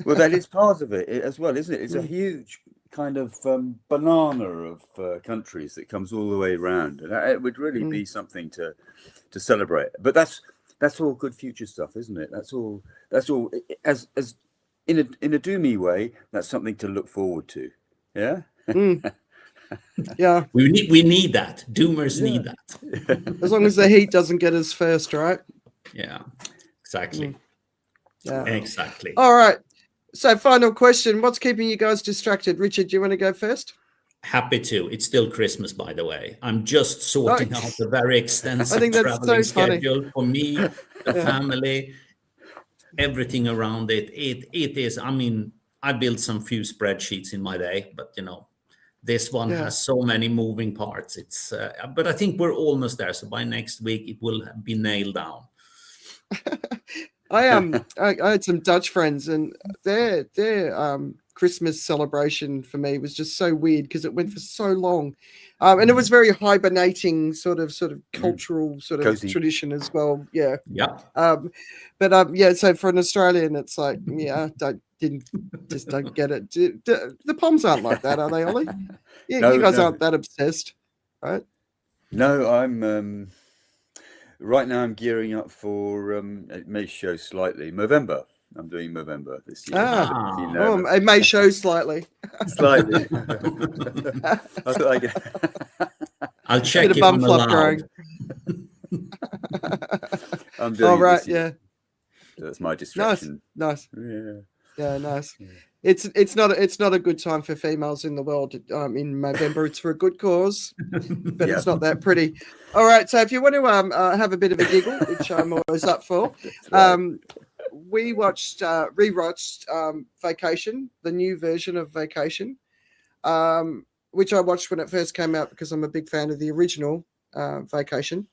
Well, that is part of it as well, isn't it? It's a huge kind of banana of countries that comes all the way around, and it would really be something to celebrate. But that's all good future stuff, isn't it? That's all as in a doomy way. That's something to look forward to. Yeah. Yeah. We need that. Doomers need that. As long as the heat doesn't get us first, right? Yeah. Exactly. Yeah. Exactly. All right. So, final question: what's keeping you guys distracted? Richard, do you want to go first? Happy to. It's still Christmas, by the way. I'm just sorting out a very extensive traveling schedule for me, the family, everything around it. It is. I mean, I built some few spreadsheets in my day, but this one has so many moving parts. It's. But I think we're almost there. So by next week, it will be nailed down. I had some Dutch friends, and their Christmas celebration for me was just so weird because it went for so long, and it was very hibernating sort of cultural Cozy tradition as well. Yeah. Yeah. So for an Australian, it's like don't get it. The Poms aren't like that, are they, Ollie? Yeah, no, you guys aren't that obsessed, right? No, I'm. Right now, I'm gearing up for, it may show slightly, Movember. I'm doing Movember this year. It may show slightly. Slightly. I'll check if I'm allowed. I'm doing right, yeah. So that's my distraction. Nice. Yeah, nice. It's not a good time for females in the world. In November, it's for a good cause, but it's not that pretty. All right, so if you want to have a bit of a giggle, which I'm always up for, we rewatched Vacation, the new version of Vacation, which I watched when it first came out because I'm a big fan of the original Vacation.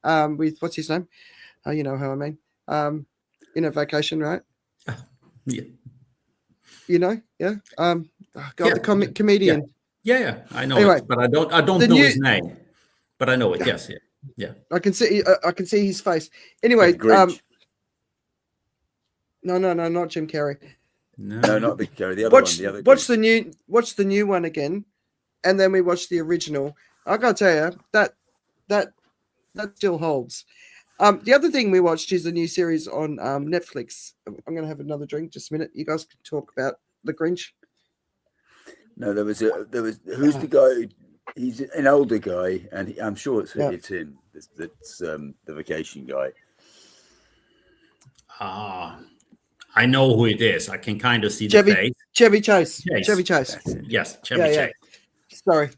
With what's his name? You know how I mean. Vacation, right? Yeah. The comedian. Yeah, I know it, but I don't know his name. But I know it. Yes, yeah. I can see his face. Anyway, no, not Jim Carrey. No, not Big Carrey. The other one. Watch the new one again, and then we watch the original. I gotta tell you that still holds. The other thing we watched is a new series on Netflix. I'm going to have another drink. Just a minute. You guys can talk about the Grinch. No, there was who's the guy? He's an older guy, and I'm sure it's him. That's the Vacation guy. I know who it is. I can kind of see the face. Chevy Chase. Chevy Chase. Yes, Chevy Chase. Sorry,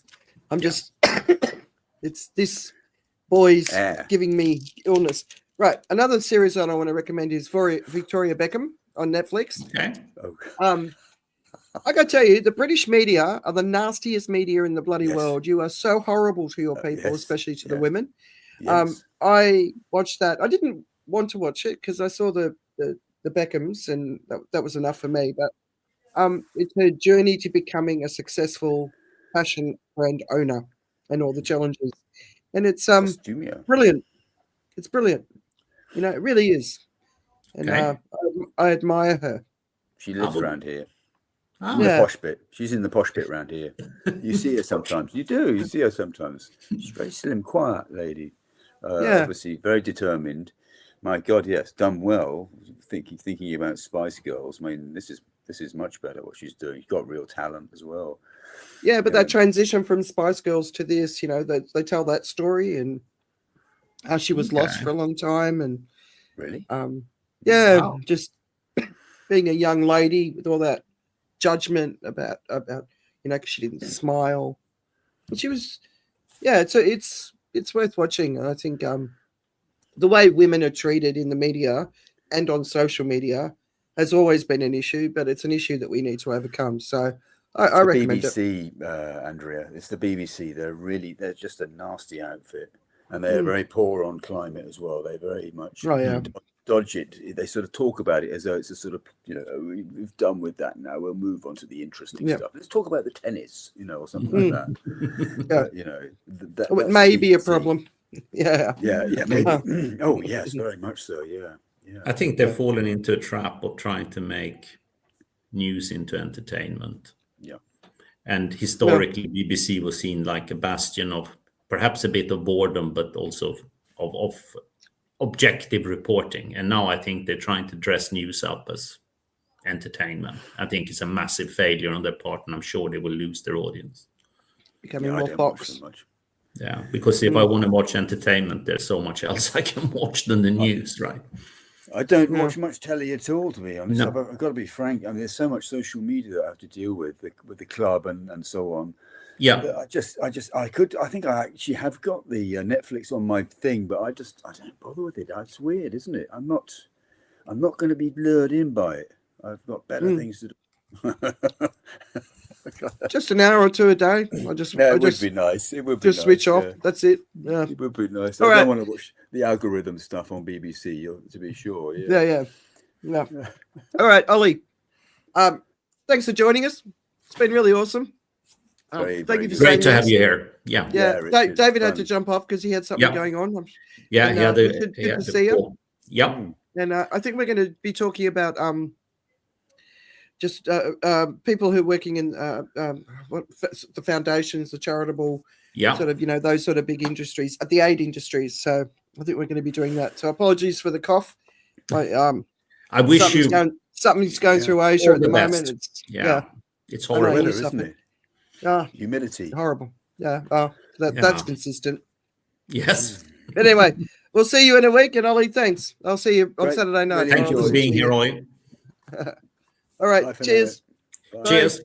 I'm just. It's this. Boys giving me illness. Right. Another series that I want to recommend is Victoria Beckham on Netflix. Okay. I got to tell you, the British media are the nastiest media in the bloody world. You are so horrible to your people, especially to the women. Yes. I watched that. I didn't want to watch it because I saw the Beckhams, and that was enough for me. But it's her journey to becoming a successful fashion brand owner and all the challenges. And it's brilliant. It's brilliant. It really is. And I admire her. She lives around here. In the posh bit. She's in the posh bit around here. You see her sometimes. You do. You see her sometimes. She's a very slim, quiet lady. Obviously, very determined. My God, yes, done well. Thinking about Spice Girls. I mean, this is much better what she's doing. She's got real talent as well. Yeah, but that transition from Spice Girls to this, they tell that story and how she was lost for a long time, and really, just being a young lady with all that judgment about because she didn't smile. And she was, it's worth watching. And I think the way women are treated in the media and on social media has always been an issue, but it's an issue that we need to overcome. So. I recommend BBC, it. Andrea. It's the BBC. They're just a nasty outfit, and they're very poor on climate as well. They very much dodge it. They sort of talk about it as though it's a sort of we've done with that now. We'll move on to the interesting stuff. Let's talk about the tennis, or something like that. It may be a problem. Yeah, maybe. Oh yes, very much so. Yeah. I think they've fallen into a trap of trying to make news into entertainment. And historically, BBC was seen like a bastion of perhaps a bit of boredom, but also of objective reporting. And now I think they're trying to dress news up as entertainment. I think it's a massive failure on their part, and I'm sure they will lose their audience. Becoming more Fox. Yeah, because if I want to watch entertainment, there's so much else I can watch than the news, right? I don't watch much telly at all, to be honest. No. I've got to be frank. I mean, there's so much social media that I have to deal with the club and so on. Yeah. I think I actually have got the Netflix on my thing, but I don't bother with it. It's weird, isn't it? I'm not going to be lured in by it. I've got better things to do. Just an hour or two a day. It would be nice. It would be just nice, switch off. yeah. That's it. Yeah. It would be nice. All I right. don't want to watch the algorithm stuff on BBC, to be sure. Yeah. All right, Ollie. Thanks for joining us. It's been really awesome. Thank you for great to have this. you here. Yeah. Yeah. David had to jump off because he had something going on. Yeah. And, good to see you. Yeah. And I think we're going to be talking about just people who are working in the foundations, the charitable, sort of, those sort of big industries, the aid industries. So I think we're going to be doing that. So apologies for the cough. I wish something's going through Asia at the moment. It's horrible, weather, isn't it? Humidity. Horrible. Yeah. That's consistent. Yes. Anyway, we'll see you in a week. And Ollie, thanks. I'll see you on Saturday night. Thank you for being here, Ollie. All right. Cheers. Cheers.